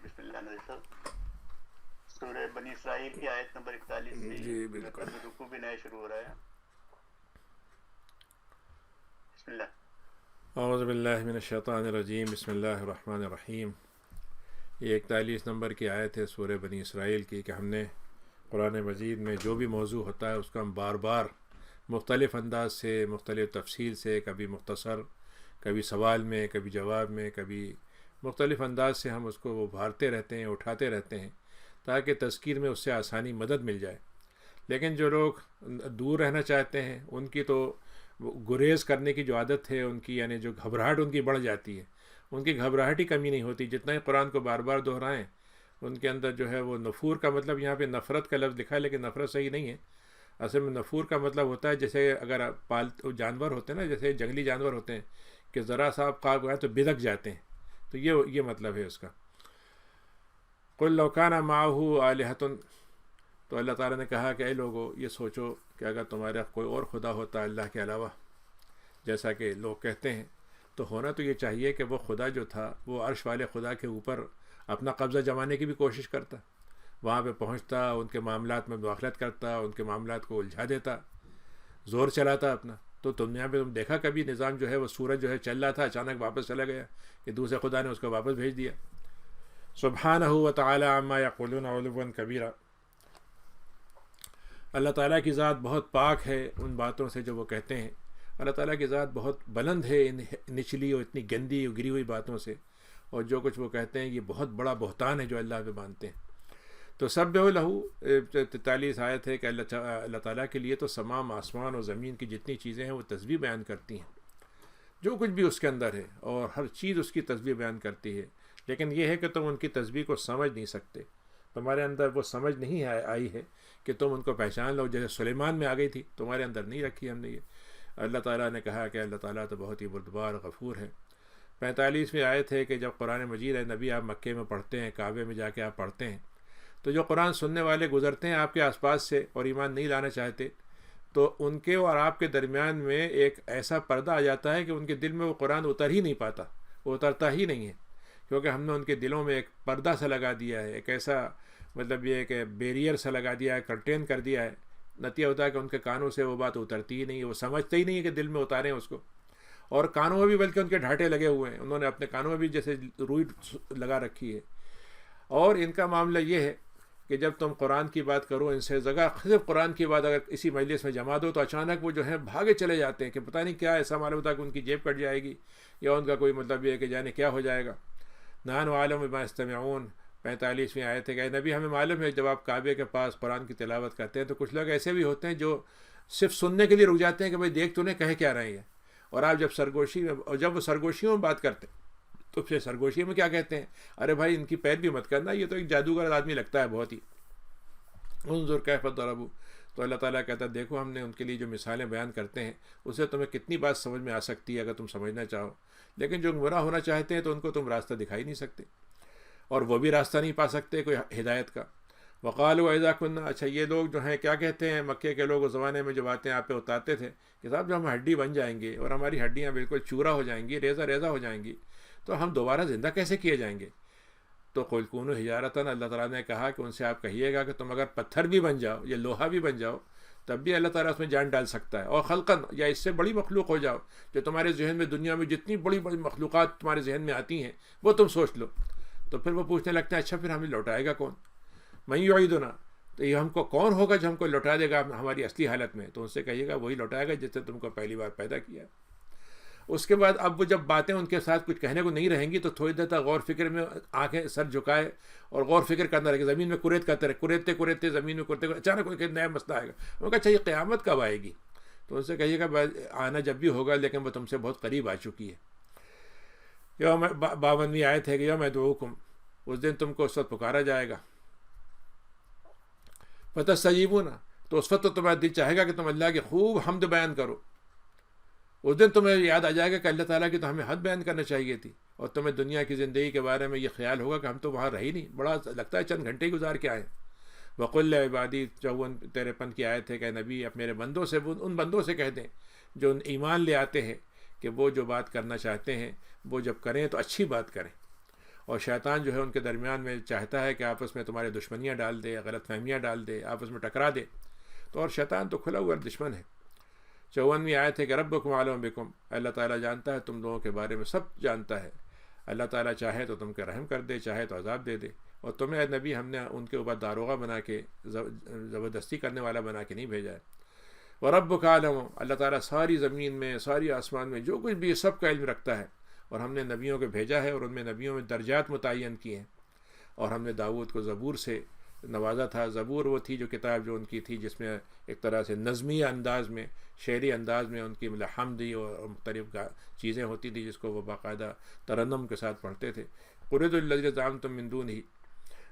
بسم اللہ نظر صاحب، سورہ بنی اسرائیل کی آیت نمبر 41 سے جی بالکل. رکوع بھی نیا شروع ہو رہا ہے. بسم اللہ. اعوذ باللہ من الشیطان الرجیم. بسم اللہ الرحمن الرحیم. یہ 41 نمبر کی آیت ہے سورہ بنی اسرائیل کی کہ ہم نے قرآن مجید میں جو بھی موضوع ہوتا ہے اس کو ہم بار بار مختلف انداز سے، مختلف تفصیل سے، کبھی مختصر، کبھی سوال میں، کبھی جواب میں، کبھی مختلف انداز سے ہم اس کو ابھارتے رہتے ہیں، اٹھاتے رہتے ہیں تاکہ تذکیر میں اس سے آسانی مدد مل جائے. لیکن جو لوگ دور رہنا چاہتے ہیں ان کی تو گریز کرنے کی جو عادت ہے ان کی، یعنی جو گھبراہٹ ان کی بڑھ جاتی ہے، ان کی گھبراہٹ ہی کمی نہیں ہوتی. جتنا ہی قرآن کو بار بار دہرائیں ان کے اندر جو ہے وہ نفور کا مطلب یہاں پہ نفرت کا لفظ لکھا ہے، لیکن نفرت صحیح نہیں ہے. اصل میں نفور کا مطلب ہوتا ہے جیسے اگر پالتو جانور ہوتے ہیں نا، جیسے جنگلی جانور ہوتے ہیں کہ ذرا سا آپ خواب گئے تو بدک جاتے ہیں، تو یہ مطلب ہے اس کا. قل لو کان معہ آلہۃ، تو اللہ تعالیٰ نے کہا کہ اے لوگو یہ سوچو کہ اگر تمہارا کوئی اور خدا ہوتا ہے اللہ کے علاوہ، جیسا کہ لوگ کہتے ہیں، تو ہونا تو یہ چاہیے کہ وہ خدا جو تھا وہ عرش والے خدا کے اوپر اپنا قبضہ جمانے کی بھی کوشش کرتا، وہاں پہ پہنچتا، ان کے معاملات میں مداخلت کرتا، ان کے معاملات کو الجھا دیتا، زور چلاتا اپنا. تو دنیا پہ تم دیکھا کبھی نظام جو ہے وہ سورج جو ہے چل رہا تھا، اچانک واپس چلا گیا کہ دوسرے خدا نے اس کو واپس بھیج دیا. سبحانہ و تعالی عما یقولون علوا کبیرا. اللہ تعالیٰ کی ذات بہت پاک ہے ان باتوں سے جو وہ کہتے ہیں. اللہ تعالیٰ کی ذات بہت بلند ہے ان نچلی اور اتنی گندی اور گری ہوئی باتوں سے، اور جو کچھ وہ کہتے ہیں یہ بہت بڑا بہتان ہے جو اللہ پہ مانتے ہیں. تو سبح لہو 43 آیت ہے کہ اللہ تعالیٰ کے لیے تو تمام آسمان اور زمین کی جتنی چیزیں ہیں وہ تسبیح بیان کرتی ہیں، جو کچھ بھی اس کے اندر ہے، اور ہر چیز اس کی تسبیح بیان کرتی ہے. لیکن یہ ہے کہ تم ان کی تسبیح کو سمجھ نہیں سکتے، تمہارے اندر وہ سمجھ نہیں آئی ہے کہ تم ان کو پہچان لو. جیسے سلیمان میں آ گئی تھی، تمہارے اندر نہیں رکھی ہم نے یہ. اللہ تعالیٰ نے کہا کہ اللہ تعالیٰ تو بہت ہی بردبار غفور ہے. 45ویں آیت ہے کہ جب قرآن مجید ہے نبی آپ مکے میں پڑھتے ہیں، کعبے میں جا کے آپ پڑھتے ہیں، تو جو قرآن سننے والے گزرتے ہیں آپ کے آس پاس سے اور ایمان نہیں لانا چاہتے، تو ان کے اور آپ کے درمیان میں ایک ایسا پردہ آ جاتا ہے کہ ان کے دل میں وہ قرآن اتر ہی نہیں پاتا، وہ اترتا ہی نہیں ہے، کیونکہ ہم نے ان کے دلوں میں ایک پردہ سا لگا دیا ہے، ایک ایسا مطلب یہ کہ بیریئر سا لگا دیا ہے، کرٹین کر دیا ہے. نتیجہ ہوتا ہے کہ ان کے کانوں سے وہ بات اترتی ہی نہیں ہے، وہ سمجھتے ہی نہیں ہے کہ دل میں اتاریں اس کو. اور کانوں میں بھی بلکہ ان کے ڈھاٹے لگے ہوئے ہیں، انہوں نے اپنے کانوں میں بھی جیسے روئی لگا رکھی ہے. اور ان کا معاملہ یہ ہے کہ جب تم قرآن کی بات کرو ان سے، جگہ صرف قرآن کی بات اگر اسی مجلس میں جما دو تو اچانک وہ جو ہے بھاگے چلے جاتے ہیں کہ پتہ نہیں کیا ایسا معلوم ہوتا کہ ان کی جیب کٹ جائے گی، یا ان کا کوئی مطلب یہ ہے کہ جانے کیا ہو جائے گا. نحن عالم بما یستمعون 45ویں آیت ہے کہ نبی ہمیں معلوم ہے جب آپ کعبے کے پاس قرآن کی تلاوت کرتے ہیں تو کچھ لوگ ایسے بھی ہوتے ہیں جو صرف سننے کے لیے رک جاتے ہیں کہ بھائی دیکھ تو نے کہہ کیا رہے ہیں. اور آپ جب سرگوشی میں، اور جب وہ سرگوشیوں میں بات کرتے ہیں تو پھر سرگوشی میں کیا کہتے ہیں، ارے بھائی ان کی پیروی مت کرنا، یہ تو ایک جادوگر آدمی لگتا ہے بہت ہی. انظر کیف ضربوا. تو اللہ تعالیٰ کہتا ہے دیکھو ہم نے ان کے لیے جو مثالیں بیان کرتے ہیں اسے تمہیں کتنی بات سمجھ میں آ سکتی ہے اگر تم سمجھنا چاہو. لیکن جو گمراہ ہونا چاہتے ہیں تو ان کو تم راستہ دکھائی نہیں سکتے، اور وہ بھی راستہ نہیں پا سکتے کوئی ہدایت کا. وقالوا اذا كنا، اچھا یہ لوگ جو ہیں کیا کہتے ہیں، مکے کے لوگ اس زمانے میں جو باتیں آپ پہ اتارتے تھے کہ صاحب جب ہم ہڈی بن جائیں گے اور ہماری ہڈیاں بالکل چورا ہو جائیں گی، ریزہ ریزہ ہو جائیں گی، تو ہم دوبارہ زندہ کیسے کیے جائیں گے. تو قل کونوا حجارۃ، اللہ تعالیٰ نے کہا کہ ان سے آپ کہیے گا کہ تم اگر پتھر بھی بن جاؤ یا لوہا بھی بن جاؤ تب بھی اللہ تعالیٰ اس میں جان ڈال سکتا ہے. اور خلقاً، یا اس سے بڑی مخلوق ہو جاؤ، جو تمہارے ذہن میں دنیا میں جتنی بڑی بڑی مخلوقات تمہارے ذہن میں آتی ہیں وہ تم سوچ لو. تو پھر وہ پوچھنے لگتے ہیں اچھا پھر ہمیں لوٹائے گا کون، من یعیدنا، تو یہ ہم کو کون ہوگا جو ہم کو لوٹا دے گا ہماری اصلی حالت میں. تو ان سے کہیے گا وہی لوٹائے گا جس سے تم کو پہلی بار پیدا کیا. اس کے بعد اب وہ جب باتیں ان کے ساتھ کچھ کہنے کو نہیں رہیں گی تو تھوڑی دیر تک غور فکر میں آنکھیں سر جھکائے اور غور فکر کرنا رہے، زمین میں کوریت کرتے رہے، کوریتے کوریتے زمین میں کوریتے، اچانک کوئی نیا مسئلہ آئے گا. انہوں نے کہا اچھا یہ قیامت کب آئے گی. تو ان سے کہیے گا آنا جب بھی ہوگا لیکن وہ تم سے بہت قریب آ چکی ہے. یوم 52ویں آیت ہے کہ یوم یدعوکم، اس دن تم کو اس وقت پکارا جائے گا. فتستجیبون، تو اس وقت تو تمہارا دل چاہے گا کہ تم اللہ کی خوب حمد بیان کرو. اس دن تمہیں یاد آ جائے گا کہ اللہ تعالیٰ کی تو ہمیں حد بیان کرنا چاہیے تھی، اور تمہیں دنیا کی زندگی کے بارے میں یہ خیال ہوگا کہ ہم تو وہاں رہی نہیں، بڑا لگتا ہے چند گھنٹے گزار کے آئے. وقل عبادی 53 کی آیت ہے کہ نبی اب میرے بندوں سے، ان بندوں سے کہہ دیں جو ایمان لے آتے ہیں کہ وہ جو بات کرنا چاہتے ہیں وہ جب کریں تو اچھی بات کریں، اور شیطان جو ہے ان کے درمیان میں چاہتا ہے کہ آپس میں تمہارے دشمنیاں ڈال دے، غلط فہمیاں ڈال دے، آپس میں ٹکرا دے. تو اور شیطان تو کھلا ہوا دشمن ہے. 54ویں آیت ہے کہ ربکم عالم بکم، اللہ تعالیٰ جانتا ہے تم لوگوں کے بارے میں، سب جانتا ہے. اللہ تعالیٰ چاہے تو تم کے رحم کر دے، چاہے تو عذاب دے دے. اور تمہیں اے نبی ہم نے ان کے اوپر داروغہ بنا کے، زبردستی کرنے والا بنا کے نہیں بھیجا ہے. وربک عالم، اللہ تعالیٰ ساری زمین میں، ساری آسمان میں جو کچھ بھی ہے سب کا علم رکھتا ہے. اور ہم نے نبیوں کو بھیجا ہے اور ان میں نبیوں میں درجات متعین کیے ہیں. اور ہم نے داؤد کو زبور سے نوازا تھا. زبور وہ تھی جو کتاب جو ان کی تھی جس میں ایک طرح سے نظمی انداز میں، شعری انداز میں ان کی حمدی اور مختلف چیزیں ہوتی تھی جس کو وہ باقاعدہ ترنم کے ساتھ پڑھتے تھے. قُلِ الَّذِينَ زَعَمْتُم مِّن دُونِهِ،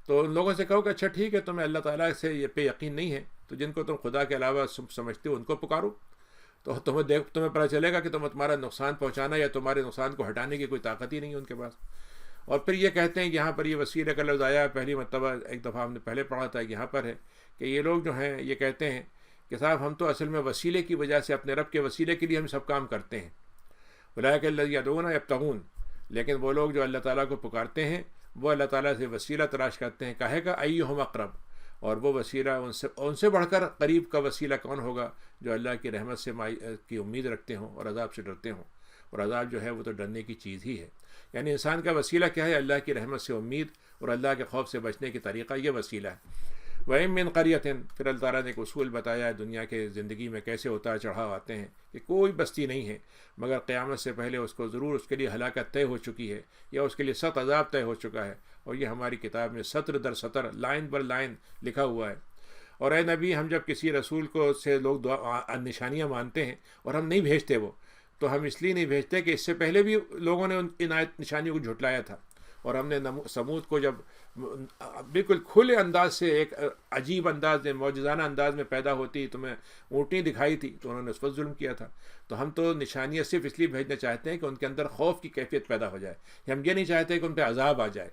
تو ان لوگوں سے کہو کہ اچھا ٹھیک ہے تمہیں اللہ تعالیٰ سے یہ پہ یقین نہیں ہے تو جن کو تم خدا کے علاوہ سمجھتے ہو ان کو پکارو، تو تمہیں پتہ چلے گا کہ تمہارا نقصان پہنچانا یا تمہارے نقصان کو ہٹانے کی کوئی طاقت ہی نہیں ہے ان کے پاس. اور پھر یہ کہتے ہیں کہ یہاں پر یہ وسیلہ کا لفظ آیا ہے، پہلی مرتبہ ایک دفعہ ہم نے پہلے پڑھا تھا، یہاں پر ہے کہ یہ لوگ جو ہیں یہ کہتے ہیں کہ صاحب ہم تو اصل میں وسیلے کی وجہ سے، اپنے رب کے وسیلے کے لیے ہم سب کام کرتے ہیں. اولئک الذین یدعون یبتغون، لیکن وہ لوگ جو اللہ تعالیٰ کو پکارتے ہیں وہ اللہ تعالیٰ سے وسیلہ تلاش کرتے ہیں. کہے گا ایہم اقرب، اور وہ وسیلہ ان سے بڑھ کر قریب کا وسیلہ کون ہوگا جو اللہ کی رحمت سے کی امید رکھتے ہوں اور عذاب سے ڈرتے ہوں. اور عذاب جو ہے وہ تو ڈرنے کی چیز ہی ہے. یعنی انسان کا وسیلہ کیا ہے؟ اللہ کی رحمت سے امید اور اللہ کے خوف سے بچنے کی طریقہ، یہ وسیلہ ہے. وَإِن مِّن قَرْيَةٍ، پھر اللہ تعالیٰ نے ایک اصول بتایا ہے دنیا کے زندگی میں کیسے اتار چڑھاؤ آتے ہیں کہ کوئی بستی نہیں ہے مگر قیامت سے پہلے اس کو ضرور اس کے لیے ہلاکت طے ہو چکی ہے یا اس کے لیے سخت عذاب طے ہو چکا ہے. اور یہ ہماری کتاب میں سطر در سطر، لائن بر لائن لکھا ہوا ہے. اور اے نبی ہم جب کسی رسول کو سے لوگ نشانیاں مانتے ہیں اور ہم نہیں بھیجتے وہ، تو ہم اس لیے نہیں بھیجتے کہ اس سے پہلے بھی لوگوں نے ان آیت نشانیوں کو جھٹلایا تھا. اور ہم نے سمود کو جب بالکل کھلے انداز سے، ایک عجیب انداز میں، معجزانہ انداز میں پیدا ہوتی تمہیں اونٹیں دکھائی تھی تو انہوں نے اس پر ظلم کیا تھا. تو ہم تو نشانیاں صرف اس لیے بھیجنا چاہتے ہیں کہ ان کے اندر خوف کی کیفیت پیدا ہو جائے. ہم یہ نہیں چاہتے کہ ان پہ عذاب آ جائے.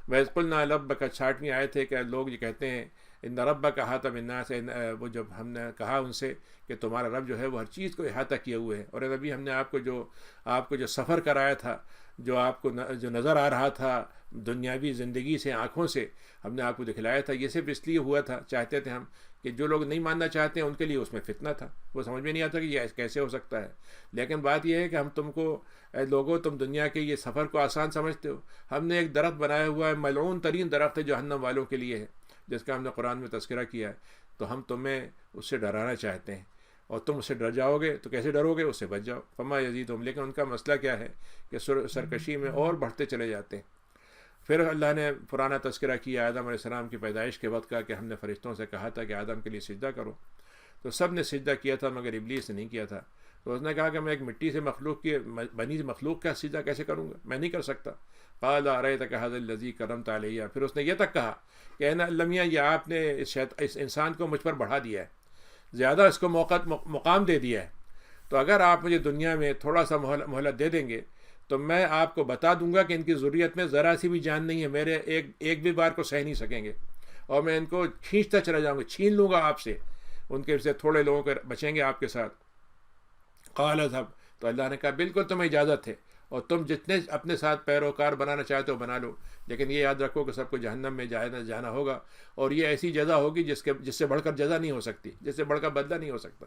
وَإِذْ قُلْنَا لِرَبِّكَ 66ویں آیت ہے کہ لوگ یہ کہتے ہیں ان ربک احاطہ بالناس، وہ جب ہم نے کہا ان سے کہ تمہارا رب جو ہے وہ ہر چیز کو احاطہ کیے ہوئے ہے. اور ابھی ہم نے آپ کو جو سفر کرایا تھا، جو آپ کو جو نظر آ رہا تھا دنیاوی زندگی سے، آنکھوں سے ہم نے آپ کو دکھلایا تھا، یہ صرف اس لیے ہوا تھا، چاہتے تھے ہم کہ جو لوگ نہیں ماننا چاہتے ہیں ان کے لیے اس میں فتنہ تھا. وہ سمجھ میں نہیں آتا کہ یہ کیسے ہو سکتا ہے. لیکن بات یہ ہے کہ ہم تم کو، اے لوگوں تم دنیا کے یہ سفر کو آسان سمجھتے ہو. ہم نے ایک درخت بنایا ہوا ہے، ملعون ترین درخت ہے، جہنم والوں کے لیے ہے، جس کا ہم نے قرآن میں تذکرہ کیا ہے. تو ہم تمہیں اس سے ڈرانا چاہتے ہیں اور تم اس سے ڈر جاؤ گے تو کیسے ڈرو گے؟ اس سے بچ جاؤ. فما یزیدہم، لیکن ان کا مسئلہ کیا ہے کہ سرکشی میں اور بڑھتے چلے جاتے ہیں. پھر اللہ نے پرانا تذکرہ کیا آدم علیہ السلام کی پیدائش کے وقت کا کہ ہم نے فرشتوں سے کہا تھا کہ آدم کے لیے سجدہ کرو، تو سب نے سجدہ کیا تھا مگر ابلیس نے نہیں کیا تھا. تو اس نے کہا کہ میں ایک مٹی سے بنی مخلوق کا سجدہ کیسے کروں گا؟ میں نہیں کر سکتا. قال ارأیتک ھذا الذی کرمت علیہ، پھر اس نے یہ تک کہا کہ اے اللہ میاں، یہ آپ نے اس انسان کو مجھ پر بڑھا دیا ہے، زیادہ اس کو مقام دے دیا ہے. تو اگر آپ مجھے دنیا میں تھوڑا سا مہلت دے دیں گے تو میں آپ کو بتا دوں گا کہ ان کی ذریت میں ذرا سی بھی جان نہیں ہے، میرے ایک بھی بار کو سہ نہیں سکیں گے، اور میں ان کو کھینچتا چلا جاؤں گا، چھین لوں گا آپ سے. ان کے سے تھوڑے لوگوں کے بچیں گے آپ کے ساتھ. قال اذهب، تو اللہ نے کہا بالکل تمہیں اجازت ہے، اور تم جتنے اپنے ساتھ پیروکار بنانا چاہتے ہو بنا لو، لیکن یہ یاد رکھو کہ سب کو جہنم میں جانا ہوگا، اور یہ ایسی جزا ہوگی جس سے بڑھ کر جزا نہیں ہو سکتی، جس سے بڑھ کر بدلہ نہیں ہو سکتا.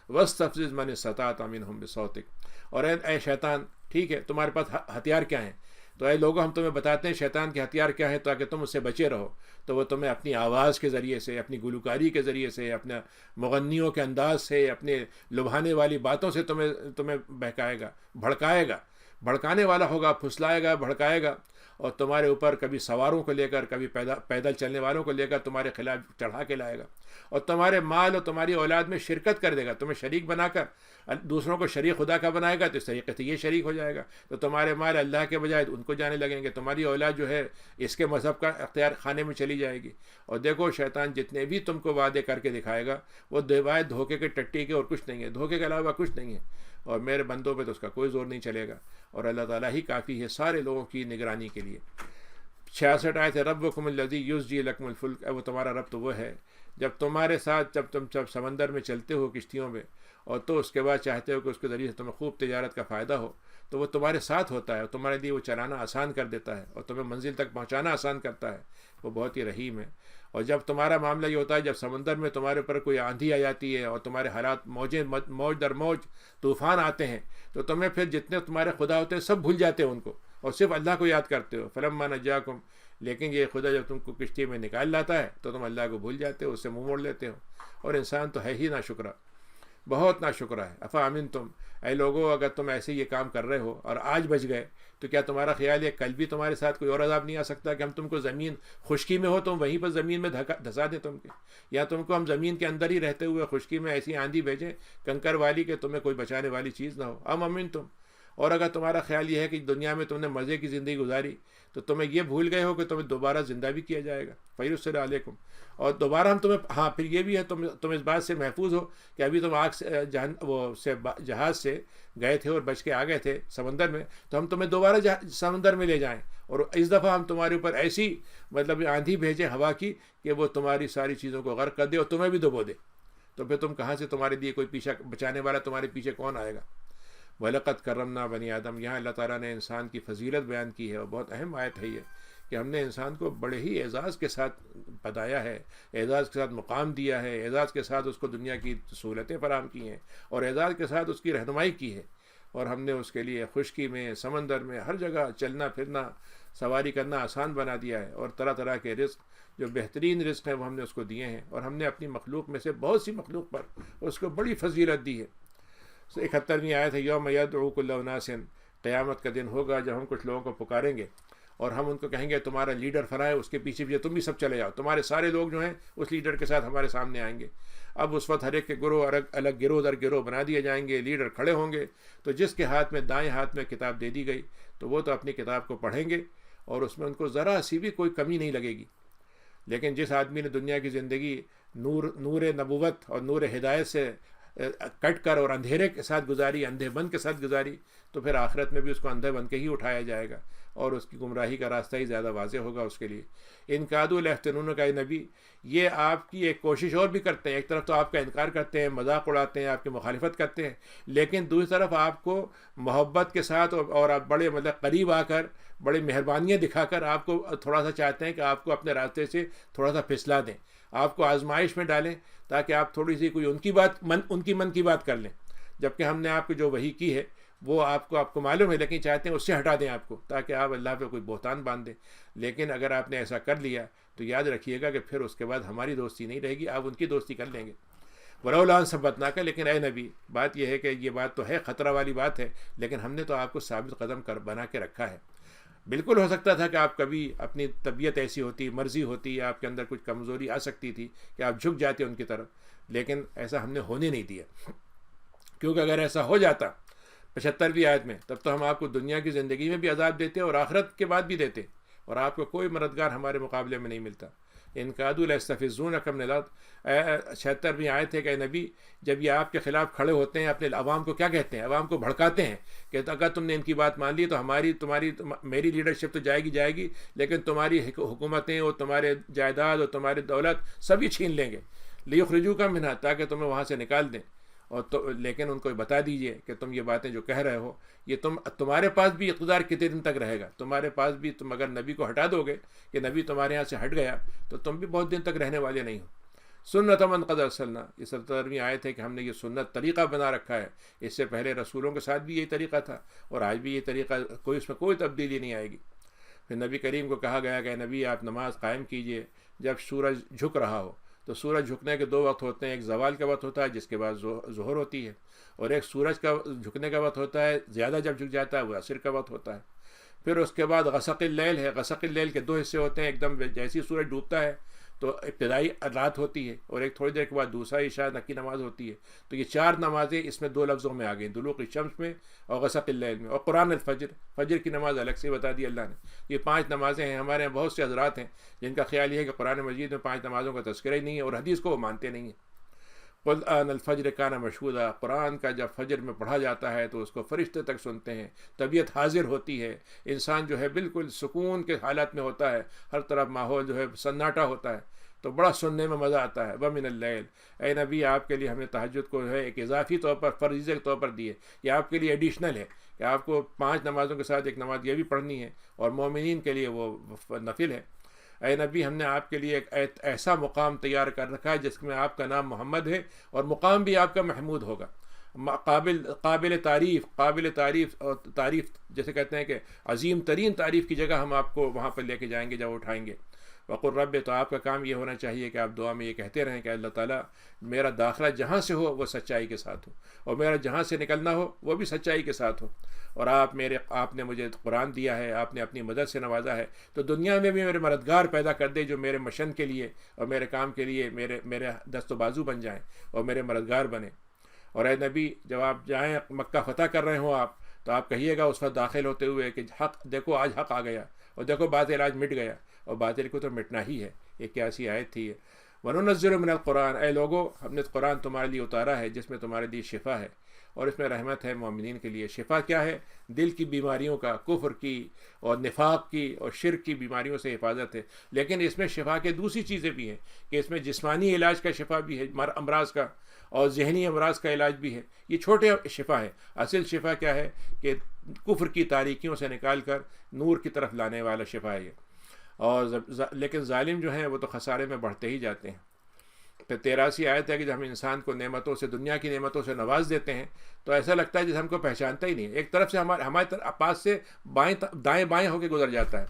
وَاسْتَفْزِزْ مَنِ اسْتَطَعْتَ مِنْهُمْ بِصَوْتِكَ، اور اے شیطان ٹھیک ہے تمہارے پاس ہتھیار کیا ہیں؟ تو اے لوگوں ہم تمہیں بتاتے ہیں شیطان کے ہتھیار کیا ہے تاکہ تم اس سے بچے رہو. تو وہ تمہیں اپنی آواز کے ذریعے سے، اپنی گلوکاری کے ذریعے سے، اپنے مغنیوں کے انداز سے، اپنے لبھانے والی باتوں سے تمہیں بہکائے گا، بھڑکائے گا. بھڑکانے والا ہوگا، پھسلائے گا، بھڑکائے گا، اور تمہارے اوپر کبھی سواروں کو لے کر، کبھی پیدل چلنے والوں کو لے کر تمہارے خلاف چڑھا کے لائے گا، اور تمہارے مال اور تمہاری اولاد میں شرکت کر دے گا. تمہیں شریک بنا کر دوسروں کو شریک خدا کا بنائے گا تو اس طریقے سے یہ شریک ہو جائے گا. تو تمہارے مال اللہ کے بجائے ان کو جانے لگیں گے، تمہاری اولاد جو ہے اس کے مذہب کا اختیار خانے میں چلی جائے گی. اور دیکھو شیطان جتنے بھی تم کو وعدے کر کے دکھائے گا وہ دیوائے دھوکے کے ٹٹی کے اور کچھ نہیں ہے، دھوکے کے علاوہ کچھ نہیں ہے. اور میرے بندوں پہ تو اس کا کوئی زور نہیں چلے گا، اور اللہ تعالیٰ ہی کافی ہے سارے لوگوں کی نگرانی کے لیے. 66 آیت ہے ربکم الذی یزجی لکم الفلک، وہ تمہارا رب تو وہ ہے جب تمہارے ساتھ جب سمندر میں چلتے ہو کشتیوں میں، اور تو اس کے بعد چاہتے ہو کہ اس کے ذریعے سے تمہیں خوب تجارت کا فائدہ ہو، تو وہ تمہارے ساتھ ہوتا ہے اور تمہارے لیے وہ چلانا آسان کر دیتا ہے اور تمہیں منزل تک پہنچانا آسان کرتا ہے. وہ بہت ہی رحیم ہے. اور جب تمہارا معاملہ یہ ہوتا ہے جب سمندر میں تمہارے اوپر کوئی آندھی آ جاتی ہے اور تمہارے حالات موج در موج طوفان آتے ہیں تو تمہیں پھر جتنے تمہارے خدا ہوتے ہیں سب بھول جاتے ہو ان کو اور صرف اللہ کو یاد کرتے ہو. فلما نجاکم، لیکن یہ خدا جب تم کو کشتی میں نکال لاتا ہے تو تم اللہ کو بھول جاتے ہو، اس سے منہ موڑ لیتے ہو. اور انسان تو ہے ہی ناشکرا، بہت ناشکرا ہے. افا امن تم، اے لوگو اگر تم ایسے یہ کام کر رہے ہو اور آج بچ گئے تو کیا تمہارا خیال ہے کل بھی تمہارے ساتھ کوئی اور عذاب نہیں آ سکتا کہ ہم تم کو زمین خشکی میں ہو تم وہیں پر زمین میں دھسا دیں تم کے، یا تم کو ہم زمین کے اندر ہی رہتے ہوئے خشکی میں ایسی آندھی بھیجیں کنکر والی کہ تمہیں کوئی بچانے والی چیز نہ ہو. امن تم، اور اگر تمہارا خیال یہ ہے کہ دنیا میں تم نے مزے کی زندگی گزاری تو تمہیں یہ بھول گئے ہو کہ تمہیں دوبارہ زندہ بھی کیا جائے گا. فیرسل علیکم، اور دوبارہ ہم تمہیں، ہاں پھر یہ بھی ہے تم اس بات سے محفوظ ہو کہ ابھی تم آگ سے جہاز سے گئے تھے اور بچ کے آ گئے تھے سمندر میں، تو ہم تمہیں دوبارہ سمندر میں لے جائیں اور اس دفعہ ہم تمہارے اوپر ایسی مطلب آندھی بھیجیں ہوا کی کہ وہ تمہاری ساری چیزوں کو غرق کر دے اور تمہیں بھی ڈبو دے. تو پھر تم کہاں سے، تمہارے لیے کوئی پیچھے بچانے والا تمہارے پیچھے کون آئے گا. وَلَقَدْ كَرَّمْنَا بَنِي آدم، یہاں اللہ تعالیٰ نے انسان کی فضیلت بیان کی ہے اور بہت اہم آیت ہے یہ کہ ہم نے انسان کو بڑے ہی اعزاز کے ساتھ بتایا ہے، اعزاز کے ساتھ مقام دیا ہے، اعزاز کے ساتھ اس کو دنیا کی سہولتیں فراہم کی ہیں اور اعزاز کے ساتھ اس کی رہنمائی کی ہے. اور ہم نے اس کے لیے خشکی میں، سمندر میں، ہر جگہ چلنا پھرنا، سواری کرنا آسان بنا دیا ہے اور طرح طرح کے رزق، جو بہترین رزق ہیں وہ ہم نے اس کو دیے ہیں. اور ہم نے اپنی مخلوق میں سے بہت سی مخلوق پر اس کو بڑی فضیلت دی ہے. 71ویں آیت ہے، یوم یدعو کل اناس، قیامت کا دن ہوگا جب ہم کچھ لوگوں کو پکاریں گے اور ہم ان کو کہیں گے تمہارا لیڈر فلاں ہے، اس کے پیچھے پیچھے تم بھی سب چلے جاؤ، تمہارے سارے لوگ جو ہیں اس لیڈر کے ساتھ ہمارے سامنے آئیں گے. اب اس وقت ہر ایک کے گروہ الگ گروہ در گروہ بنا دیے جائیں گے، لیڈر کھڑے ہوں گے. تو جس کے ہاتھ میں، دائیں ہاتھ میں کتاب دے دی گئی تو وہ تو اپنی کتاب کو پڑھیں گے اور اس میں ان کو ذرا سی بھی کوئی کمی نہیں لگے گی. لیکن جس آدمی نے دنیا کی زندگی نور نبوت اور نور ہدایت سے کٹ کر اور اندھیرے کے ساتھ گزاری، اندھے بند کے ساتھ گزاری، تو پھر آخرت میں بھی اس کو اندھے بند کے ہی اٹھایا جائے گا اور اس کی گمراہی کا راستہ ہی زیادہ واضح ہوگا اس کے لیے. ان کادوا لیفتنون کا نبی، یہ آپ کی ایک کوشش اور بھی کرتے ہیں. ایک طرف تو آپ کا انکار کرتے ہیں، مذاق اڑاتے ہیں، آپ کی مخالفت کرتے ہیں، لیکن دوسری طرف آپ کو محبت کے ساتھ اور آپ بڑے مطلب قریب آ کر بڑی مہربانیاں دکھا کر آپ کو تھوڑا سا چاہتے ہیں کہ آپ کو اپنے راستے سے تھوڑا سا پھسلا دیں، آپ کو آزمائش میں ڈالیں تاکہ آپ تھوڑی سی کوئی ان کی من کی بات کر لیں. جبکہ ہم نے آپ کو جو وحی کی ہے وہ آپ کو معلوم ہے، لیکن چاہتے ہیں اس سے ہٹا دیں آپ کو تاکہ آپ اللہ پہ کوئی بہتان باندھ دیں. لیکن اگر آپ نے ایسا کر لیا تو یاد رکھیے گا کہ پھر اس کے بعد ہماری دوستی نہیں رہے گی، آپ ان کی دوستی کر لیں گے. ولولا ثبتناک، لیکن اے نبی بات یہ ہے کہ یہ بات تو ہے خطرہ والی بات ہے، لیکن ہم نے تو آپ کو ثابت قدم بنا کے رکھا ہے. بالکل ہو سکتا تھا کہ آپ کبھی اپنی طبیعت ایسی ہوتی، مرضی ہوتی، یا آپ کے اندر کچھ کمزوری آ سکتی تھی کہ آپ جھک جاتے ان کی طرف، لیکن ایسا ہم نے ہونے نہیں دیا. کیونکہ اگر ایسا ہو جاتا 75ویں آیت میں، تب تو ہم آپ کو دنیا کی زندگی میں بھی عذاب دیتے اور آخرت کے بعد بھی دیتے، اور آپ کو کوئی مددگار ہمارے مقابلے میں نہیں ملتا. ان کادوا لیستفزونک من الارض، 76ویں آیت ہے کہ نبی جب یہ آپ کے خلاف کھڑے ہوتے ہیں اپنے عوام کو کیا کہتے ہیں؟ عوام کو بھڑکاتے ہیں کہ اگر تم نے ان کی بات مان لی تو میری لیڈرشپ تو جائے گی لیکن تمہاری حکومتیں اور تمہارے جائیداد اور تمہاری دولت سبھی چھین لیں گے. لیخرجوک منھا، تاکہ تمہیں وہاں سے نکال دیں. اور لیکن ان کو بتا دیجئے کہ تم یہ باتیں جو کہہ رہے ہو یہ تمہارے پاس بھی اقتدار کتنے دن تک رہے گا، تمہارے پاس بھی، تم اگر نبی کو ہٹا دو گے کہ نبی تمہارے یہاں سے ہٹ گیا تو تم بھی بہت دن تک رہنے والے نہیں ہو. سنت من قد ارسلنا، یہ 77ویں آیت ہے کہ ہم نے یہ سنت طریقہ بنا رکھا ہے. اس سے پہلے رسولوں کے ساتھ بھی یہی طریقہ تھا اور آج بھی یہ طریقہ، اس میں کوئی تبدیلی نہیں آئے گی. پھر نبی کریم کو کہا گیا کہ نبی آپ نماز قائم کیجئے جب سورج جھک رہا ہو. تو سورج جھکنے کے 2 وقت ہوتے ہیں، ایک زوال کا وقت ہوتا ہے جس کے بعد ظہر ہوتی ہے، اور ایک سورج کا جھکنے کا وقت ہوتا ہے، زیادہ جب جھک جاتا ہے وہ عصر کا وقت ہوتا ہے. پھر اس کے بعد غسق اللیل ہے. غسق اللیل کے 2 حصے ہوتے ہیں، ایک دم جیسی سورج ڈوبتا ہے تو ابتدائی رات ہوتی ہے اور ایک تھوڑی دیر کے بعد دوسرا عشاء کی نماز ہوتی ہے. تو یہ 4 نمازیں اس میں 2 لفظوں میں آ گئی، دلوق الشمس میں اور غسق اللیل میں. اور قرآن الفجر، فجر کی نماز الگ سے بتا دی اللہ نے. یہ 5 نمازیں ہیں. ہمارے یہاں بہت سے حضرات ہیں جن کا خیال یہ ہے کہ قرآن مجید میں 5 نمازوں کا تذکرہ ہی نہیں ہے اور حدیث کو وہ مانتے نہیں ہیں. قل آن الفجر کان مشہودا، قرآن کا جب فجر میں پڑھا جاتا ہے تو اس کو فرشتے تک سنتے ہیں، طبیعت حاضر ہوتی ہے، انسان جو ہے بالکل سکون کے حالت میں ہوتا ہے، ہر طرف ماحول جو ہے سناٹا ہوتا ہے تو بڑا سننے میں مزہ آتا ہے. ومن اللیل، اے نبی آپ کے لیے ہم نے تہجد کو جو ہے ایک اضافی طور پر، فریضے کے طور پر دی ہے. یہ آپ کے لیے ایڈیشنل ہے کہ آپ کو 5 نمازوں کے ساتھ ایک نماز یہ بھی پڑھنی ہے، اور مومنین کے لیے وہ نفل ہے۔ اے نبی، ہم نے آپ کے لیے ایک ایسا مقام تیار کر رکھا ہے جس میں آپ کا نام محمد ہے، اور مقام بھی آپ کا محمود ہوگا، قابل تعریف اور تعریف جیسے کہتے ہیں کہ عظیم ترین تعریف کی جگہ ہم آپ کو وہاں پر لے کے جائیں گے جب اٹھائیں گے۔ وقل رب، تو آپ کا کام یہ ہونا چاہیے کہ آپ دعا میں یہ کہتے رہیں کہ اللہ تعالیٰ میرا داخلہ جہاں سے ہو وہ سچائی کے ساتھ ہو، اور میرا جہاں سے نکلنا ہو وہ بھی سچائی کے ساتھ ہو، اور آپ نے مجھے قرآن دیا ہے، آپ نے اپنی مدد سے نوازا ہے، تو دنیا میں بھی میرے مددگار پیدا کر دے جو میرے مشن کے لیے اور میرے کام کے لیے میرے دست و بازو بن جائیں اور میرے مددگار بنیں۔ اور اے نبی، جب آپ جائیں مکہ فتح کر رہے ہوں آپ، تو آپ کہیے گا اس وقت داخل ہوتے ہوئے کہ حق دیکھو، آج حق آ گیا، اور دیکھو باطل آج مٹ گیا، اور باطل کو تو مٹنا ہی ہے۔ یہ کیسی آیت تھی یہ، وَنُنَزِّلُ مِنَ الْقُرْآنِ، اے لوگو ہم نے قرآن تمہارے لیے اتارا ہے جس میں تمہارے لیے شفا ہے، اور اس میں رحمت ہے مومنین کے لیے۔ شفا کیا ہے؟ دل کی بیماریوں کا، کفر کی اور نفاق کی اور شرک کی بیماریوں سے حفاظت ہے، لیکن اس میں شفا کے دوسری چیزیں بھی ہیں کہ اس میں جسمانی علاج کا شفا بھی ہے، امراض کا، اور ذہنی امراض کا علاج بھی ہے۔ یہ چھوٹے شفا ہے، اصل شفا کیا ہے کہ کفر کی تاریکیوں سے نکال کر نور کی طرف لانے والا شفا ہے یہ۔ اور لیکن ظالم جو ہیں وہ تو خسارے میں بڑھتے ہی جاتے ہیں۔ پھر 83 آیت ہے کہ جب ہم انسان کو نعمتوں سے، دنیا کی نعمتوں سے نواز دیتے ہیں تو ایسا لگتا ہے جیسے ہم کو پہچانتا ہی نہیں، ایک طرف سے ہمارے پاس سے دائیں بائیں ہو کے گزر جاتا ہے،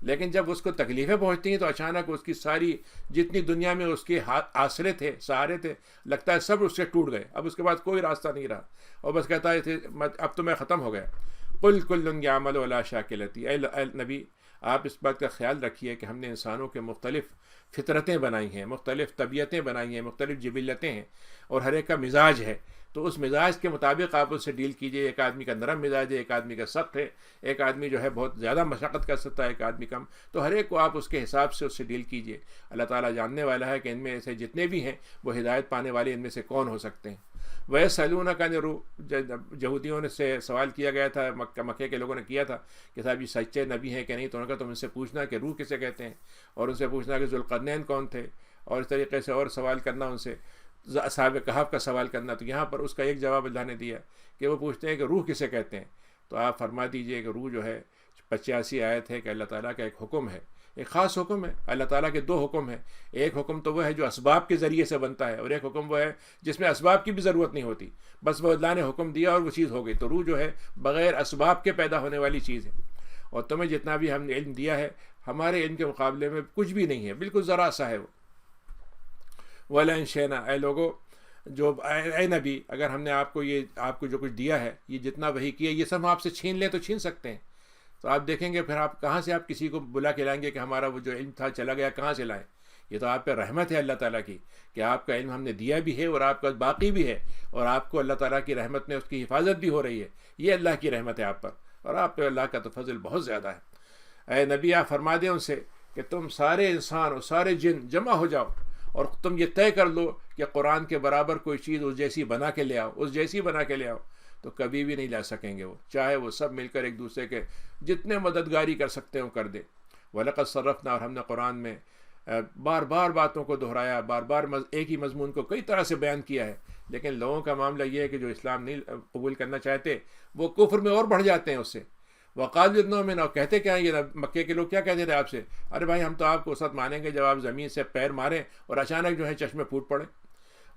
لیکن جب اس کو تکلیفیں پہنچتی ہیں تو اچانک اس کی ساری جتنی دنیا میں اس کے آسرے تھے، سہارے تھے، لگتا ہے سب اس سے ٹوٹ گئے، اب اس کے بعد کوئی راستہ نہیں رہا، اور بس کہتا ہے اب تو میں ختم ہو گیا۔ قل کل یعمل علی شاکلتی، اے نبی آپ اس بات کا خیال رکھیے کہ ہم نے انسانوں کے مختلف فطرتیں بنائی ہیں، مختلف طبیعتیں بنائی ہیں، مختلف جبلتیں ہیں، اور ہر ایک کا مزاج ہے، تو اس مزاج کے مطابق آپ اس سے ڈیل کیجئے۔ ایک آدمی کا نرم مزاج ہے، ایک آدمی کا سخت ہے، ایک آدمی جو ہے بہت زیادہ مشقت کر سکتا ہے، ایک آدمی کم، تو ہر ایک کو آپ اس کے حساب سے اس سے ڈیل کیجئے۔ اللہ تعالیٰ جاننے والا ہے کہ ان میں سے جتنے بھی ہیں وہ ہدایت پانے والے ان میں سے کون ہو سکتے ہیں۔ وَيَسْأَلُونَكَ عَنِ الرُّوحِ، یہودیوں سے سوال کیا گیا تھا، مکے کے لوگوں نے کیا تھا کہ صاحب یہ سچے نبی ہیں کہ نہیں، تو انہوں نے کہا تم ان سے پوچھنا کہ روح کسے کہتے ہیں، اور ان سے پوچھنا کہ ذوالقرنین کون تھے، اور اس طریقے سے اور سوال کرنا ان سے، اصحاب کہف کا سوال کرنا۔ تو یہاں پر اس کا ایک جواب اللہ نے دیا کہ وہ پوچھتے ہیں کہ روح کسے کہتے ہیں، تو آپ فرما دیجئے کہ روح جو ہے 85 آیت ہے کہ اللہ تعالیٰ کا ایک حکم ہے، ایک خاص حکم ہے۔ اللہ تعالیٰ کے 2 حکم ہیں، ایک حکم تو وہ ہے جو اسباب کے ذریعے سے بنتا ہے، اور ایک حکم وہ ہے جس میں اسباب کی بھی ضرورت نہیں ہوتی، بس وہ اللہ نے حکم دیا اور وہ چیز ہو گئی۔ تو روح جو ہے بغیر اسباب کے پیدا ہونے والی چیز ہے، اور تمہیں جتنا بھی ہم نے علم دیا ہے ہمارے علم کے مقابلے میں کچھ بھی نہیں ہے، بالکل ذرا سا ہے وہ۔ وَلَئِن شِئْنَا، اے لوگو جو اے نبی، اگر ہم نے آپ کو جو کچھ دیا ہے، یہ جتنا وحی کیا، یہ سب ہم آپ سے چھین لیں تو چھین سکتے ہیں، تو آپ دیکھیں گے پھر آپ کہاں سے آپ کسی کو بلا کے لائیں گے کہ ہمارا وہ جو علم تھا چلا گیا، کہاں سے لائیں؟ یہ تو آپ پہ رحمت ہے اللہ تعالیٰ کی کہ آپ کا علم ہم نے دیا بھی ہے اور آپ کا باقی بھی ہے، اور آپ کو اللہ تعالیٰ کی رحمت میں اس کی حفاظت بھی ہو رہی ہے، یہ اللہ کی رحمت ہے آپ پر، اور آپ پہ اللہ کا تو فضل بہت زیادہ ہے۔ اے نبی آپ فرما دیں ان سے کہ تم سارے انسان اور سارے جن جمع ہو جاؤ، اور تم یہ طے کر لو کہ قرآن کے برابر کوئی چیز اس جیسی بنا کے لے آؤ، اس جیسی بنا کے لے آؤ، تو کبھی بھی نہیں لا سکیں گے وہ، چاہے وہ سب مل کر ایک دوسرے کے جتنے مددگاری کر سکتے ہوں کر دے۔ وَلَقَدْ صَرَّفْنَا، اور ہم نے قرآن میں بار بار باتوں کو دہرایا، بار بار ایک ہی مضمون کو کئی طرح سے بیان کیا ہے، لیکن لوگوں کا معاملہ یہ ہے کہ جو اسلام نہیں قبول کرنا چاہتے وہ کفر میں اور بڑھ جاتے ہیں اس سے۔ وَقَالُوا نُؤْمِنُ، اور کہتے کیا ہیں یہ مکے کے لوگ کیا کہتے تھے آپ سے؟ ارے بھائی ہم تو آپ کو اس وقت مانیں گے جب آپ زمین سے پیر ماریں اور اچانک جو ہے چشمے پھوٹ پڑے،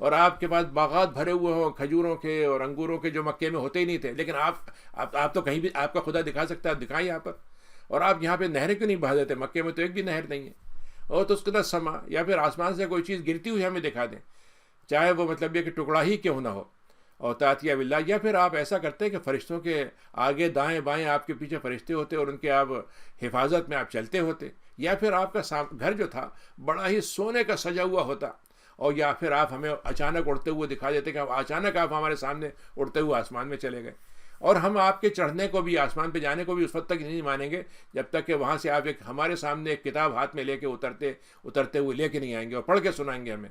اور آپ کے پاس باغات بھرے ہوئے ہوں کھجوروں کے اور انگوروں کے جو مکے میں ہوتے ہی نہیں تھے، لیکن آپ تو کہیں بھی آپ کا خدا دکھا سکتا ہے، دکھائیں یہاں پر، اور آپ یہاں پہ نہریں کیوں نہیں بہا دیتے؟ مکے میں تو ایک بھی نہر نہیں ہے، اور تو اس کے بعد سما، یا پھر آسمان سے کوئی چیز گرتی ہوئی ہمیں دکھا دیں، چاہے وہ مطلب یہ کہ ٹکڑا ہی کیوں نہ ہو، اور تاتیہ باللہ، یا پھر آپ ایسا کرتے کہ فرشتوں کے آگے دائیں بائیں آپ کے پیچھے فرشتے ہوتے اور ان کے آپ حفاظت میں آپ چلتے ہوتے، یا پھر آپ کا گھر جو تھا بڑا ہی سونے کا سجا ہوا ہوتا، اور یا پھر آپ ہمیں اچانک اڑتے ہوئے دکھا دیتے کہ اچانک آپ ہمارے سامنے اڑتے ہوئے آسمان میں چلے گئے، اور ہم آپ کے چڑھنے کو بھی، آسمان پہ جانے کو بھی اس وقت تک نہیں مانیں گے جب تک کہ وہاں سے آپ ہمارے سامنے ایک کتاب ہاتھ میں لے کے اترتے ہوئے لے کے نہیں آئیں گے اور پڑھ کے سنائیں گے ہمیں۔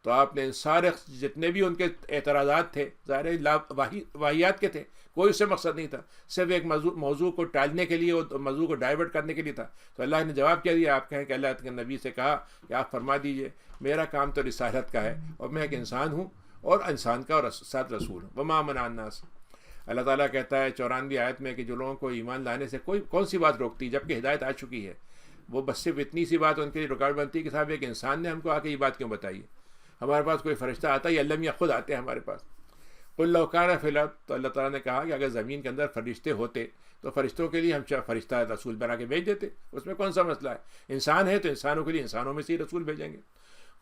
تو آپ نے سارے جتنے بھی ان کے اعتراضات تھے ظاہر واحیات کے تھے، کوئی اس سے مقصد نہیں تھا، صرف ایک موضوع کو ٹالنے کے لیے، موضوع کو ڈائیورٹ کرنے کے لیے تھا، تو اللہ نے جواب کیا دیا؟ آپ کہیں کہ اللہ کے نبی سے کہا کہ آپ فرما دیجئے میرا کام تو رسالت کا ہے، اور میں ایک انسان ہوں اور انسان کا اور ساتھ رسول ہوں۔ وما منع الناس اللہ تعالیٰ کہتا ہے 94 آیت میں کہ جو لوگوں کو ایمان لانے سے کون سی بات روکتی جبکہ ہدایت آ چکی ہے، وہ بس صرف اتنی سی بات ان کے لیے رکاوٹ بنتی ہے کہ صاحب ایک انسان نے ہم کو آ کے یہ بات کیوں بتائی ہے، ہمارے پاس کوئی فرشتہ آتا ہے یا اللہ میاں خود آتے ہیں ہمارے پاس۔ قل لو کان فی الارض، تو اللہ تعالیٰ نے کہا کہ اگر زمین کے اندر فرشتے ہوتے تو فرشتوں کے لیے ہم فرشتہ رسول بنا کے بھیج دیتے، اس میں کون سا مسئلہ ہے؟ انسان ہے تو انسانوں کے لیے انسانوں میں سے ہی رسول بھیجیں گے۔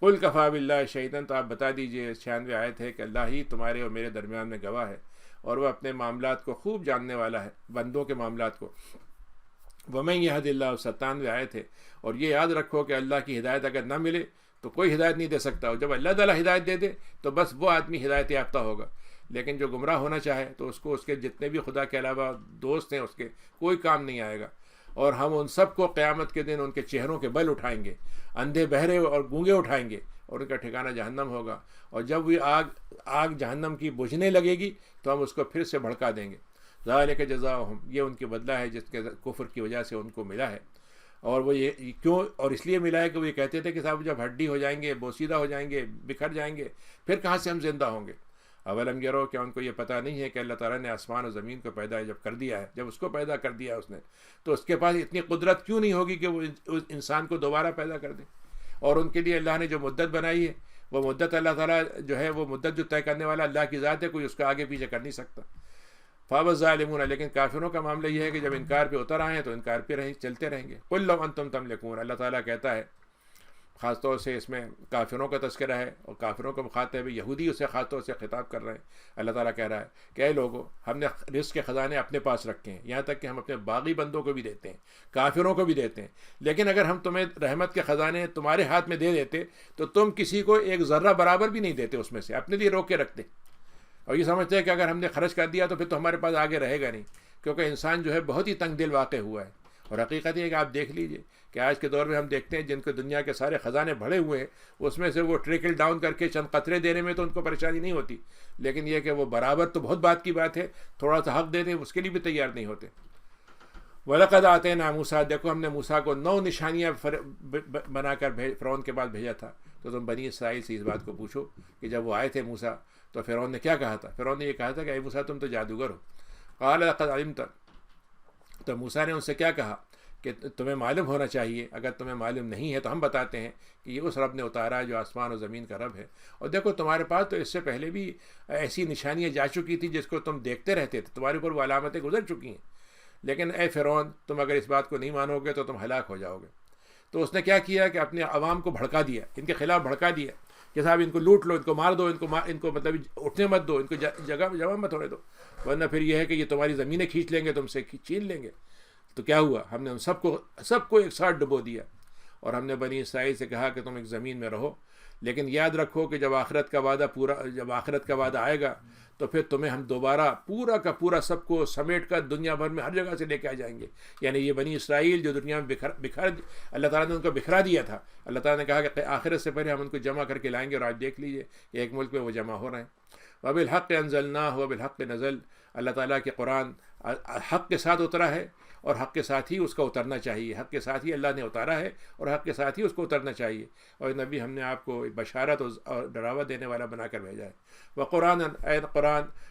قل کفا باللہ شہیداً، تو آپ بتا دیجئے 96 آیت ہے کہ اللہ ہی تمہارے اور میرے درمیان میں گواہ ہے، اور وہ اپنے معاملات کو خوب جاننے والا ہے، بندوں کے معاملات کو۔ ومن یہد اللہ، 97 آیت ہے، اور یہ یاد رکھو کہ اللہ کی ہدایت اگر نہ ملے تو کوئی ہدایت نہیں دے سکتا، اور جب اللہ تعالیٰ ہدایت دے دے تو بس وہ آدمی ہدایت یافتہ ہوگا، لیکن جو گمراہ ہونا چاہے تو اس کو اس کے جتنے بھی خدا کے علاوہ دوست ہیں اس کے کوئی کام نہیں آئے گا، اور ہم ان سب کو قیامت کے دن ان کے چہروں کے بل اٹھائیں گے، اندھے بہرے اور گونگے اٹھائیں گے، اور ان کا ٹھکانہ جہنم ہوگا، اور جب وہ آگ جہنم کی بجھنے لگے گی تو ہم اس کو پھر سے بھڑکا دیں گے۔ ذالک جزاؤہم، یہ ان کے بدلہ ہے جس کے کفر کی وجہ سے ان کو ملا ہے۔ اور وہ یہ کیوں، اور اس لیے ملا ہے کہ وہ یہ کہتے تھے کہ صاحب جب ہڈی ہو جائیں گے، بوسیدہ ہو جائیں گے، بکھر جائیں گے، پھر کہاں سے ہم زندہ ہوں گے؟ اولم یرو، کیا ان کو یہ پتہ نہیں ہے کہ اللہ تعالیٰ نے آسمان اور زمین کو پیدا جب کر دیا ہے، جب اس کو پیدا کر دیا اس نے، تو اس کے پاس اتنی قدرت کیوں نہیں ہوگی کہ وہ اس انسان کو دوبارہ پیدا کر دے؟ اور ان کے لیے اللہ نے جو مدت بنائی ہے، وہ مدت اللہ تعالیٰ جو ہے، وہ مدت جو طے کرنے والا اللہ کی ذات ہے، کوئی اس کا آگے پیچھے کر نہیں سکتا۔ فَأَبَى الظَّالِمُونَ، لیکن کافروں کا معاملہ یہ ہے کہ جب انکار پہ اتر آئے ہیں تو انکار پہ چلتے رہیں گے۔ قُل لَوْ أَنْتُمْ تَمْلِكُونَ، اللہ تعالیٰ کہتا ہے، خاص طور سے اس میں کافروں کا تذکرہ ہے، اور کافروں کو مخاطب یہودی اسے خاص طور سے خطاب کر رہے ہیں۔ اللہ تعالیٰ کہہ رہا ہے کہ اے لوگو، ہم نے رزق کے خزانے اپنے پاس رکھے ہیں، یہاں تک کہ ہم اپنے باغی بندوں کو بھی دیتے ہیں، کافروں کو بھی دیتے ہیں، لیکن اگر ہم تمہیں رحمت کے خزانے تمہارے ہاتھ میں دے دیتے تو تم کسی کو ایک ذرہ برابر بھی نہیں دیتے، اس میں سے اپنے لیے روک کے رکھتے، اور یہ سمجھتے ہیں کہ اگر ہم نے خرچ کر دیا تو پھر تو ہمارے پاس آگے رہے گا نہیں، کیونکہ انسان جو ہے بہت ہی تنگ دل واقع ہوا ہے۔ اور حقیقت یہ ہے کہ آپ دیکھ لیجئے کہ آج کے دور میں ہم دیکھتے ہیں جن کو دنیا کے سارے خزانے بھرے ہوئے ہیں، اس میں سے وہ ٹریکل ڈاؤن کر کے چند قطرے دینے میں تو ان کو پریشانی نہیں ہوتی، لیکن یہ کہ وہ برابر تو بہت بات کی بات ہے، تھوڑا سا حق دے دیں اس کے لیے بھی تیار نہیں ہوتے۔ وَلَقَدْ آتَيْنَا مُوسَىٰ، دیکھو ہم نے موسیٰ کو 9 نشانیاں بنا کر فرعون کے پاس بھیجا تھا۔ تو تم بنی اسرائیل سے اس بات کو پوچھو کہ جب وہ آئے تھے موسیٰ تو فرعون نے کیا کہا تھا؟ فرعون نے یہ کہا تھا کہ اے موسیٰ تم تو جادوگر ہو۔ قَالَ لَقَدْ عَلِمْتَ، تو موسیٰ نے ان سے کیا کہا کہ تمہیں معلوم ہونا چاہیے، اگر تمہیں معلوم نہیں ہے تو ہم بتاتے ہیں کہ یہ اس رب نے اتارا ہے جو آسمان اور زمین کا رب ہے۔ اور دیکھو تمہارے پاس تو اس سے پہلے بھی ایسی نشانیاں جا چکی تھی جس کو تم دیکھتے رہتے تھے، تمہارے اوپر وہ علامتیں گزر چکی ہیں، لیکن اے فرعون تم اگر اس بات کو نہیں مانو گے تو تم ہلاک ہو جاؤ گے۔ تو اس نے کیا کیا کہ اپنے عوام کو بھڑکا دیا، ان کے خلاف بھڑکا دیا کہ صاحب ان کو لوٹ لو، ان کو مار دو، ان کو مطلب اٹھنے مت دو، ان کو جگہ مت ہونے دو، ورنہ پھر یہ ہے کہ یہ تمہاری زمینیں کھینچ لیں گے، تم سے چھین لیں گے۔ تو کیا ہوا؟ ہم نے ان سب کو ایک ساتھ ڈبو دیا، اور ہم نے بنی اسرائیل سے کہا کہ تم ایک زمین میں رہو، لیکن یاد رکھو کہ جب آخرت کا وعدہ آئے گا تو پھر تمہیں ہم دوبارہ پورا کا پورا سب کو سمیٹ کر دنیا بھر میں ہر جگہ سے لے کے آ جائیں گے۔ یعنی یہ بنی اسرائیل جو دنیا میں اللہ تعالیٰ نے ان کو بکھرا دیا تھا، اللہ تعالیٰ نے کہا کہ آخرت سے پہلے ہم ان کو جمع کر کے لائیں گے، اور آج دیکھ لیجئے کہ ایک ملک میں وہ جمع ہو رہے ہیں۔ وَبِالْحَقِّ أَنزَلْنَاهُ وَبِالْحَقِّ نَزَلَ، اللہ تعالیٰ کے قرآن حق کے ساتھ اترا ہے، اور حق کے ساتھ ہی اس کا اترنا چاہیے، حق کے ساتھ ہی اللہ نے اتارا ہے، اور حق کے ساتھ ہی اس کو اترنا چاہیے۔ اور نبی ہم نے آپ کو بشارت اور ڈراوا دینے والا بنا کر بھیجا ہے۔ وقرآن،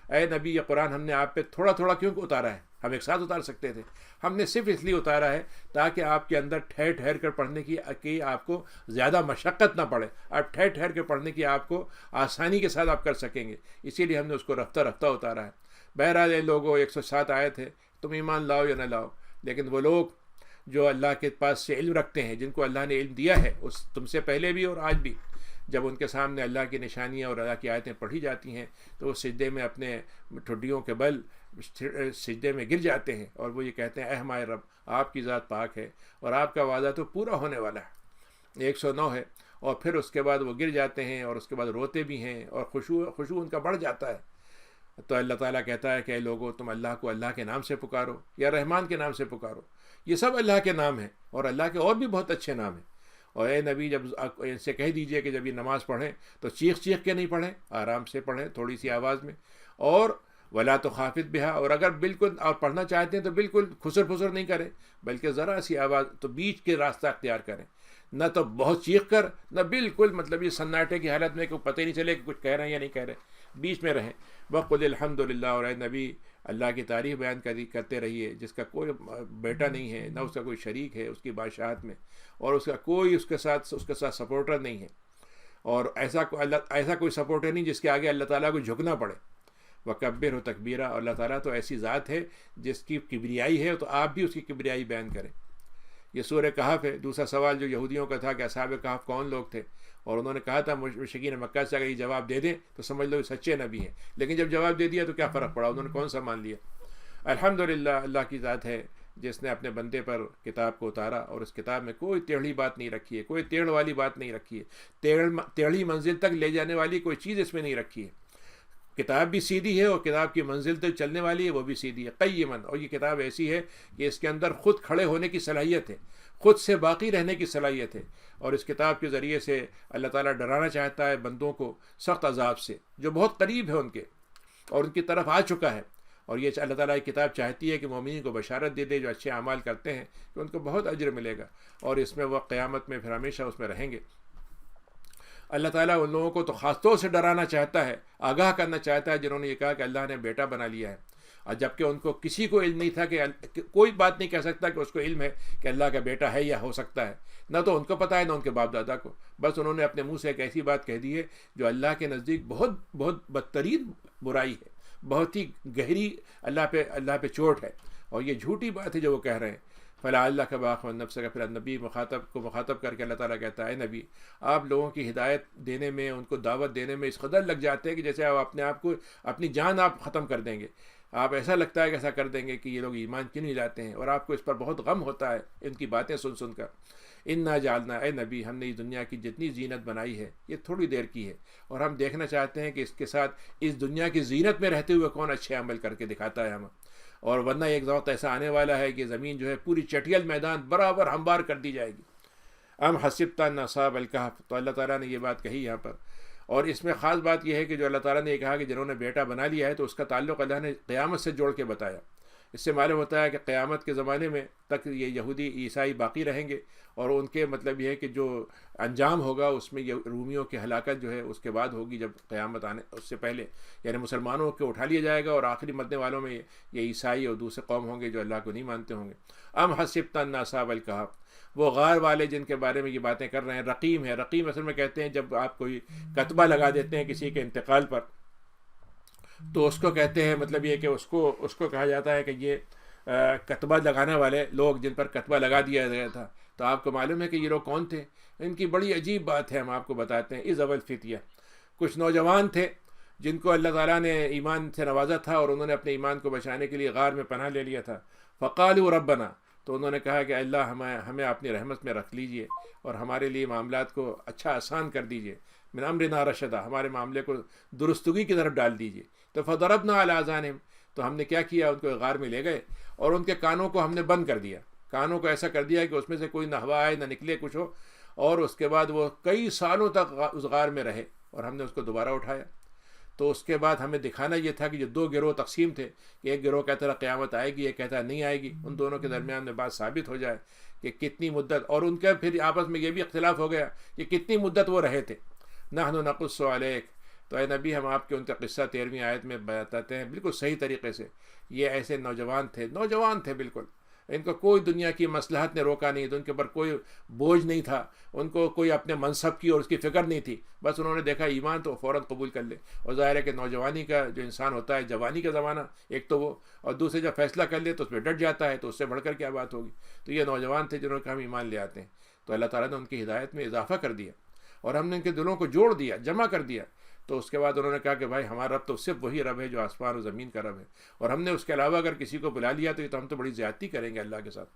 اے نبی یہ قرآن ہم نے آپ پہ تھوڑا تھوڑا کیوں اتارا ہے؟ ہم ایک ساتھ اتار سکتے تھے، ہم نے صرف اس لیے اتارا ہے تاکہ آپ کے اندر ٹھہر ٹھہر کر پڑھنے کی آپ کو زیادہ مشقت نہ پڑے، آپ ٹھہر ٹھہر کے پڑھنے کی آپ کو آسانی کے ساتھ آپ کر سکیں گے، اسی لیے ہم نے اس کو رفتہ رفتہ اتارا ہے۔ بہرحال اے لوگوں، 107 آیت ہے، تم ایمان لاؤ یا نہ لاؤ، لیکن وہ لوگ جو اللہ کے پاس سے علم رکھتے ہیں، جن کو اللہ نے علم دیا ہے، اس تم سے پہلے بھی اور آج بھی، جب ان کے سامنے اللہ کی نشانیاں اور اللہ کی آیتیں پڑھی جاتی ہیں تو وہ سجدے میں اپنے ٹھڈیوں کے بل سجدے میں گر جاتے ہیں، اور وہ یہ کہتے ہیں اے ہمارے رب، آپ کی ذات پاک ہے اور آپ کا وعدہ تو پورا ہونے والا ہے۔ 109 ہے، اور پھر اس کے بعد وہ گر جاتے ہیں اور اس کے بعد روتے بھی ہیں، اور خشوع ان کا بڑھ جاتا ہے۔ تو اللہ تعالیٰ کہتا ہے کہ اے لوگو، تم اللہ کو اللہ کے نام سے پکارو یا رحمان کے نام سے پکارو، یہ سب اللہ کے نام ہیں، اور اللہ کے اور بھی بہت اچھے نام ہیں۔ اور اے نبی، جب ان سے کہہ دیجئے کہ جب یہ نماز پڑھیں تو چیخ کے نہیں پڑھیں، آرام سے پڑھیں، تھوڑی سی آواز میں، اور ولا تخافت بہا، اور اگر بالکل اور پڑھنا چاہتے ہیں تو بالکل خسر پھسر نہیں کریں، بلکہ ذرا سی آواز، تو بیچ کے راستہ اختیار کریں، نہ تو بہت چیخ کر، نہ بالکل مطلب یہ سناٹے کی حالت میں کہ پتہ ہی نہیں چلے کہ کچھ کہہ رہے ہیں یا نہیں کہہ رہے، بیچ میں رہیں۔ وقل الحمد للہ، اور اے نبی اللہ کی تعریف بیان کرتے رہیے، جس کا کوئی بیٹا نہیں ہے، نہ اس کا کوئی شریک ہے اس کی بادشاہت میں، اور اس کا کوئی اس کے ساتھ سپورٹر نہیں ہے، اور ایسا کوئی سپورٹر نہیں جس کے آگے اللہ تعالیٰ کو جھکنا پڑے۔ وکبر ہو تکبیرہ، اور اللہ تعالیٰ تو ایسی ذات ہے جس کی کبریائی ہے، تو آپ بھی اس کی کبریائی بیان کریں۔ یہ سورہ کہف ہے۔ دوسرا سوال جو یہودیوں کا تھا کہ اصحاب کہف کون لوگ تھے، اور انہوں نے کہا تھا مشرکین مکہ سے اگر یہ جواب دے دیں تو سمجھ لو یہ سچے نبی ہیں، لیکن جب جواب دے دیا تو کیا فرق پڑا، انہوں نے کون سا مان لیا۔ الحمدللہ اللہ کی ذات ہے جس نے اپنے بندے پر کتاب کو اتارا، اور اس کتاب میں کوئی ٹیڑھی بات نہیں رکھی ہے، کوئی ٹیڑھ والی بات نہیں رکھی ہے، ٹیڑھی منزل تک لے جانے والی کوئی چیز اس میں نہیں رکھی ہے۔ کتاب بھی سیدھی ہے، اور کتاب کی منزل تک چلنے والی ہے وہ بھی سیدھی ہے، قیمن، اور یہ کتاب ایسی ہے کہ اس کے اندر خود کھڑے ہونے کی صلاحیت ہے، خود سے باقی رہنے کی صلاحیت ہے، اور اس کتاب کے ذریعے سے اللہ تعالیٰ ڈرانا چاہتا ہے بندوں کو سخت عذاب سے جو بہت قریب ہے ان کے، اور ان کی طرف آ چکا ہے۔ اور یہ اللہ تعالیٰ کی کتاب چاہتی ہے کہ مومنین کو بشارت دے دے جو اچھے اعمال کرتے ہیں کہ ان کو بہت اجر ملے گا، اور اس میں وہ قیامت میں پھر ہمیشہ اس میں رہیں گے۔ اللہ تعالیٰ ان لوگوں کو تو خاص طور سے ڈرانا چاہتا ہے، آگاہ کرنا چاہتا ہے جنہوں نے یہ کہا کہ اللہ نے بیٹا بنا لیا ہے، اور جبکہ ان کو کسی کو علم نہیں تھا کہ کوئی بات نہیں کہہ سکتا کہ اس کو علم ہے کہ اللہ کا بیٹا ہے یا ہو سکتا ہے، نہ تو ان کو پتہ ہے نہ ان کے باپ دادا کو، بس انہوں نے اپنے منہ سے ایک ایسی بات کہہ دی ہے جو اللہ کے نزدیک بہت بہت بدترین برائی ہے، بہت ہی گہری اللہ پہ چوٹ ہے، اور یہ جھوٹی بات ہے جو وہ کہہ رہے ہیں۔ فلا اللہ کا باخ نفس کا، پھر نبی مخاطب کر کے اللہ تعالیٰ کہتا ہے نبی آپ لوگوں کی ہدایت دینے میں، ان کو دعوت دینے میں اس قدر لگ جاتے ہیں کہ جیسے آپ اپنے آپ کو، اپنی جان آپ ختم کر دیں گے، آپ ایسا لگتا ہے کہ ایسا کر دیں گے کہ یہ لوگ ایمان کیوں نہیں لاتے ہیں، اور آپ کو اس پر بہت غم ہوتا ہے ان کی باتیں سن کر۔ انا جعلنا، اے نبی ہم نے اس دنیا کی جتنی زینت بنائی ہے یہ تھوڑی دیر کی ہے، اور ہم دیکھنا چاہتے ہیں کہ اس کے ساتھ اس دنیا کی زینت میں رہتے ہوئے کون اچھے عمل کر کے دکھاتا ہے ہمیں، اور ورنہ ایک وقت ایسا آنے والا ہے کہ زمین جو ہے پوری چٹیل میدان برابر ہموار کر دی جائے گی۔ ام حسبت ان اصحاب الکہف، تو اللہ تعالیٰ نے یہ بات کہی یہاں پر، اور اس میں خاص بات یہ ہے کہ جو اللہ تعالیٰ نے یہ کہا کہ جنہوں نے بیٹا بنا لیا ہے تو اس کا تعلق اللہ نے قیامت سے جوڑ کے بتایا۔ اس سے معلوم ہوتا ہے کہ قیامت کے زمانے میں تک یہ یہودی عیسائی باقی رہیں گے، اور ان کے مطلب یہ ہے کہ جو انجام ہوگا اس میں یہ رومیوں کی ہلاکت جو ہے اس کے بعد ہوگی، جب قیامت آنے اس سے پہلے یعنی مسلمانوں کو اٹھا لیا جائے گا، اور آخری مرنے والوں میں یہ عیسائی اور دوسرے قوم ہوں گے جو اللہ کو نہیں مانتے ہوں گے۔ ام حسبت ان اصحاب الکہف، وہ غار والے جن کے بارے میں یہ باتیں کر رہے ہیں، رقیم ہے، رقیم اصل میں کہتے ہیں جب آپ کوئی کتبہ لگا دیتے ہیں کسی کے انتقال پر تو اس کو کہتے ہیں، مطلب یہ کہ اس کو کہا جاتا ہے کہ یہ کتبہ لگانے والے لوگ جن پر کتبہ لگا دیا گیا تھا۔ تو آپ کو معلوم ہے کہ یہ لوگ کون تھے؟ ان کی بڑی عجیب بات ہے، ہم آپ کو بتاتے ہیں۔ از اول فتیہ، کچھ نوجوان تھے جن کو اللہ تعالیٰ نے ایمان سے نوازا تھا، اور انہوں نے اپنے ایمان کو بچانے کے لیے غار میں پناہ لے لیا تھا۔ فقالوا ربنا، تو انہوں نے کہا کہ اللہ ہمیں اپنی رحمت میں رکھ لیجئے، اور ہمارے لیے معاملات کو اچھا آسان کر دیجئے، من امرنا رشدا، ہمارے معاملے کو درستگی کی طرف ڈال دیجئے۔ تو فضربنا علی آذانہم، تو ہم نے کیا کیا، ان کو غار میں لے گئے اور ان کے کانوں کو ہم نے بند کر دیا، کانوں کو ایسا کر دیا کہ اس میں سے کوئی نہ ہوا آئے نہ نکلے کچھ ہو، اور اس کے بعد وہ کئی سالوں تک اس غار میں رہے، اور ہم نے اس کو دوبارہ اٹھایا۔ تو اس کے بعد ہمیں دکھانا یہ تھا کہ جو دو گروہ تقسیم تھے، کہ ایک گروہ کہتا رہا قیامت آئے گی، ایک کہتا نہیں آئے گی، ان دونوں کے درمیان میں بات ثابت ہو جائے کہ کتنی مدت، اور ان کا پھر آپس میں یہ بھی اختلاف ہو گیا کہ کتنی مدت وہ رہے تھے۔ نحن نقص علیک، تو اے نبی ہم آپ کے ان کا قصہ 13ویں آیت میں بتاتے ہیں بالکل صحیح طریقے سے۔ یہ ایسے نوجوان تھے بالکل، ان کو کوئی دنیا کی مصلحت نے روکا نہیں، تو ان کے اوپر کوئی بوجھ نہیں تھا، ان کو کوئی اپنے منصب کی اور اس کی فکر نہیں تھی، بس انہوں نے دیکھا ایمان تو فوراً قبول کر لے۔ اور ظاہر ہے کہ نوجوانی کا جو انسان ہوتا ہے، جوانی کا زمانہ ایک تو وہ، اور دوسرے جب فیصلہ کر لے تو اس پہ ڈٹ جاتا ہے، تو اس سے بڑھ کر کیا بات ہوگی۔ تو یہ نوجوان تھے جنہوں نے کہا ہم ایمان لے آتے ہیں، تو اللہ تعالیٰ نے ان کی ہدایت میں اضافہ کر دیا، اور ہم نے ان کے دلوں کو جوڑ دیا، جمع کر دیا۔ تو اس کے بعد انہوں نے کہا کہ بھائی ہمارا رب تو صرف وہی رب ہے جو آسمان و زمین کا رب ہے، اور ہم نے اس کے علاوہ اگر کسی کو بلا لیا تو یہ تو ہم تو بڑی زیادتی کریں گے اللہ کے ساتھ۔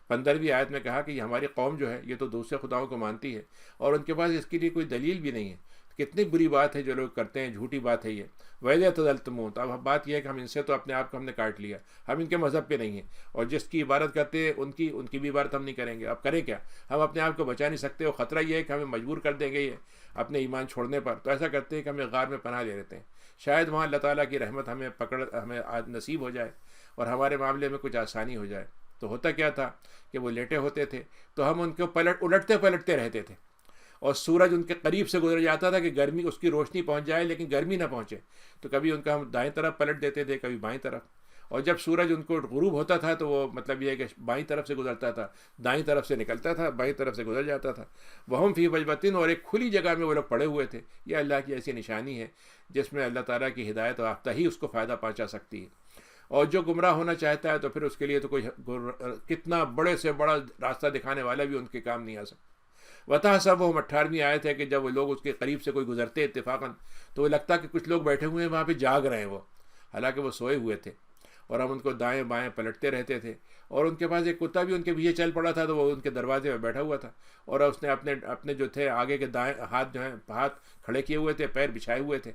15ویں آیت میں کہا کہ یہ ہماری قوم جو ہے یہ تو دوسرے خداؤں کو مانتی ہے، اور ان کے پاس اس کے لیے کوئی دلیل بھی نہیں ہے۔ کتنی بری بات ہے جو لوگ کرتے ہیں، جھوٹی بات ہے یہ۔ وَإِذَا تَزَلْتُمُونَ، اب بات یہ ہے کہ ہم ان سے تو اپنے آپ کو ہم نے کاٹ لیا، ہم ان کے مذہب پہ نہیں ہیں، اور جس کی عبادت کرتے ہیں ان کی بھی عبادت ہم نہیں کریں گے۔ اب کریں کیا، ہم اپنے آپ کو بچا نہیں سکتے، اور خطرہ یہ ہے کہ ہمیں مجبور کر دیں گے یہ اپنے ایمان چھوڑنے پر۔ تو ایسا کرتے ہیں کہ ہمیں غار میں پناہ لے لیتے ہیں، شاید وہاں اللہ تعالیٰ کی رحمت ہمیں نصیب ہو جائے اور ہمارے معاملے میں کچھ آسانی ہو جائے۔ تو ہوتا کیا تھا کہ وہ لیٹے ہوتے تھے تو ہم ان کو الٹتے پلٹتے رہتے تھے، اور سورج ان کے قریب سے گزر جاتا تھا کہ گرمی اس کی روشنی پہنچ جائے لیکن گرمی نہ پہنچے، تو کبھی ان کا ہم دائیں طرف پلٹ دیتے تھے، کبھی بائیں طرف، اور جب سورج ان کو غروب ہوتا تھا تو وہ مطلب یہ ہے کہ بائیں طرف سے گزرتا تھا، دائیں طرف سے نکلتا تھا، بائیں طرف سے گزر جاتا تھا. وہم فی فجوۃ، اور ایک کھلی جگہ میں وہ لوگ پڑے ہوئے تھے. یہ اللہ کی ایسی نشانی ہے جس میں اللہ تعالیٰ کی ہدایت یافتہ ہی اس کو فائدہ پہنچا سکتی ہے. اور جو گمراہ ہونا چاہتا ہے تو پھر اس کے لیے تو کوئی کتنا بڑے سے بڑا راستہ دکھانے والا بھی ان کے کام نہیں آ سکتا. وتحسبهم 18ویں آیت ہے کہ جب وہ لوگ اس کے قریب سے کوئی گزرتے اتفاقاً تو وہ لگتا کہ کچھ لوگ بیٹھے ہوئے ہیں وہاں پہ جاگ رہے ہیں، وہ حالانکہ وہ سوئے ہوئے تھے. اور ہم ان کو دائیں بائیں پلٹتے رہتے تھے. اور ان کے پاس ایک کتا بھی ان کے پیچھے چل پڑا تھا تو وہ ان کے دروازے میں بیٹھا ہوا تھا، اور اس نے اپنے جو تھے آگے کے دائیں ہاتھ جو ہیں ہاتھ کھڑے کیے ہوئے تھے، پیر بچھائے ہوئے تھے،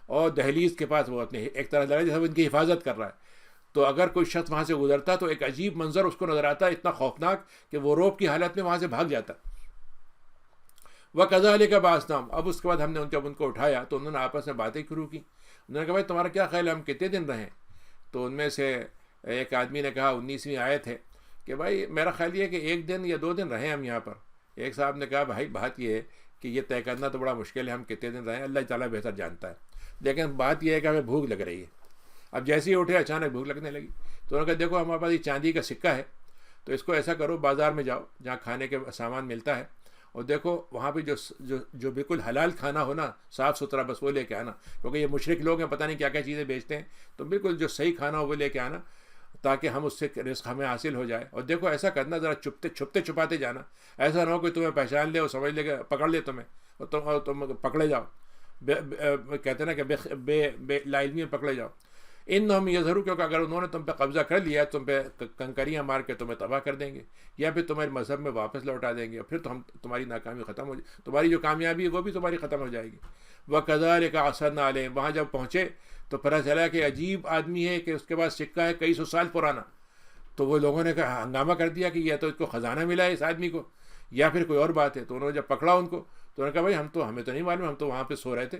اور دہلیز کے پاس وہ اپنے ایک طرح لگا جیسے وہ ان کی حفاظت کر رہا ہے. تو اگر کوئی شخص وہاں سے گزرتا تو ایک عجیب منظر اس کو نظر آتا، اتنا خوفناک کہ وہ روب کی حالت میں وہاں سے بھاگ جاتا. وَكَذَلِكَ بَعَثْنَاهُمْ، اب اس کے بعد ہم نے جب ان کو اٹھایا تو انہوں نے آپس میں باتیں شروع کی. انہوں نے کہا بھائی تمہارا کیا خیال ہے ہم کتنے دن رہیں؟ تو ان میں سے ایک آدمی نے کہا 19ویں آیت ہے کہ بھائی میرا خیال یہ ہے کہ 1 دن یا 2 دن رہیں ہم یہاں پر. ایک صاحب نے کہا بھائی بات یہ ہے کہ یہ طے کرنا تو بڑا مشکل ہے، ہم کتنے دن رہیں اللہ تعالیٰ بہتر جانتا ہے، لیکن بات یہ ہے کہ ہمیں بھوک لگ رہی ہے. اب جیسے ہی اٹھے اچانک بھوک لگنے لگی. تو انہوں نے کہا دیکھو ہمارے پاس یہ چاندی کا سکہ ہے، تو اس کو ایسا کرو بازار میں جاؤ جہاں کھانے کے سامان ملتا ہے، اور دیکھو وہاں پہ جو بالکل حلال کھانا ہو نا، صاف ستھرا، بس وہ لے کے آنا، کیونکہ یہ مشرک لوگ ہیں پتہ نہیں کیا کیا چیزیں بیچتے ہیں. تو بالکل جو صحیح کھانا ہو وہ لے کے آنا تاکہ ہم اس سے رزق ہمیں حاصل ہو جائے. اور دیکھو ایسا کرنا ذرا چھپتے چھپاتے جانا، ایسا نہ ہو کہ تمہیں پہچان لے اور سمجھ لے کہ پکڑ لے تمہیں اور تم پکڑے جاؤ، کہتے ہیں نا کہ بے لا علمی میں پکڑے جاؤ. انہم یظہروا، کیونکہ اگر انہوں نے تم پہ قبضہ کر لیا تم پہ کنکریاں مار کے تمہیں تباہ کر دیں گے، یا پھر تمہارے مذہب میں واپس لوٹا دیں گے، اور پھر تمہاری ناکامی ختم ہو جائے، تمہاری جو کامیابی ہے وہ بھی تمہاری ختم ہو جائے گی. وَكَذَلِكَ عَثَرْنَا عَلَيْهِمْ، وہاں جب پہنچے تو پتہ چلا کہ عجیب آدمی ہے کہ اس کے پاس سکہ ہے کئی سو سال پرانا. تو وہ لوگوں نے کہا ہنگامہ کر دیا کہ یہ تو اس کو خزانہ ملا ہے اس آدمی کو، یا پھر کوئی اور بات ہے. تو انہوں نے جب پکڑا ان کو تو انہوں نے کہا بھائی ہمیں تو نہیں معلوم، ہم تو وہاں پہ سو رہے تھے.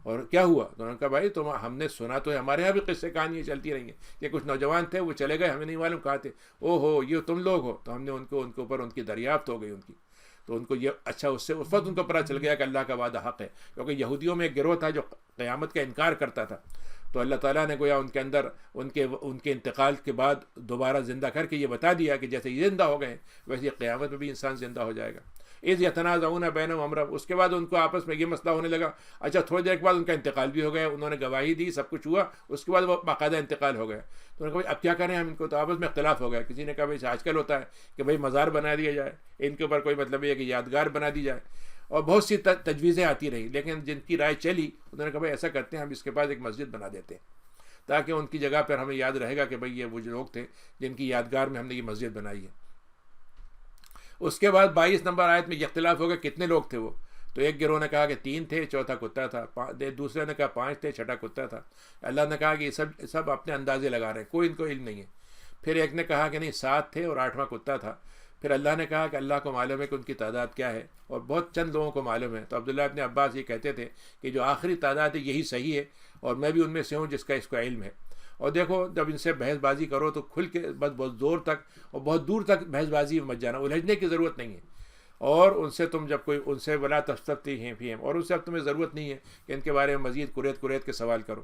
اور کیا ہوا؟ تو انہوں نے کہا بھائی ہم نے سنا تو ہے، ہمارے یہاں بھی قصے کہانیاں چلتی رہیں گے کہ کچھ نوجوان تھے وہ چلے گئے، ہمیں نہیں معلوم کہاں تھے. او ہو یہ تم لوگ ہو. تو ہم نے ان کے اوپر ان کی دریافت ہو گئی ان کی. تو ان کو یہ اچھا اس وقت ان کو پتہ چل گیا کہ اللہ کا وعدہ حق ہے، کیونکہ یہودیوں میں ایک گروہ تھا جو قیامت کا انکار کرتا تھا. تو اللہ تعالیٰ نے گویا ان کے اندر ان کے انتقال کے بعد دوبارہ زندہ کر کے یہ بتا دیا کہ جیسے یہ زندہ ہو گئے ویسے قیامت میں بھی انسان زندہ ہو جائے گا. اذ یتنازعون بینہم امرہم، اس کے بعد ان کو آپس میں یہ مسئلہ ہونے لگا. اچھا تھوڑی دیر کے بعد ان کا انتقال بھی ہو گیا، انہوں نے گواہی دی، سب کچھ ہوا، اس کے بعد وہ باقاعدہ انتقال ہو گیا. تو انہوں نے کہا بھائی اب کیا کریں ہم ان کو؟ تو آپس میں اختلاف ہو گیا. کسی نے کہا بھائی آج کل ہوتا ہے کہ بھائی مزار بنا دیا جائے، ان کے اوپر کوئی مطلب یہ کہ یادگار بنا دی جائے، اور بہت سی تجویزیں آتی رہی. لیکن جن کی رائے چلی انہوں نے کہا بھائی ایسا کرتے ہیں ہم اس کے پاس ایک مسجد بنا دیتے ہیں تاکہ ان کی جگہ پر ہمیں یاد رہے گا کہ بھئی یہ وہ جو لوگ تھے جن کی یادگار میں ہم نے یہ مسجد بنائی ہے. اس کے بعد 22 نمبر آیت میں یہ اختلاف ہو گیا کتنے لوگ تھے وہ. تو ایک گروہ نے کہا کہ 3 تھے، چوتھا کتا تھا. دوسرے نے کہا 5 تھے، چھٹا کتا تھا. اللہ نے کہا کہ یہ سب اپنے اندازے لگا رہے ہیں، کوئی ان کو علم نہیں ہے. پھر ایک نے کہا کہ نہیں 7 تھے اور 8واں کتا تھا. پھر اللہ نے کہا کہ اللہ کو معلوم ہے کہ ان کی تعداد کیا ہے، اور بہت چند لوگوں کو معلوم ہے. تو عبداللہ ابن عباس یہ کہتے تھے کہ جو آخری تعداد ہے یہی صحیح ہے، اور میں بھی ان میں سے ہوں جس کا اس کو علم ہے. اور دیکھو جب ان سے بحث بازی کرو تو کھل کے بس بہت زور تک اور بہت دور تک بحث بازی میں مت جانا، الجھنے کی ضرورت نہیں ہے. اور ان سے تم جب کوئی ان سے ولا تستفتیہم فیہم، اور ان سے اب تمہیں ضرورت نہیں ہے کہ ان کے بارے میں مزید کریت کے سوال کرو.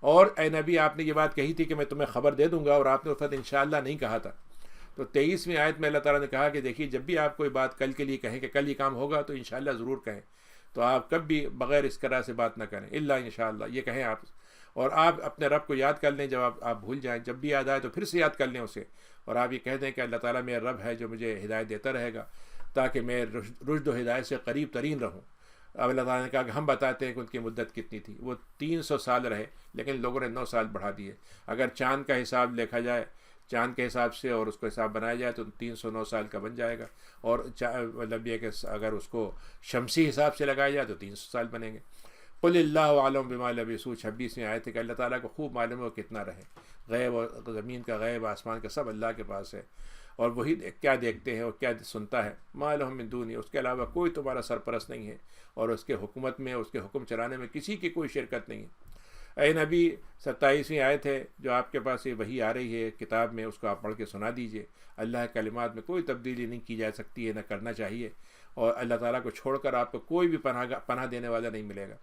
اور اے نبی آپ نے یہ بات کہی تھی کہ میں تمہیں خبر دے دوں گا، اور آپ نے اس وقت انشاءاللہ نہیں کہا تھا. تو 23ویں آیت میں اللہ تعالیٰ نے کہا کہ دیکھیے جب بھی آپ کوئی بات کل کے لیے کہیں کہ کل یہ کام ہوگا تو انشاءاللہ ضرور کہیں. تو آپ کب بھی بغیر اس طرح سے بات نہ کریں، الا انشاءاللہ یہ کہیں آپ. اور آپ اپنے رب کو یاد کر لیں جب آپ بھول جائیں، جب بھی یاد آئے تو پھر سے یاد کر لیں اسے. اور آپ یہ کہہ دیں کہ اللہ تعالیٰ میرا رب ہے جو مجھے ہدایت دیتا رہے گا تاکہ میں رشد و ہدایت سے قریب ترین رہوں. اب اللہ تعالیٰ نے کہا کہ ہم بتاتے ہیں کہ ان کی مدت کتنی تھی. وہ 300 سال رہے، لیکن لوگوں نے 9 سال بڑھا دیے. اگر چاند کا حساب دیکھا جائے، چاند کے حساب سے اور اس کو حساب بنایا جائے تو 309 سال کا بن جائے گا. اور مطلب یہ کہ اگر اس کو شمسی حساب سے لگایا جائے تو 300 سال بنیں گے. قل اللہ عالم بما لبثوا 26ویں آیت ہے کہ اللہ تعالیٰ کو خوب معلوم ہے وہ کتنا رہے. غیب اور زمین کا غیب آسمان کا سب اللہ کے پاس ہے، اور وہی کیا دیکھتے ہیں اور کیا سنتا ہے. ما لہم من دونہ، اس کے علاوہ کوئی تمہارا سرپرست نہیں ہے، اور اس کے حکومت میں اس کے حکم چلانے میں کسی کی کوئی شرکت نہیں ہے. اے نبی 27ویں آیت ہے جو آپ کے پاس یہ وحی آ رہی ہے کتاب میں، اس کو آپ پڑھ کے سنا دیجئے. اللہ کے کلمات میں کوئی تبدیلی نہیں کی جا سکتی ہے، نہ کرنا چاہیے. اور اللہ تعالیٰ کو چھوڑ کر آپ کو کوئی بھی پناہ دینے والا نہیں ملے گا.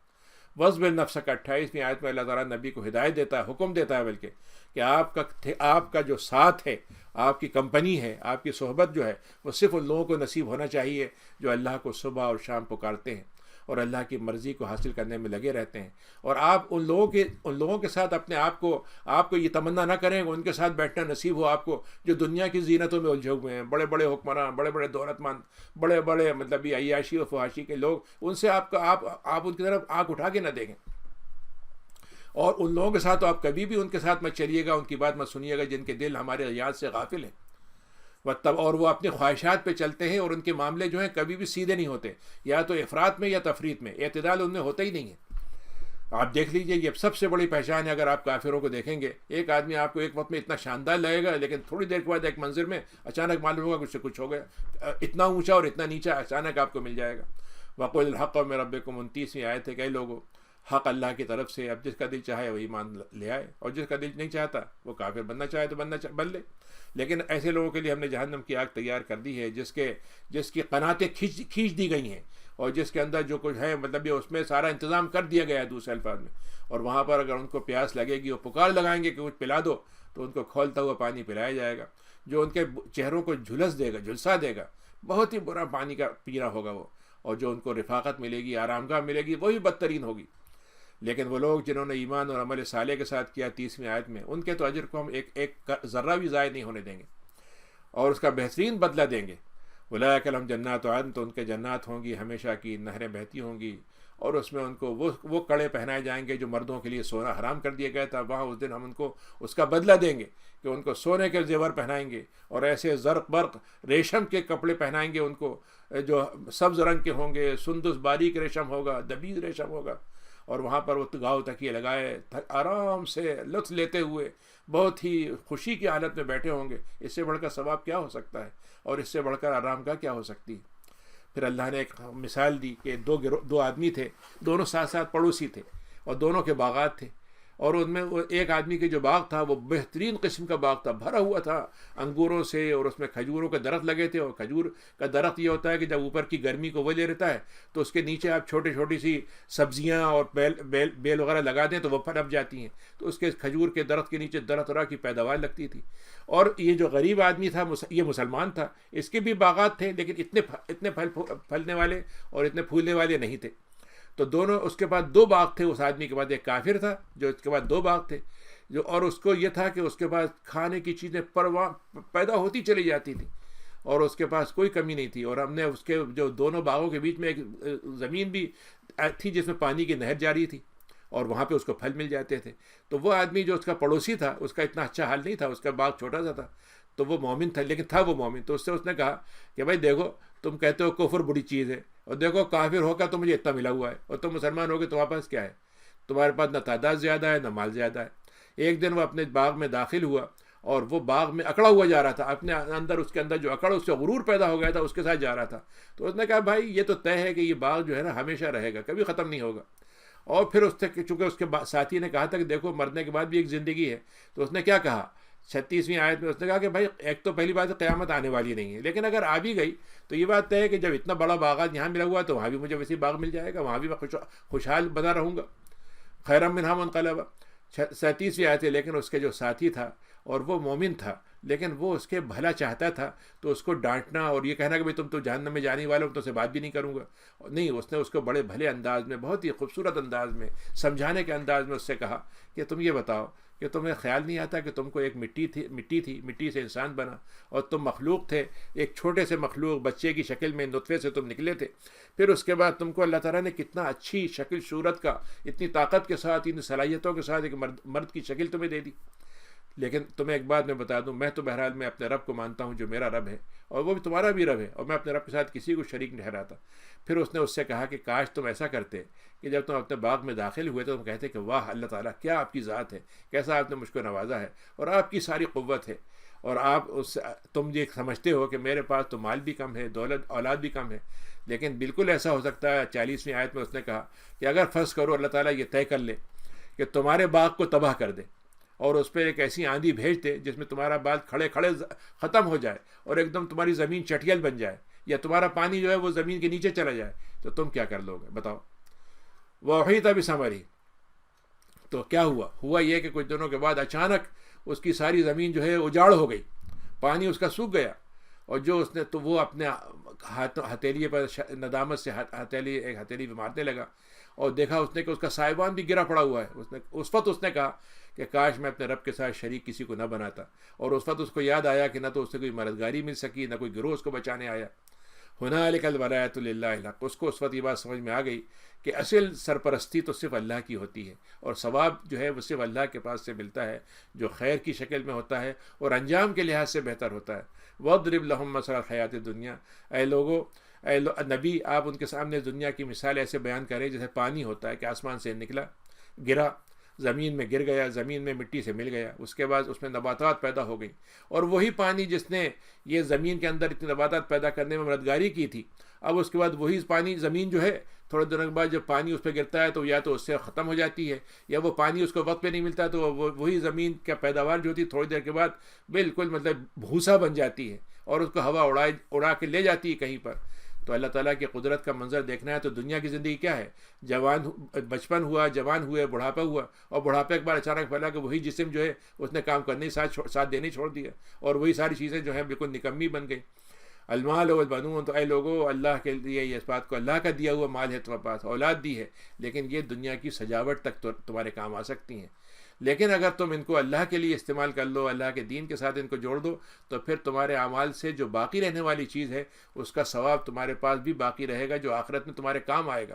وَاصْبِرْ نَفْسَكَ 28ویں آیت میں اللہ تعالیٰ نبی کو ہدایت دیتا ہے، حکم دیتا ہے بلکہ کہ آپ کا جو ساتھ ہے، آپ کی کمپنی ہے، آپ کی صحبت جو ہے، وہ صرف ان لوگوں کو نصیب ہونا چاہیے جو اللہ کو صبح اور شام پکارتے ہیں اور اللہ کی مرضی کو حاصل کرنے میں لگے رہتے ہیں. اور آپ ان لوگوں کے ساتھ اپنے آپ کو یہ تمنا نہ کریں کہ ان کے ساتھ بیٹھنا نصیب ہو آپ کو جو دنیا کی زینتوں میں الجھے ہوئے ہیں، بڑے بڑے حکمراں، بڑے بڑے دولت مند، بڑے بڑے مطلب یہ عیاشی و فحاشی کے لوگ، ان سے آپ ان کی طرف آنکھ اٹھا کے نہ دیکھیں. اور ان لوگوں کے ساتھ تو آپ کبھی بھی ان کے ساتھ مت چلیے گا، ان کی بات مت سنیے گا جن کے دل ہمارے یاد سے غافل ہیں، اور وہ اپنی خواہشات پہ چلتے ہیں، اور ان کے معاملے جو ہیں کبھی بھی سیدھے نہیں ہوتے، یا تو افراط میں یا تفریط میں، اعتدال ان میں ہوتا ہی نہیں ہے. آپ دیکھ لیجئے، یہ سب سے بڑی پہچان ہے. اگر آپ کافروں کو دیکھیں گے، ایک آدمی آپ کو ایک وقت میں اتنا شاندار لگے گا، لیکن تھوڑی دیر کے بعد ایک منظر میں اچانک معلوم ہوگا کچھ سے کچھ ہو گیا، اتنا اونچا اور اتنا نیچا اچانک آپ کو مل جائے گا. وَقُلِ الْحَقُّ مِن رَبِّكُمْ 29ویں آیت ہے کہ اے لوگوں، حق اللہ کی طرف سے، اب جس کا دل چاہے وہ ایمان لے آئے، اور جس کا دل نہیں چاہتا وہ کافر بننا چاہے تو بن لے. لیکن ایسے لوگوں کے لیے ہم نے جہنم کی آگ تیار کر دی ہے جس کی قناتیں کھینچ دی گئی ہیں، اور جس کے اندر جو کچھ ہے مطلب یہ اس میں سارا انتظام کر دیا گیا ہے دوسرے الفاظ میں. اور وہاں پر اگر ان کو پیاس لگے گی، وہ پکار لگائیں گے کہ کچھ پلا دو، تو ان کو کھولتا ہوا پانی پلایا جائے گا جو ان کے چہروں کو جھلسا دے گا. بہت ہی برا پانی کا پینا ہوگا وہ. اور جو ان کو رفاقت ملے گی، آرامگاہ ملے گی، وہی بدترین ہوگی. لیکن وہ لوگ جنہوں نے ایمان اور عمل صالح کے ساتھ کیا 30ویں آیت میں، ان کے تو اجر کو ہم ایک ذرہ بھی ضائع نہیں ہونے دیں گے، اور اس کا بہترین بدلہ دیں گے. اولئک لہم جنات عدن، تو ان کے جنات ہوں گی ہمیشہ کی، نہریں بہتی ہوں گی، اور اس میں ان کو وہ کڑے پہنائے جائیں گے جو مردوں کے لیے سونا حرام کر دیا گیا تھا. وہاں اس دن ہم ان کو اس کا بدلہ دیں گے کہ ان کو سونے کے زیور پہنائیں گے، اور ایسے زرق برق ریشم کے کپڑے پہنائیں گے ان کو جو سبز رنگ کے ہوں گے، سندس باریک ریشم ہوگا، دبیز ریشم ہوگا. اور وہاں پر وہ گاؤ تکیے لگائے آرام سے لطف لیتے ہوئے بہت ہی خوشی کی حالت میں بیٹھے ہوں گے. اس سے بڑھ کر ثواب کیا ہو سکتا ہے، اور اس سے بڑھ کر آرام کا کیا ہو سکتی ہے. پھر اللہ نے ایک مثال دی کہ دو آدمی تھے، دونوں ساتھ ساتھ پڑوسی تھے، اور دونوں کے باغات تھے. اور ان میں ایک آدمی کے جو باغ تھا وہ بہترین قسم کا باغ تھا، بھرا ہوا تھا انگوروں سے، اور اس میں کھجوروں کے درخت لگے تھے. اور کھجور کا درخت یہ ہوتا ہے کہ جب اوپر کی گرمی کو وہ لے لیتا ہے تو اس کے نیچے آپ چھوٹی سی سبزیاں اور بیل وغیرہ لگا دیں تو وہ پھل جاتی ہیں. تو اس کے کھجور کے درخت کے نیچے طرح کی پیداوار لگتی تھی. اور یہ جو غریب آدمی تھا یہ مسلمان تھا، اس کے بھی باغات تھے لیکن اتنے پھلنے والے اور اتنے پھولنے والے نہیں تھے. تو دونوں، اس کے بعد 2 باغ تھے اس آدمی کے بعد، ایک کافر تھا جو اس کے بعد 2 باغ تھے اور اس کو یہ تھا کہ اس کے پاس کھانے کی چیزیں پیدا ہوتی چلی جاتی تھیں اور اس کے پاس کوئی کمی نہیں تھی. اور ہم نے اس کے جو دونوں باغوں کے بیچ میں ایک زمین بھی تھی جس میں پانی کی نہر جاری تھی، اور وہاں پہ اس کو پھل مل جاتے تھے. تو وہ آدمی جو اس کا پڑوسی تھا، اس کا اتنا اچھا حال نہیں تھا، اس کا باغ چھوٹا سا تھا، تو وہ مومن تھا، لیکن تھا وہ مومن. تو اس نے کہا کہ بھائی دیکھو، تم کہتے ہو کفر بڑی چیز ہے، اور دیکھو کافر ہو کر تو مجھے اتنا ملا ہوا ہے، اور تم مسلمان ہو گے تمہارے پاس کیا ہے؟ تمہارے پاس نہ تعداد زیادہ ہے نہ مال زیادہ ہے. ایک دن وہ اپنے باغ میں داخل ہوا اور وہ باغ میں اکڑا ہوا جا رہا تھا، اپنے اندر اس کے اندر جو اکڑ، اس سے غرور پیدا ہو گیا تھا، اس کے ساتھ جا رہا تھا. تو اس نے کہا بھائی یہ تو طے ہے کہ یہ باغ جو ہے نا ہمیشہ رہے گا، کبھی ختم نہیں ہوگا. اور پھر اس نے، چونکہ اس کے ساتھی نے کہا تھا کہ دیکھو مرنے کے بعد بھی ایک زندگی ہے، تو اس نے کیا کہا 36ویں آیت میں اس نے کہا کہ بھائی ایک تو پہلی بات قیامت آنے والی نہیں ہے، لیکن اگر آ بھی گئی تو یہ بات طے ہے کہ جب اتنا بڑا باغات یہاں ملا ہوا ہے تو وہاں بھی مجھے ویسی باغ مل جائے گا، وہاں بھی میں خوشحال بنا رہوں گا. خیرا منہا منقلبا 37ویں آیت ہے. لیکن اس کے جو ساتھی تھا اور وہ مومن تھا لیکن وہ اس کے بھلا چاہتا تھا، تو اس کو ڈانٹنا اور یہ کہنا کہ بھائی تم تو جہنم میں جانے والے ہو، تو سے بات بھی نہیں کروں گا. نہیں، اس نے اس کو بڑے بھلے انداز میں، بہت ہی خوبصورت انداز میں، سمجھانے کے انداز میں اس سے کہا کہ تم یہ بتاؤ کہ تمہیں خیال نہیں آتا کہ تم کو ایک مٹی سے انسان بنا، اور تم مخلوق تھے، ایک چھوٹے سے مخلوق، بچے کی شکل میں، نطفے سے تم نکلے تھے. پھر اس کے بعد تم کو اللہ تعالیٰ نے کتنا اچھی شکل صورت کا، اتنی طاقت کے ساتھ، اتنی صلاحیتوں کے ساتھ ایک مرد کی شکل تمہیں دے دی. لیکن تمہیں ایک بات میں بتا دوں، میں تو بہرحال میں اپنے رب کو مانتا ہوں جو میرا رب ہے، اور وہ بھی تمہارا بھی رب ہے، اور میں اپنے رب کے ساتھ کسی کو شریک نہیں ٹھہراتا. پھر اس نے اس سے کہا کہ کاش تم ایسا کرتے کہ جب تم اپنے باغ میں داخل ہوئے تو تم کہتے کہ واہ اللہ تعالیٰ، کیا آپ کی ذات ہے، کیسا آپ نے مجھ کو نوازا ہے، اور آپ کی ساری قوت ہے، اور تم یہ سمجھتے ہو کہ میرے پاس تو مال بھی کم ہے، دولت اولاد بھی کم ہے. لیکن بالکل ایسا ہو سکتا ہے. 40ویں آیت میں اس نے کہا کہ اگر فرض کرو اللہ تعالیٰ یہ طے کر لے کہ تمہارے باغ کو تباہ کر دے اور اس پہ ایک ایسی آندھی بھیج دے جس میں تمہارا باغ کھڑے ختم ہو جائے اور ایک دم تمہاری زمین چٹیل بن جائے، یا تمہارا پانی جو ہے وہ زمین کے نیچے چلا جائے، تو تم کیا کر لو گے بتاؤ؟ وَأُحِيطَ بِثَمَرِهِ۔ تو کیا ہوا یہ کہ کچھ دنوں کے بعد اچانک اس کی ساری زمین جو ہے اجاڑ ہو گئی، پانی اس کا سوکھ گیا، اور جو اس نے تو وہ اپنے ہتھیلی پر ندامت سے ایک ہتھیلی پہ مارنے لگا، اور دیکھا اس نے کہ اس کا سائبان بھی گرا پڑا ہوا ہے۔ اس وقت اس نے کہا کہ کاش میں اپنے رب کے ساتھ شریک کسی کو نہ بناتا، اور اس وقت اس کو یاد آیا کہ نہ تو اس سے کوئی مددگاری مل سکی، نہ کوئی گروہ اس کو بچانے آیا۔ ہنالک الولایۃ للہ الحق۔ اس کو اس وقت یہ بات سمجھ میں آ گئی کہ اصل سرپرستی تو صرف اللہ کی ہوتی ہے، اور ثواب جو ہے وہ صرف اللہ کے پاس سے ملتا ہے، جو خیر کی شکل میں ہوتا ہے اور انجام کے لحاظ سے بہتر ہوتا ہے۔ وَاضْرِبْ لَهُم مَثَلَ الْحَيَاةِ الدُّنْيَا۔ اے لوگو، نبی آپ ان کے سامنے دنیا کی مثال ایسے بیان کریں جیسے پانی ہوتا ہے کہ آسمان سے نکلا، گرا، زمین میں گر گیا، زمین میں مٹی سے مل گیا، اس کے بعد اس میں نباتات پیدا ہو گئیں، اور وہی پانی جس نے یہ زمین کے اندر اتنے نباتات پیدا کرنے میں مددگاری کی تھی، اب اس کے بعد وہی پانی زمین جو ہے تھوڑے دنوں کے بعد جب پانی اس پہ گرتا ہے تو یا تو اس سے ختم ہو جاتی ہے، یا وہ پانی اس کو وقت پہ نہیں ملتا تو وہی زمین کا پیداوار جو ہوتی ہے تھوڑی دیر کے بعد بالکل مطلب بھوسا بن جاتی ہے، اور اس کو ہوا اڑا کے لے جاتی ہے کہیں پر۔ تو اللہ تعالیٰ کی قدرت کا منظر دیکھنا ہے تو دنیا کی زندگی کیا ہے؟ بچپن ہوا، جوان ہوئے، بڑھاپا ہوا، اور بڑھاپے کے بعد اچانک پھیلا کہ وہی جسم جو ہے اس نے کام کرنے ساتھ دینے چھوڑ دیا، اور وہی ساری چیزیں جو ہیں بالکل نکمی بن گئی۔ المال والبنون۔ تو اے لوگو، اللہ کے لیے یہ اس بات کو اللہ کا دیا ہوا مال ہے تمہارے پاس، اولاد دی ہے، لیکن یہ دنیا کی سجاوٹ تک تو تمہارے کام آ سکتی ہیں، لیکن اگر تم ان کو اللہ کے لیے استعمال کر لو، اللہ کے دین کے ساتھ ان کو جوڑ دو، تو پھر تمہارے اعمال سے جو باقی رہنے والی چیز ہے اس کا ثواب تمہارے پاس بھی باقی رہے گا، جو آخرت میں تمہارے کام آئے گا۔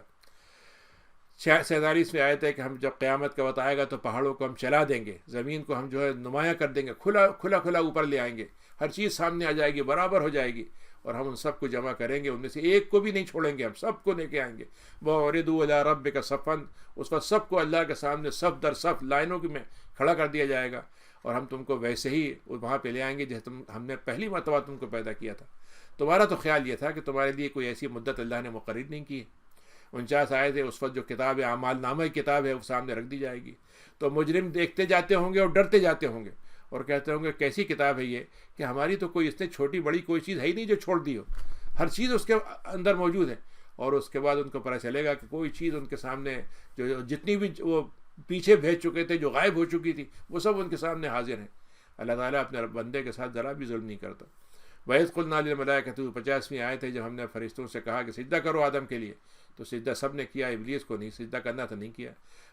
47 میں آیت ہے کہ ہم جب قیامت کا وقت آئے گا تو پہاڑوں کو ہم چلا دیں گے، زمین کو ہم جو ہے نمایاں کر دیں گے، کھلا اوپر لے آئیں گے، ہر چیز سامنے آ جائے گی، برابر ہو جائے گی، اور ہم ان سب کو جمع کریں گے، ان میں سے ایک کو بھی نہیں چھوڑیں گے، ہم سب کو لے کے آئیں گے۔ وَعُرِضُوا عَلَىٰ رَبِّكَ صَفًّا۔ اس وقت سب کو اللہ کے سامنے صف در صف لائنوں میں کھڑا کر دیا جائے گا، اور ہم تم کو ویسے ہی وہاں پہ لے آئیں گے جیسے ہم نے پہلی مرتبہ تم کو پیدا کیا تھا۔ تمہارا تو خیال یہ تھا کہ تمہارے لیے کوئی ایسی مدت اللہ نے مقرر نہیں کی ہے۔ 49 آیت ہے، اس وقت جو کتاب ہے، اعمال نامہ کی کتاب ہے، وہ سامنے رکھ دی جائے گی، تو مجرم دیکھتے جاتے ہوں گے اور ڈرتے جاتے ہوں گے، اور کہتے ہوں گے کیسی کتاب ہے یہ، کہ ہماری تو کوئی اس نے چھوٹی بڑی کوئی چیز ہے ہی نہیں جو چھوڑ دی ہو، ہر چیز اس کے اندر موجود ہے۔ اور اس کے بعد ان کو پتہ چلے گا کہ کوئی چیز ان کے سامنے جو جتنی بھی وہ پیچھے بھیج چکے تھے، جو غائب ہو چکی تھی، وہ سب ان کے سامنے حاضر ہیں۔ اللہ تعالیٰ اپنے بندے کے ساتھ ذرا بھی ظلم نہیں کرتا۔ وَإِذْ قُلْنَا لِلْمَلَائِكَةِ 50ویں آیت ہے، جب ہم نے فرشتوں سے کہا کہ سجدہ کرو آدم کے لیے، تو سجدہ سب نے کیا، ابلیس کو نہیں سجدہ کرنا تھا، نہیں کیا،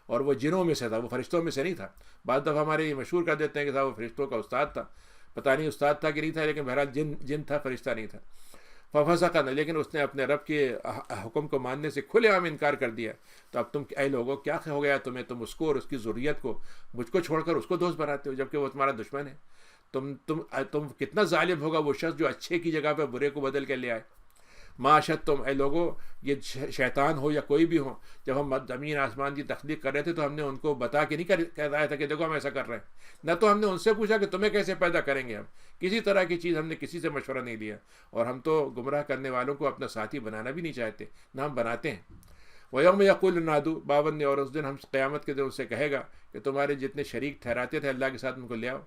اور وہ جنوں میں سے تھا، وہ فرشتوں میں سے نہیں تھا۔ بعض دفعہ ہمارے یہ مشہور کر دیتے ہیں کہ صاحب وہ فرشتوں کا استاد تھا، پتہ نہیں استاد تھا کہ نہیں تھا، لیکن بہرحال جن تھا، فرشتہ نہیں تھا۔ ففسق، لیکن اس نے اپنے رب کے حکم کو ماننے سے کھلے عام انکار کر دیا۔ تو اب تم اے لوگوں کیا ہو گیا تمہیں، تم اس کو اور اس کی ذریت کو، مجھ کو چھوڑ کر اس کو دوست بناتے ہو، جبکہ وہ تمہارا دشمن ہے۔ تم کتنا ظالم ہوگا وہ شخص جو اچھے کی جگہ پہ برے کو بدل کے لے آئے۔ معاشت تم، اے لوگوں، یہ شیطان ہو یا کوئی بھی ہو، جب ہم زمین آسمان کی تخلیق کر رہے تھے تو ہم نے ان کو بتا کے نہیں کہا تھا کہ دیکھو ہم ایسا کر رہے ہیں، نہ تو ہم نے ان سے پوچھا کہ تمہیں کیسے پیدا کریں گے، ہم کسی طرح کی چیز ہم نے کسی سے مشورہ نہیں لیا، اور ہم تو گمراہ کرنے والوں کو اپنا ساتھی بنانا بھی نہیں چاہتے، نہ ہم بناتے ہیں۔ وَيَوْمَ يَقُولُ النَّادُ، 52 نے، اور اس دن ہم قیامت کے دن اس سے کہے گا کہ تمہارے جتنے شریک ٹھہراتے تھے اللہ کے ساتھ ان کو لے آؤ،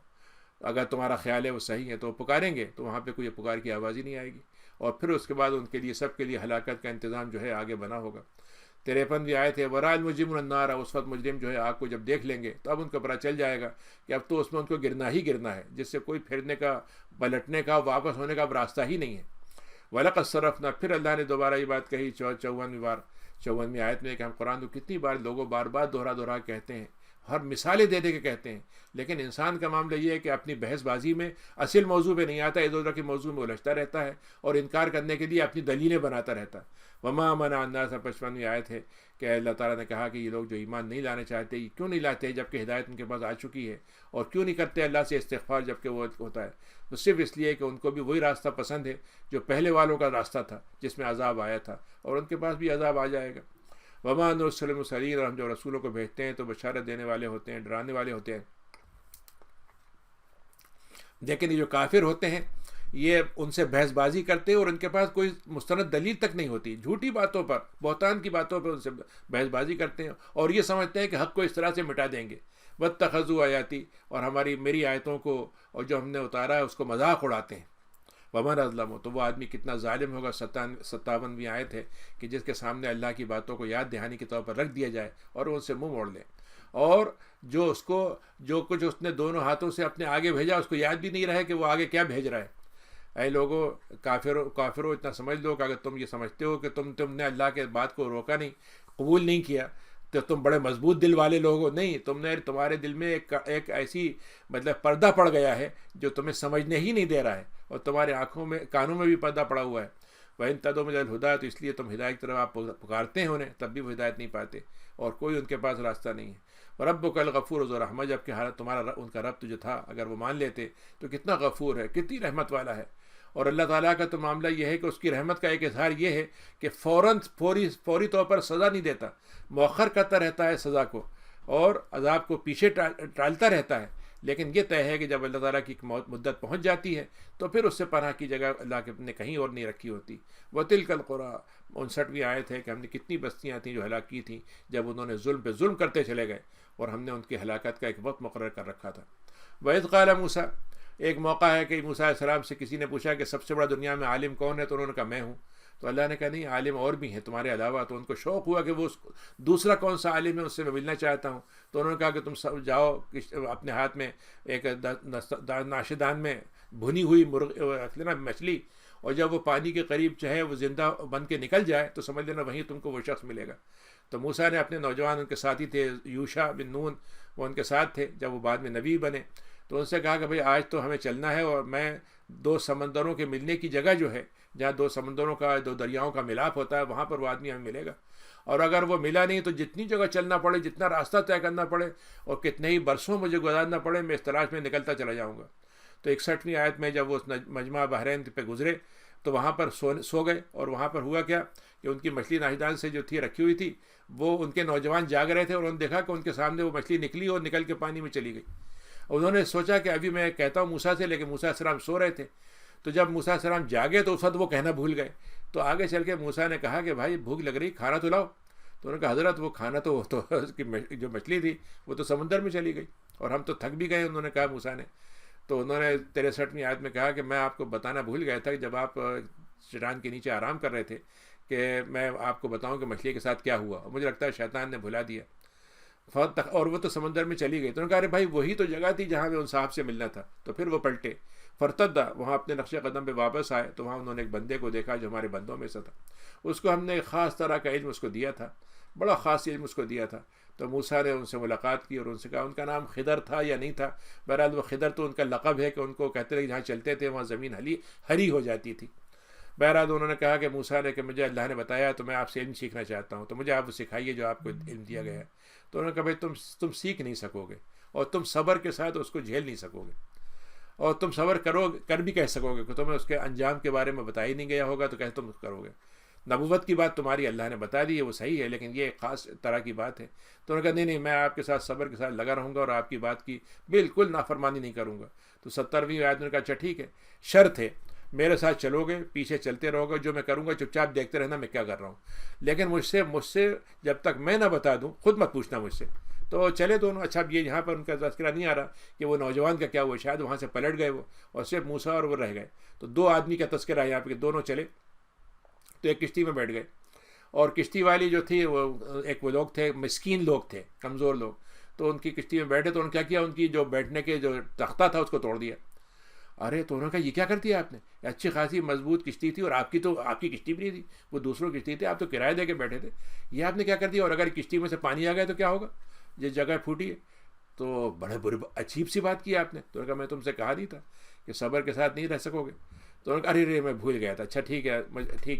اگر تمہارا خیال ہے وہ صحیح ہے تو وہ پکاریں گے، تو وہاں پہ کوئی پکار کی آواز ہی نہیں آئے گی، اور پھر اس کے بعد ان کے لیے سب کے لیے ہلاکت کا انتظام جو ہے آگے بنا ہوگا۔ 53ویں آیت ہے، وَرَأَى الْمُجْرِمُونَ النَّارَ، اس وقت مجرم جو ہے آگ کو جب دیکھ لیں گے تو اب ان کو پتہ چل جائے گا کہ اب تو اس میں ان کو گرنا ہی گرنا ہے، جس سے کوئی پھرنے کا، پلٹنے کا، واپس ہونے کا اب راستہ ہی نہیں ہے۔ وَلَقَدْ صَرَفْنَا، پھر اللہ نے دوبارہ یہ بات کہی 54ویں آیت میں، کہ ہم قرآن کو کتنی بار لوگوں بار دوہرا کہتے ہیں، ہر مثالیں دے کے کہتے ہیں، لیکن انسان کا معاملہ یہ ہے کہ اپنی بحث بازی میں اصل موضوع پہ نہیں آتا، ادھر ادھر کے موضوع میں الجھتا رہتا ہے، اور انکار کرنے کے لیے اپنی دلیلیں بناتا رہتا ہے۔ وما منع الناس، 55ویں آیت ہے کہ اللہ تعالیٰ نے کہا کہ یہ لوگ جو ایمان نہیں لانے چاہتے، یہ کیوں نہیں لاتے جبکہ ہدایت ان کے پاس آ چکی ہے، اور کیوں نہیں کرتے اللہ سے استغفار جبکہ وہ ہوتا ہے؟ تو صرف اس لیے کہ ان کو بھی وہی راستہ پسند ہے جو پہلے والوں کا راستہ تھا، جس میں عذاب آیا تھا، اور ان کے پاس بھی عذاب آ جائے گا۔ وما نرسل المرسلین، اور ہم جو رسولوں کو بھیجتے ہیں تو بشارت دینے والے ہوتے ہیں، ڈرانے والے ہوتے ہیں، لیکن یہ جو کافر ہوتے ہیں یہ ان سے بحث بازی کرتے ہیں، اور ان کے پاس کوئی مستند دلیل تک نہیں ہوتی، جھوٹی باتوں پر، بہتان کی باتوں پر ان سے بحث بازی کرتے ہیں، اور یہ سمجھتے ہیں کہ حق کو اس طرح سے مٹا دیں گے۔ واتخذوا آیاتی، اور میری آیتوں کو اور جو ہم نے اتارا ہے اس کو مذاق اڑاتے ہیں۔ ومن اظلم، تو وہ آدمی کتنا ظالم ہوگا. 57ویں آیت ہے کہ جس کے سامنے اللہ کی باتوں کو یاد دہانی کے طور پر رکھ دیا جائے اور ان سے منہ موڑ لے، اور جو کچھ اس نے دونوں ہاتھوں سے اپنے آگے بھیجا اس کو یاد بھی نہیں رہے کہ وہ آگے کیا بھیج رہا ہے. اے لوگوں، کافروں اتنا سمجھ لو کہ اگر تم یہ سمجھتے ہو کہ تم نے اللہ کے بات کو روکا نہیں، قبول نہیں کیا، تو تم بڑے مضبوط دل والے لوگ ہو. نہیں، تمہارے دل میں ایک ایسی مطلب پردہ پڑ گیا ہے جو تمہیں سمجھنے ہی نہیں دے رہا ہے، اور تمہارے آنکھوں میں کانوں میں بھی پردہ پڑا ہوا ہے. وَإِن تَدْعُوا إِلَى الْهُدَىٰ، تو اس لیے تم ہدایت کی طرف آپ پکارتے ہیں انہیں، تب بھی وہ ہدایت نہیں پاتے اور کوئی ان کے پاس راستہ نہیں ہے. ربک الغفور ذو رحمہ، جب کہ تمہارا ان کا رب جو تھا اگر وہ مان لیتے تو کتنا غفور ہے، کتنی رحمت والا ہے. اور اللہ تعالیٰ کا تو معاملہ یہ ہے کہ اس کی رحمت کا ایک اظہار یہ ہے کہ فوری طور پر سزا نہیں دیتا، مؤخر کرتا رہتا ہے سزا کو، اور عذاب کو پیچھے ٹالتا رہتا ہے. لیکن یہ طے ہے کہ جب اللہ تعالیٰ کی مدت پہنچ جاتی ہے تو پھر اس سے پناہ کی جگہ اللہ نے کہیں اور نہیں رکھی ہوتی. وَتِلْكَ الْقُرَىٰ، 59ویں آیت ہے کہ ہم نے کتنی بستیاں تھیں جو ہلاک کی تھیں جب انہوں نے ظلم پہ ظلم کرتے چلے گئے، اور ہم نے ان کی ہلاکت کا ایک وقت مقرر کر رکھا تھا. وَإِذْ قَالَ مُوسَىٰ، ایک موقع ہے کہ موسیٰ علیہ السلام سے کسی نے پوچھا کہ سب سے بڑا دنیا میں عالم کون ہے، تو انہوں نے کہا میں ہوں. تو اللہ نے کہا نہیں، عالم اور بھی ہیں تمہارے علاوہ. تو ان کو شوق ہوا کہ وہ دوسرا کون سا عالم ہے، اس سے میں ملنا چاہتا ہوں. تو انہوں نے کہا کہ تم سب جاؤ، اپنے ہاتھ میں ایک ناشدان میں بھنی ہوئی مچھلی، اور جب وہ پانی کے قریب چاہے وہ زندہ بن کے نکل جائے تو سمجھ لینا وہیں تم کو وہ شخص ملے گا. تو موسیٰ نے اپنے نوجوان ان کے ساتھی تھے، یوشع بن نون، وہ ان کے ساتھ تھے جب وہ بعد میں نبی بنے. تو ان سے کہا کہ بھئی آج تو ہمیں چلنا ہے، اور میں 2 سمندروں کے ملنے کی جگہ جو ہے، جہاں 2 سمندروں کا 2 دریاؤں کا ملاپ ہوتا ہے، وہاں پر وہ آدمی ہمیں ملے گا. اور اگر وہ ملا نہیں تو جتنی جگہ چلنا پڑے، جتنا راستہ طے کرنا پڑے، اور کتنے ہی برسوں مجھے گزارنا پڑے، میں اس تلاش میں نکلتا چلا جاؤں گا. تو 61ویں آیت میں جب وہ مجمع بحرین پہ گزرے تو وہاں پر سو گئے. اور وہاں پر ہوا کیا کہ ان کی مچھلی ناشدان سے جو تھی رکھی ہوئی تھی، وہ ان کے نوجوان جاگ رہے تھے، اور انہوں نے دیکھا کہ ان کے سامنے وہ مچھلی نکلی اور نکل کے پانی میں چلی گئی. انہوں نے سوچا کہ ابھی میں کہتا ہوں موسیٰ سے، لیکن موسیٰ علیہ السلام سو رہے تھے. تو جب موسیٰ علیہ السلام جاگے تو اس وقت وہ کہنا بھول گئے. تو آگے چل کے موسیٰ نے کہا کہ بھائی بھوک لگ رہی، کھانا تو لاؤ. تو انہوں نے کہا حضرت وہ کھانا تو اس کی جو مچھلی تھی وہ تو سمندر میں چلی گئی، اور ہم تو تھک بھی گئے. انہوں نے کہا موسیٰ نے. تو انہوں نے 63ویں آیت میں کہا کہ میں آپ کو بتانا بھول گیا تھا کہ جب آپ چٹان کے نیچے آرام کر رہے تھے کہ میں آپ کو بتاؤں کہ مچھلی کے ساتھ کیا ہوا، اور مجھے لگتا ہے شیطان نے بھلا دیا، اور وہ تو سمندر میں چلی گئی. تو انہوں نے کہا ارے بھائی وہی تو جگہ تھی جہاں میں ان صاحب سے ملنا تھا. تو پھر وہ پلٹے، فرتدہ، وہاں اپنے نقش قدم پہ واپس آئے. تو وہاں انہوں نے ایک بندے کو دیکھا جو ہمارے بندوں میں سے تھا. اس کو ہم نے ایک خاص طرح کا علم اس کو دیا تھا، بڑا خاص علم اس کو دیا تھا. تو موسیٰ نے ان سے ملاقات کی اور ان سے کہا، ان کا نام خضر تھا یا نہیں تھا، بہرحال وہ خضر تو ان کا لقب ہے کہ ان کو کہتے تھے جہاں چلتے تھے وہاں زمین ہری ہو جاتی تھی. بہرحال انہوں نے کہا کہ موسیٰ نے کہ مجھے اللہ نے بتایا تو میں آپ سے علم سیکھنا چاہتا ہوں، تو مجھے آپ سکھائیے جو آپ کو علم دیا گیا ہے. تو انہوں نے کہا بھائی تم سیکھ نہیں سکو گے، اور تم صبر کے ساتھ اس کو جھیل نہیں سکو گے، اور تم صبر کر بھی کہہ سکو گے کہ تمہیں اس کے انجام کے بارے میں بتایا ہی نہیں گیا ہوگا تو کیسے تم کرو گے. نبوت کی بات تمہاری اللہ نے بتا دی ہے، وہ صحیح ہے، لیکن یہ ایک خاص طرح کی بات ہے. تو انہوں نے کہا نہیں میں آپ کے ساتھ صبر کے ساتھ لگا رہوں گا اور آپ کی بات کی بالکل نافرمانی نہیں کروں گا. تو 70ویں آیت نے کہا اچھا ٹھیک ہے، شرط ہے میرے ساتھ چلو گے، پیچھے چلتے رہو گے، جو میں کروں گا چپ چاپ دیکھتے رہنا میں کیا کر رہا ہوں، لیکن مجھ سے جب تک میں نہ بتا دوں خود مت پوچھنا مجھ سے. تو چلے دونوں. اچھا اب یہ یہاں پر ان کا تذکرہ نہیں آ رہا کہ وہ نوجوان کا کیا ہوا، شاید وہاں سے پلٹ گئے وہ، اور صرف موسیٰ اور وہ رہ گئے. تو 2 آدمی کا تذکرہ ہے یہاں پہ کہ دونوں چلے تو ایک کشتی میں بیٹھ گئے. اور کشتی والی جو تھی وہ لوگ تھے، مسکین لوگ تھے، کمزور لوگ. تو ان کی کشتی میں بیٹھے تو انہوں نے کیا کیا، ان کی جو بیٹھنے کے جو تختہ تھا اس کو توڑ دیا. ارے تو انہوں نے کہا یہ کیا کر دیا آپ نے، اچھی خاصی مضبوط کشتی تھی، اور آپ کی کشتی بھی نہیں تھی، وہ دوسروں کشتی تھی، آپ تو کرایہ دے کے بیٹھے تھے، یہ آپ نے کیا کر دیا. اور اگر کشتی میں سے پانی آ گیا تو کیا ہوگا، یہ جگہ پھوٹی ہے. تو بڑے عجیب سی بات کی آپ نے. تو انہوں نے کہا میں تم سے کہا نہیں تھا کہ صبر کے ساتھ نہیں رہ سکو گے. تو انہوں نے کہا ارے میں بھول گیا تھا. اچھا ٹھیک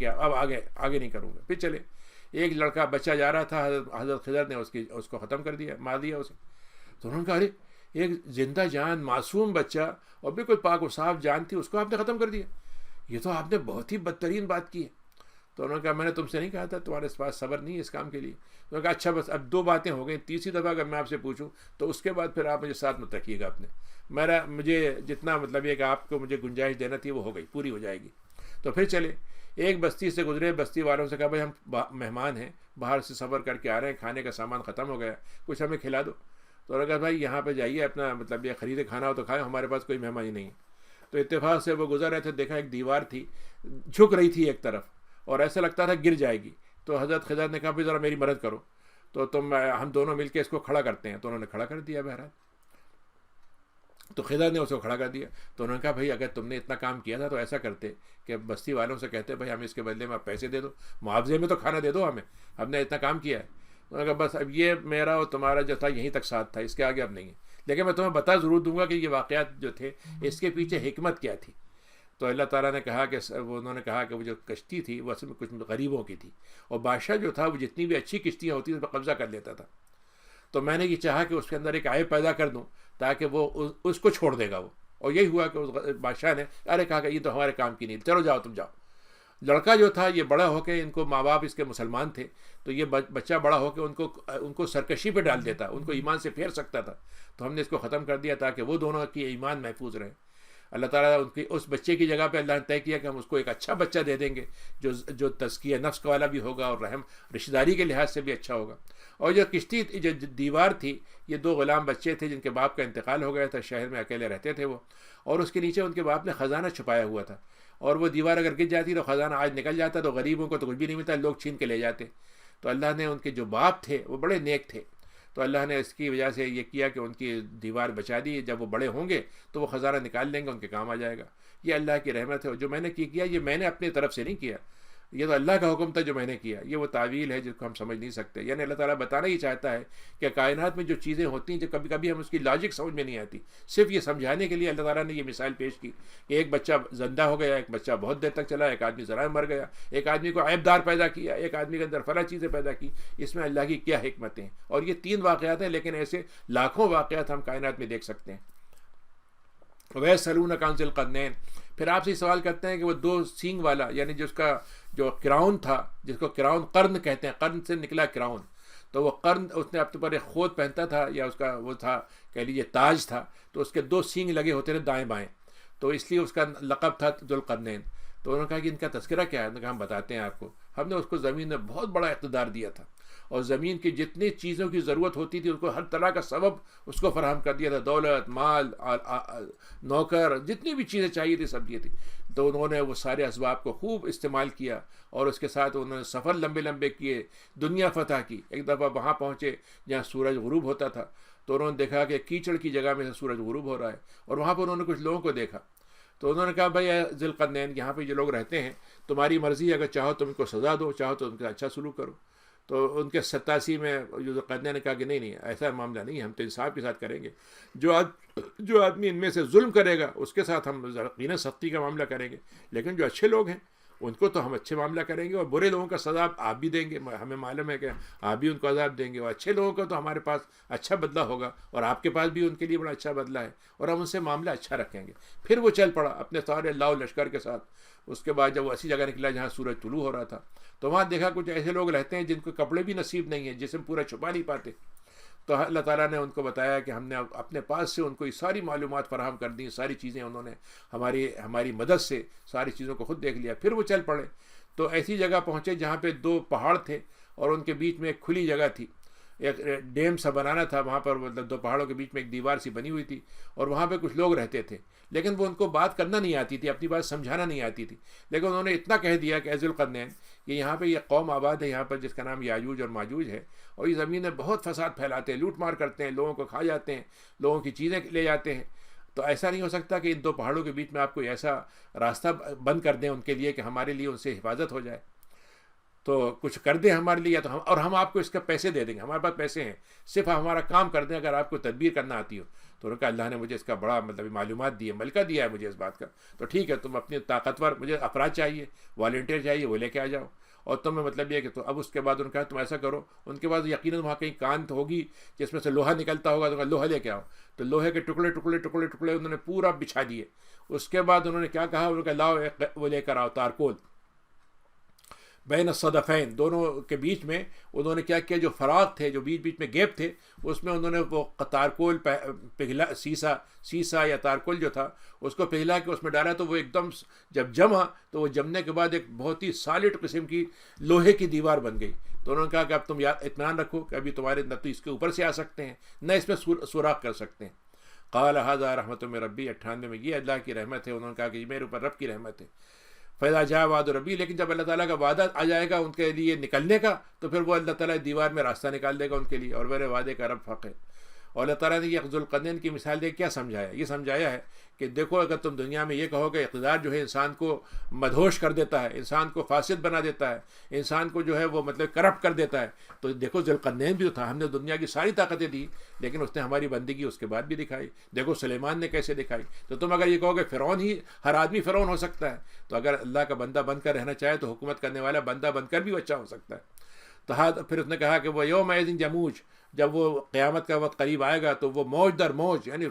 ہے اب آگے نہیں کروں گا. پھر چلے. ایک لڑکا بچہ جا رہا تھا، حضرت خضر نے اس کو ختم کر دیا، مار دیا اسے. تو انہوں نے کہا ارے ایک زندہ جان معصوم بچہ اور بالکل پاک و صاف جان تھی، اس کو آپ نے ختم کر دیا، یہ تو آپ نے بہت ہی بدترین بات کی ہے. تو انہوں نے کہا میں نے تم سے نہیں کہا تھا تمہارے پاس صبر نہیں ہے اس کام کے لیے. انہوں نے کہا اچھا بس اب 2 باتیں ہو گئیں، تیسری دفعہ اگر میں آپ سے پوچھوں تو اس کے بعد پھر آپ مجھے ساتھ مت رکھیے گا. مجھے جتنا مطلب یہ کہ آپ کو مجھے گنجائش دینا تھی وہ ہو گئی، پوری ہو جائے گی. تو پھر چلے. ایک بستی سے گزرے، بستی والوں سے کہا بھائی ہم مہمان ہیں، باہر سے سفر کر کے آ رہے ہیں، کھانے کا سامان ختم ہو گیا، کچھ ہمیں کھلا دو. تو انہوں نے کہا بھائی یہاں پہ جائیے، اپنا مطلب یہ خریدے کھانا ہو تو کھائیں، ہمارے پاس کوئی مہمان ہی نہیں ہے. تو اتفاق سے وہ گزر رہے تھے، دیکھا ایک دیوار تھی جھک رہی تھی ایک طرف اور ایسا لگتا تھا گر جائے گی. تو حضرت خضر نے کہا بھی ذرا میری مدد کرو، تو ہم دونوں مل کے اس کو کھڑا کرتے ہیں. تو انہوں نے کھڑا کر دیا بہرحال. تو خضر نے اس کو کھڑا کر دیا. تو انہوں نے کہا بھائی اگر تم نے اتنا کام کیا تھا تو ایسا کرتے کہ بستی والوں سے کہتے بھائی ہمیں اس کے بدلے میں آپ پیسے دے دو، معاوضے میں تو کھانا دے دو ہم نے اتنا کام کیا ہے. انہوں نے کہا بس اب یہ میرا اور تمہارا جو تھا یہیں تک ساتھ تھا، اس کے آگے اب نہیں ہے، لیکن میں تمہیں بتا ضرور دوں گا کہ یہ واقعات جو تھے اس کے پیچھے حکمت کیا تھی. تو اللہ تعالیٰ نے کہا کہ انہوں نے کہا کہ وہ جو کشتی تھی وہ اصل میں کچھ غریبوں کی تھی، اور بادشاہ جو تھا وہ جتنی بھی اچھی کشتیاں ہوتی تھیں اس پر قبضہ کر لیتا تھا. تو میں نے یہ چاہا کہ اس کے اندر ایک عیب پیدا کر دوں تاکہ وہ اس کو چھوڑ دے گا وہ. اور یہی ہوا کہ اس بادشاہ نے کہا کہ یہ تو ہمارے کام کی نہیں، چلو جاؤ تم جاؤ. لڑکا جو تھا یہ بڑا ہو کے، ان کو ماں باپ اس کے مسلمان تھے، تو یہ بچہ بڑا ہو کے ان کو سرکشی پہ ڈال دیتا، ان کو ایمان سے پھیر سکتا تھا. تو ہم نے اس کو ختم کر دیا تاکہ وہ دونوں کی ایمان محفوظ رہے. اللہ تعالیٰ اس بچے کی جگہ پہ اللہ نے طے کیا کہ ہم اس کو ایک اچھا بچہ دے دیں گے جو تزکیہ نفس والا بھی ہوگا اور رشتہ داری کے لحاظ سے بھی اچھا ہوگا. اور جو کشتی جو دیوار تھی، یہ 2 غلام بچے تھے جن کے باپ کا انتقال ہو گیا تھا، شہر میں اکیلے رہتے تھے وہ، اور اس کے نیچے ان کے باپ نے خزانہ چھپایا ہوا تھا. اور وہ دیوار اگر گر جاتی تو خزانہ آج نکل جاتا، تو غریبوں کو تو کچھ بھی نہیں ملتا، لوگ چھین کے لے جاتے. تو اللہ نے ان کے جو باپ تھے وہ بڑے نیک تھے، تو اللہ نے اس کی وجہ سے یہ کیا کہ ان کی دیوار بچا دی. جب وہ بڑے ہوں گے تو وہ خزانہ نکال لیں گے، ان کے کام آ جائے گا. یہ اللہ کی رحمت ہے. جو میں نے کیا یہ میں نے اپنی طرف سے نہیں کیا، یہ تو اللہ کا حکم تھا جو میں نے کیا. یہ وہ تعویل ہے جس کو ہم سمجھ نہیں سکتے. یعنی اللہ تعالیٰ بتانا ہی چاہتا ہے کہ کائنات میں جو چیزیں ہوتی ہیں جو کبھی کبھی ہم اس کی لاجک سمجھ میں نہیں آتی، صرف یہ سمجھانے کے لیے اللہ تعالیٰ نے یہ مثال پیش کی کہ ایک بچہ زندہ ہو گیا، ایک بچہ بہت دیر تک چلا، ایک آدمی ذرا مر گیا، ایک آدمی کو عیب دار پیدا کیا، ایک آدمی کے اندر فلاں چیزیں پیدا کی. اس میں اللہ کی کیا حکمتیں ہیں. اور یہ 3 واقعات ہیں، لیکن ایسے لاکھوں واقعات ہم کائنات میں دیکھ سکتے ہیں. وَيَسْأَلُونَكَ عَنِ ذِي الْقَرْنَيْنِ، پھر آپ سے سوال کرتے ہیں کہ وہ 2 سینگ والا، یعنی جس کا جو کراؤن تھا، جس کو کراؤن قرن کہتے ہیں، قرن سے نکلا کراؤن. تو وہ قرن اس نے اپنے پر ایک خود پہنتا تھا، یا اس کا وہ تھا کہہ لیجیے تاج تھا. تو اس کے 2 سینگ لگے ہوتے تھے دائیں بائیں، تو اس لیے اس کا لقب تھا ذو القرنین. تو انہوں نے کہا کہ ان کا تذکرہ کیا ہے؟ انہوں نے کہا ہم بتاتے ہیں آپ کو. ہم نے اس کو زمین میں بہت بڑا اقتدار دیا تھا، اور زمین کی جتنی چیزوں کی ضرورت ہوتی تھی ان کو ہر طرح کا سبب اس کو فراہم کر دیا تھا. دولت، مال، نوکر، جتنی بھی چیزیں چاہیے تھی سب یہ تھی. تو انہوں نے وہ سارے اسباب کو خوب استعمال کیا، اور اس کے ساتھ انہوں نے سفر لمبے لمبے کیے، دنیا فتح کی. ایک دفعہ وہاں پہنچے جہاں سورج غروب ہوتا تھا، تو انہوں نے دیکھا کہ کیچڑ کی جگہ میں سے سورج غروب ہو رہا ہے، اور وہاں پر انہوں نے کچھ لوگوں کو دیکھا. تو انہوں نے کہا بھائی ذی القرنین، یہاں پہ جو لوگ رہتے ہیں تمہاری مرضی ہے، اگر چاہو تم ان کو سزا دو، چاہو تو ان کا اچھا سلوک کرو. تو ان کے 87 میں جو ذی القرنین نے کہا کہ نہیں ایسا معاملہ نہیں ہے، ہم تو انصاف کے ساتھ کریں گے. جو آدمی ان میں سے ظلم کرے گا اس کے ساتھ ہم یقیناً سختی کا معاملہ کریں گے، لیکن جو اچھے لوگ ہیں ان کو تو ہم اچھے معاملہ کریں گے، اور برے لوگوں کا سزا آپ بھی دیں گے. ہمیں معلوم ہے کہ آپ بھی ان کو عذاب دیں گے، اور اچھے لوگوں کا تو ہمارے پاس اچھا بدلہ ہوگا، اور آپ کے پاس بھی ان کے لیے بڑا اچھا بدلہ ہے، اور ہم ان سے معاملہ اچھا رکھیں گے. پھر وہ چل پڑا اپنے سارے لاؤ لشکر کے ساتھ. اس کے بعد جب وہ ایسی جگہ نکلا جہاں سورج طلوع ہو رہا تھا، تو وہاں دیکھا کچھ ایسے لوگ رہتے ہیں جن کو کپڑے بھی نصیب نہیں ہیں، جسم پورا چھپا نہیں پاتے. تو اللہ تعالیٰ نے ان کو بتایا کہ ہم نے اپنے پاس سے ان کو یہ ساری معلومات فراہم کر دیں، ساری چیزیں انہوں نے ہماری مدد سے ساری چیزوں کو خود دیکھ لیا. پھر وہ چل پڑے تو ایسی جگہ پہنچے جہاں پہ 2 پہاڑ تھے، اور ان کے بیچ میں ایک کھلی جگہ تھی. ایک ڈیم سا بنانا تھا وہاں پر، مطلب 2 پہاڑوں کے بیچ میں ایک دیوار سی بنی ہوئی تھی، اور وہاں پہ کچھ لوگ رہتے تھے، لیکن وہ ان کو بات کرنا نہیں آتی تھی، اپنی بات سمجھانا نہیں آتی تھی. لیکن انہوں نے اتنا کہہ دیا کہ اے ذی القرنین، کہ یہاں پہ یہ قوم آباد ہے یہاں پر جس کا نام یاجوج اور ماجوج ہے، اور یہ زمین میں بہت فساد پھیلاتے ہیں، لوٹ مار کرتے ہیں، لوگوں کو کھا جاتے ہیں، لوگوں کی چیزیں لے جاتے ہیں. تو ایسا نہیں ہو سکتا کہ ان 2 پہاڑوں کے بیچ میں آپ کوئی ایسا راستہ بند کر دیں ان کے لیے کہ ہمارے لیے ان سے حفاظت ہو جائے. تو کچھ کر دیں ہمارے لیے، تو ہم آپ کو اس کا پیسے دے دیں گے، ہمارے پاس پیسے ہیں، صرف ہمارا کام کر دیں اگر آپ کو تدبیر کرنا آتی ہو. تو انہوں نے کہا اللہ نے مجھے اس کا بڑا معلومات دی ہے، ملکہ دیا ہے مجھے اس بات کا. تو ٹھیک ہے، تم اپنی طاقتور، مجھے افراد چاہیے، والنٹیئر چاہیے، وہ لے کے آ جاؤ. اور تمہیں یہ ہے کہ تو اب اس کے بعد انہوں نے کہا تم ایسا کرو، ان کے بعد یقیناً وہاں کہیں کان ہوگی جس میں سے لوہا نکلتا ہوگا، تو لوہا لے کے آؤ. تو لوہے کے ٹکڑے ٹکڑے ٹکڑے ٹکڑے انہوں نے پورا بچھا دیے. اس کے بعد انہوں نے کیا کہا، انہوں نے کہا لاؤ وہ لے کر آؤ تارکول. بین الصدفین، دونوں کے بیچ میں انہوں نے کیا کیا، جو فراغ تھے، جو بیچ میں گیپ تھے، اس میں انہوں نے وہ تارکول پگھلا، سیسا یا تارکول جو تھا اس کو پگھلا کے اس میں ڈالا. تو وہ ایک دم جب جما تو وہ جمنے کے بعد ایک بہت ہی سالڈ قسم کی لوہے کی دیوار بن گئی. تو انہوں نے کہا کہ اب تم اطمینان رکھو کہ ابھی تمہارے نہ تو اس کے اوپر سے آ سکتے ہیں، نہ اس میں سوراخ کر سکتے ہیں. قال ھذا رحمت من ربی، 98 میں یہ اللہ کی رحمت ہے، انہوں نے کہا کہ یہ میرے اوپر رب کی رحمت ہے. فیضا جا وعد ربی، لیکن جب اللہ تعالیٰ کا وعدہ آ جائے گا ان کے لیے نکلنے کا تو پھر وہ اللہ تعالیٰ دیوار میں راستہ نکال دے گا ان کے لیے، اور میرے وعدے کا رب حق ہے. اور اللہ تعالیٰ نے یہ ذوالقرنین کی مثال دے کیا سمجھایا؟ یہ سمجھایا ہے کہ دیکھو اگر تم دنیا میں یہ کہو کہ اقتدار جو ہے انسان کو مدہوش کر دیتا ہے، انسان کو فاسد بنا دیتا ہے، انسان کو جو ہے وہ مطلب کرپٹ کر دیتا ہے، تو دیکھو ذوالقرنین بھی تو تھا، ہم نے دنیا کی ساری طاقتیں دی لیکن اس نے ہماری بندگی اس کے بعد بھی دکھائی. دیکھو سلیمان نے کیسے دکھائی. تو تم اگر یہ کہو کہ فرعون ہی، ہر آدمی فرعون ہو سکتا ہے، تو اگر اللہ کا بندہ بن کر رہنا چاہے تو حکومت کرنے والا بندہ بن کر بھی اچھا ہو سکتا ہے. تو پھر اس نے کہا کہ وہ یوم ایذ جموج، جب وہ قیامت کا وقت قریب آئے گا تو وہ موج در موج، یعنی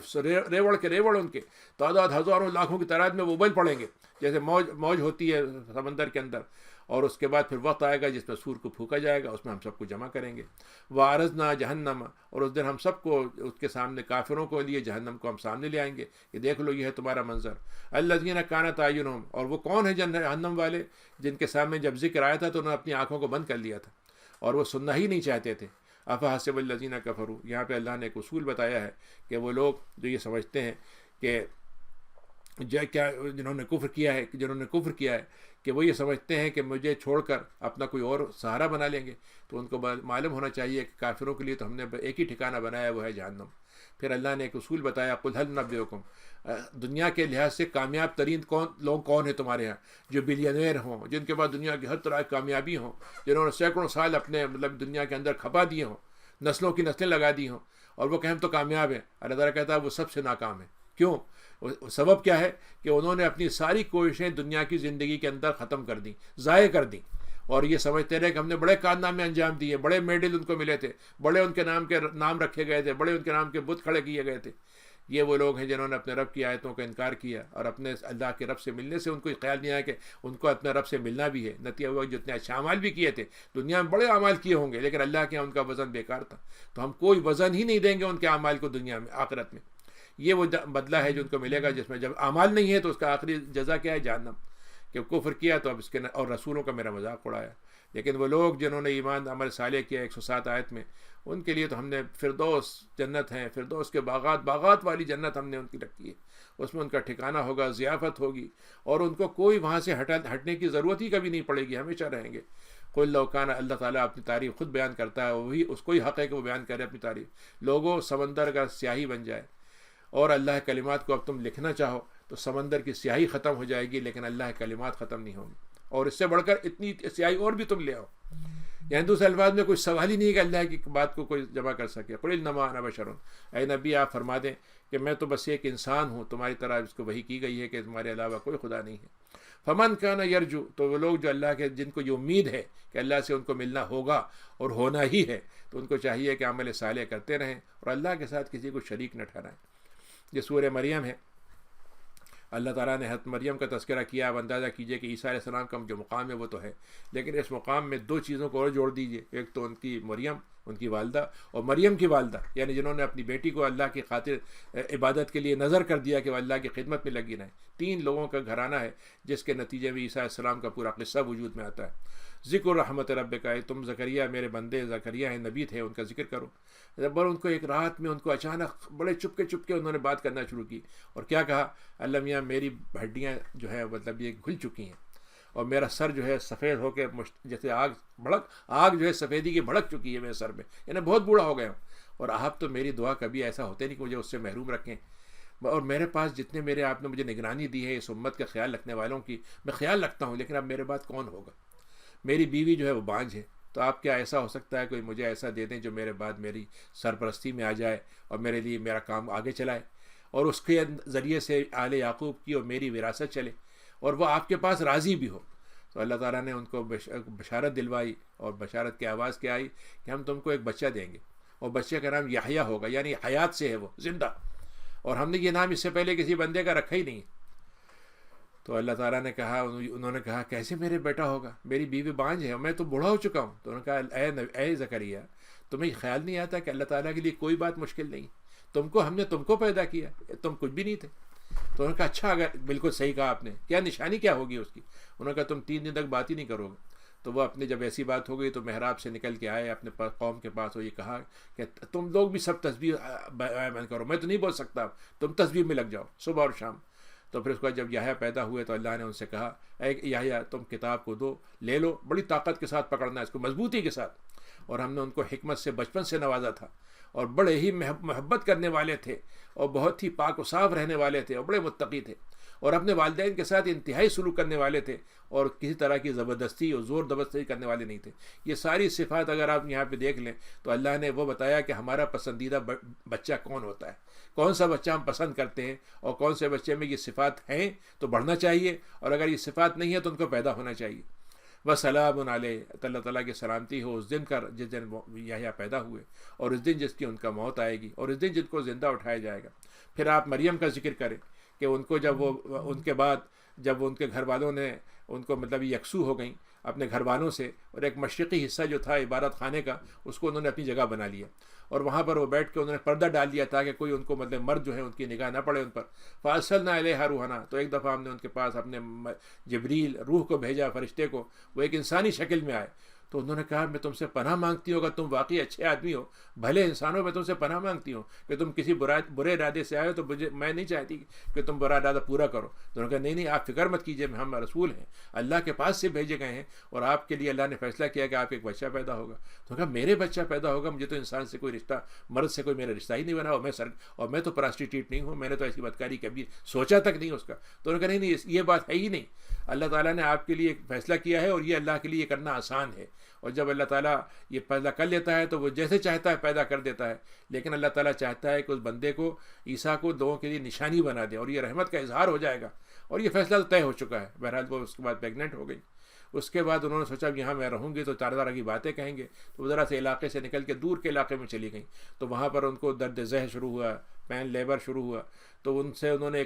ریوڑ کے ریوڑ ان کے تعداد ہزاروں لاکھوں کی تعداد میں وہ ابل پڑیں گے جیسے موج ہوتی ہے سمندر کے اندر. اور اس کے بعد پھر وقت آئے گا جس میں سور کو پھونکا جائے گا، اس میں ہم سب کو جمع کریں گے. وعرضنا جہنم، اور اس دن ہم سب کو اس کے سامنے، کافروں کو لیے جہنم کو ہم سامنے لے آئیں گے کہ دیکھ لو یہ ہے تمہارا منظر. الذین کانت اعینہم، اور وہ کون ہیں جہنم والے جن کے سامنے جب ذکر آیا تھا تو انہوں نے اپنی آنکھوں کو بند کر لیا تھا اور وہ سننا ہی نہیں چاہتے تھے. افحسب الذین کفروا، یہاں پہ اللہ نے ایک اصول بتایا ہے کہ وہ لوگ جو یہ سمجھتے ہیں کہ جنہوں نے کفر کیا ہے کہ وہ یہ سمجھتے ہیں کہ مجھے چھوڑ کر اپنا کوئی اور سہارا بنا لیں گے، تو ان کو معلوم ہونا چاہیے کہ کافروں کے لیے تو ہم نے ایک ہی ٹھکانہ بنایا، وہ ہے جہنم. پھر اللہ نے ایک اصول بتایا، قل هل نبئکم، دنیا کے لحاظ سے کامیاب ترین لوگ کون ہیں تمہارے ہاں؟ جو بلینئر ہوں، جن کے پاس دنیا کی ہر طرح کی کامیابی ہوں، جنہوں نے سینکڑوں سال اپنے مطلب دنیا کے اندر کھپا دیے ہوں، نسلوں کی نسلیں لگا دی ہوں، اور وہ کہ ہم تو کامیاب ہیں. اللہ تعالیٰ کہتا ہے وہ سب سے ناکام ہے. کیوں؟ سبب کیا ہے کہ انہوں نے اپنی ساری کوششیں دنیا کی زندگی کے اندر ختم کر دیں، ضائع کر دیں، اور یہ سمجھتے رہے کہ ہم نے بڑے کارنامے انجام دیے، بڑے میڈل ان کو ملے تھے، بڑے ان کے نام رکھے گئے تھے، بڑے ان کے نام کے بت کھڑے کیے گئے تھے. یہ وہ لوگ ہیں جنہوں نے اپنے رب کی آیتوں کا انکار کیا، اور اپنے اللہ کے رب سے ملنے سے ان کو خیال نہیں آیا کہ ان کو اپنے رب سے ملنا بھی ہے. نتیجہ ہوا جتنے اچھے اعمال بھی کیے تھے، دنیا میں بڑے اعمال کیے ہوں گے لیکن اللہ کے یہاں ان کا وزن بیکار تھا، تو ہم کوئی وزن ہی نہیں دیں گے ان کے اعمال کو دنیا میں، آخرت میں. یہ وہ بدلہ ہے جو ان کو ملے گا، جس میں جب اعمال نہیں ہے تو اس کا آخری جزا کیا ہے؟ جہنم. کہ کفر کیا تو اب اس کے اور رسولوں کا میرا مذاق اڑایا. لیکن وہ لوگ جنہوں نے ایمان عمل صالح کیا 107 آیت میں، ان کے لیے تو ہم نے فردوس جنت ہیں، فردوس کے باغات والی جنت ہم نے ان کی رکھی ہے. اس میں ان کا ٹھکانہ ہوگا، ضیافت ہوگی، اور ان کو کوئی وہاں سے ہٹنے کی ضرورت ہی کبھی نہیں پڑے گی، ہمیشہ رہیں گے. قل لو کان، اللہ تعالیٰ اپنی تعریف خود بیان کرتا ہے، وہی اس کو ہی حق ہے کہ وہ بیان کرے اپنی تعریف. لوگوں سمندر کا سیاہی بن جائے اور اللہ کلمات کو اب تم لکھنا چاہو تو سمندر کی سیاہی ختم ہو جائے گی، لیکن اللہ کلمات ختم نہیں ہوں گی، اور اس سے بڑھ کر اتنی سیاہی اور بھی تم لے آؤ. یعنی دوسرے الفاظ میں کوئی سوال ہی نہیں کہ اللہ کی بات کو کوئی جمع کر سکے. قل انما انا بشر، اے نبی آپ فرما دیں کہ میں تو بس ایک انسان ہوں، تمہاری طرح اس کو وحی کی گئی ہے کہ تمہارے علاوہ کوئی خدا نہیں ہے. فمن کان یرجو، تو وہ لوگ جو اللہ کے، جن کو یہ امید ہے کہ اللہ سے ان کو ملنا ہوگا اور ہونا ہی ہے، تو ان کو چاہیے کہ عمل صالح کرتے رہیں اور اللہ کے ساتھ کسی کو شریک نہ ٹھہرائیں. یہ سورہ مریم ہے. اللہ تعالیٰ نے حضرت مریم کا تذکرہ کیا. اب اندازہ کیجئے کہ عیسیٰ علیہ السلام کا جو مقام ہے وہ تو ہے، لیکن اس مقام میں دو چیزوں کو اور جوڑ دیجئے. ایک تو ان کی مریم، ان کی والدہ، اور مریم کی والدہ، یعنی جنہوں نے اپنی بیٹی کو اللہ کی خاطر عبادت کے لیے نظر کر دیا کہ وہ اللہ کی خدمت میں لگی رہیں. 3 لوگوں کا گھرانہ ہے جس کے نتیجے میں عیسیٰ علیہ السلام کا پورا قصہ وجود میں آتا ہے. ذکر رحمت رب کا، تم زکریا، میرے بندے زکریا ہیں، نبی تھے، ان کا ذکر کرو. جبر ان کو ایک رات میں ان کو اچانک بڑے چپکے انہوں نے بات کرنا شروع کی، اور کیا کہا؟ اللہ میاں میری ہڈیاں جو ہے مطلب یہ گھل چکی ہیں، اور میرا سر جو ہے سفید ہو کے جیسے آگ جو ہے سفیدی کی بھڑک چکی ہے میرے سر میں، یعنی بہت بوڑھا ہو گیا ہوں. اور آپ تو میری دعا کبھی ایسا ہوتے نہیں کہ مجھے اس سے محروم رکھیں، اور میرے پاس جتنے میرے آپ نے مجھے نگرانی دی ہے اس امت کا خیال رکھنے والوں کی، میں خیال رکھتا ہوں، لیکن اب میرے بعد کون ہوگا؟ میری بیوی جو ہے وہ بانجھ ہے، تو آپ کیا ایسا ہو سکتا ہے کوئی مجھے ایسا دے دیں جو میرے بعد میری سرپرستی میں آ جائے اور میرے لیے میرا کام آگے چلائے، اور اس کے ذریعے سے آل یعقوب کی اور میری وراثت چلے، اور وہ آپ کے پاس راضی بھی ہو. تو اللہ تعالیٰ نے ان کو بشارت دلوائی، اور بشارت کی آواز کیا آئی کہ ہم تم کو ایک بچہ دیں گے، اور بچے کا نام یحییٰ ہوگا، یعنی حیات سے ہے وہ زندہ، اور ہم نے یہ نام اس سے پہلے کسی بندے کا رکھا ہی نہیں. تو اللہ تعالیٰ نے کہا، انہوں نے کہا کیسے میرے بیٹا ہوگا، میری بیوی بانجھ ہے، میں تو بوڑھا ہو چکا ہوں. تو انہوں نے کہا اے زکریا، تمہیں خیال نہیں آتا کہ اللہ تعالیٰ کے لیے کوئی بات مشکل نہیں، ہم نے تم کو پیدا کیا، تم کچھ بھی نہیں تھے. تو انہوں نے کہا اچھا، اگر بالکل صحیح کہا آپ نے، کیا نشانی کیا ہوگی اس کی؟ انہوں نے کہا تم 3 دن تک بات ہی نہیں کرو گے. تو وہ اپنی جب ایسی بات ہو گئی تو محراب سے نکل کے آئے اپنے قوم کے پاس، اور یہ کہا کہ تم لوگ بھی سب تسبیح بیان کرو، میں تو نہیں بول سکتا، تم تسبیح میں لگ جاؤ صبح اور شام۔ تو پھر اس کے بعد جب یحییٰ پیدا ہوئے تو اللہ نے ان سے کہا اے یحییٰ تم کتاب کو دو، لے لو، بڑی طاقت کے ساتھ پکڑنا ہے اس کو، مضبوطی کے ساتھ۔ اور ہم نے ان کو حکمت سے بچپن سے نوازا تھا، اور بڑے ہی محبت کرنے والے تھے، اور بہت ہی پاک و صاف رہنے والے تھے، اور بڑے متقی تھے، اور اپنے والدین کے ساتھ انتہائی سلوک کرنے والے تھے، اور کسی طرح کی زبردستی اور زور زبردستی کرنے والے نہیں تھے۔ یہ ساری صفات اگر آپ یہاں پہ دیکھ لیں تو اللہ نے وہ بتایا کہ ہمارا پسندیدہ بچہ کون ہوتا ہے، کون سا بچہ ہم پسند کرتے ہیں، اور کون سے بچے میں یہ صفات ہیں تو بڑھنا چاہیے، اور اگر یہ صفات نہیں ہے تو ان کو پیدا ہونا چاہیے۔ وسلام علیہ، اللہ تعالیٰ کی سلامتی ہو اس دن کا جس دن یحییٰ پیدا ہوئے، اور اس دن جس کی ان کا موت آئے گی، اور اس دن جن کو زندہ اٹھایا جائے گا۔ پھر آپ مریم کا ذکر کریں کہ ان کو جب وہ ان کے بعد جب ان کے گھر والوں نے ان کو مطلب یکسو ہو گئیں اپنے گھر والوں سے، اور ایک مشرقی حصہ جو تھا عبادت خانے کا اس کو انہوں نے اپنی جگہ بنا لیا، اور وہاں پر وہ بیٹھ کے انہوں نے پردہ ڈال دیا تاکہ کوئی ان کو مطلب مرد جو ہے ان کی نگاہ نہ پڑے ان پر۔ فارسلنا الیہا روحنا، تو ایک دفعہ ہم نے ان کے پاس اپنے جبریل روح کو بھیجا، فرشتے کو، وہ ایک انسانی شکل میں آئے۔ تو انہوں نے کہا میں تم سے پناہ مانگتی ہوں، اگر تم واقعی اچھے آدمی ہو، بھلے انسانوں، میں تم سے پناہ مانگتی ہوں کہ تم کسی برے ارادے سے آئے ہو تو میں نہیں چاہتی کہ تم برا ارادہ پورا کرو۔ تو انہوں نے کہا نہیں نہیں، آپ فکر مت کیجیے، ہم رسول ہیں، اللہ کے پاس سے بھیجے گئے ہیں، اور آپ کے لیے اللہ نے فیصلہ کیا کہ آپ ایک بچہ پیدا ہوگا۔ تو کہا میرے بچہ پیدا ہوگا، مجھے تو انسان سے کوئی رشتہ، مرد سے کوئی میرا رشتہ ہی نہیں بنا، اور میں تو پراسٹیٹیوٹ نہیں ہوں، میں نے تو ایسی بدکاری کبھی سوچا تک نہیں اس کا۔ تو انہوں نے کہا نہیں یہ بات ہے ہی نہیں، اللہ تعالیٰ نے آپ کے لیے ایک فیصلہ کیا ہے، اور یہ اللہ کے لیے یہ کرنا آسان ہے۔ اور جب اللہ تعالیٰ یہ پیدا کر لیتا ہے تو وہ جیسے چاہتا ہے پیدا کر دیتا ہے، لیکن اللہ تعالیٰ چاہتا ہے کہ اس بندے کو، عیسیٰ کو، لوگوں کے لیے نشانی بنا دے، اور یہ رحمت کا اظہار ہو جائے گا، اور یہ فیصلہ تو طے ہو چکا ہے۔ بہرحال وہ اس کے بعد پریگننٹ ہو گئی۔ اس کے بعد انہوں نے سوچا یہاں میں رہوں گی تو طرح کی باتیں کہیں گے، تو ذرا سے علاقے سے نکل کے دور کے علاقے میں چلی گئیں، تو وہاں پر ان کو درد ذہن شروع ہوا، پین لیبر شروع ہوا۔ تو ان سے انہوں نے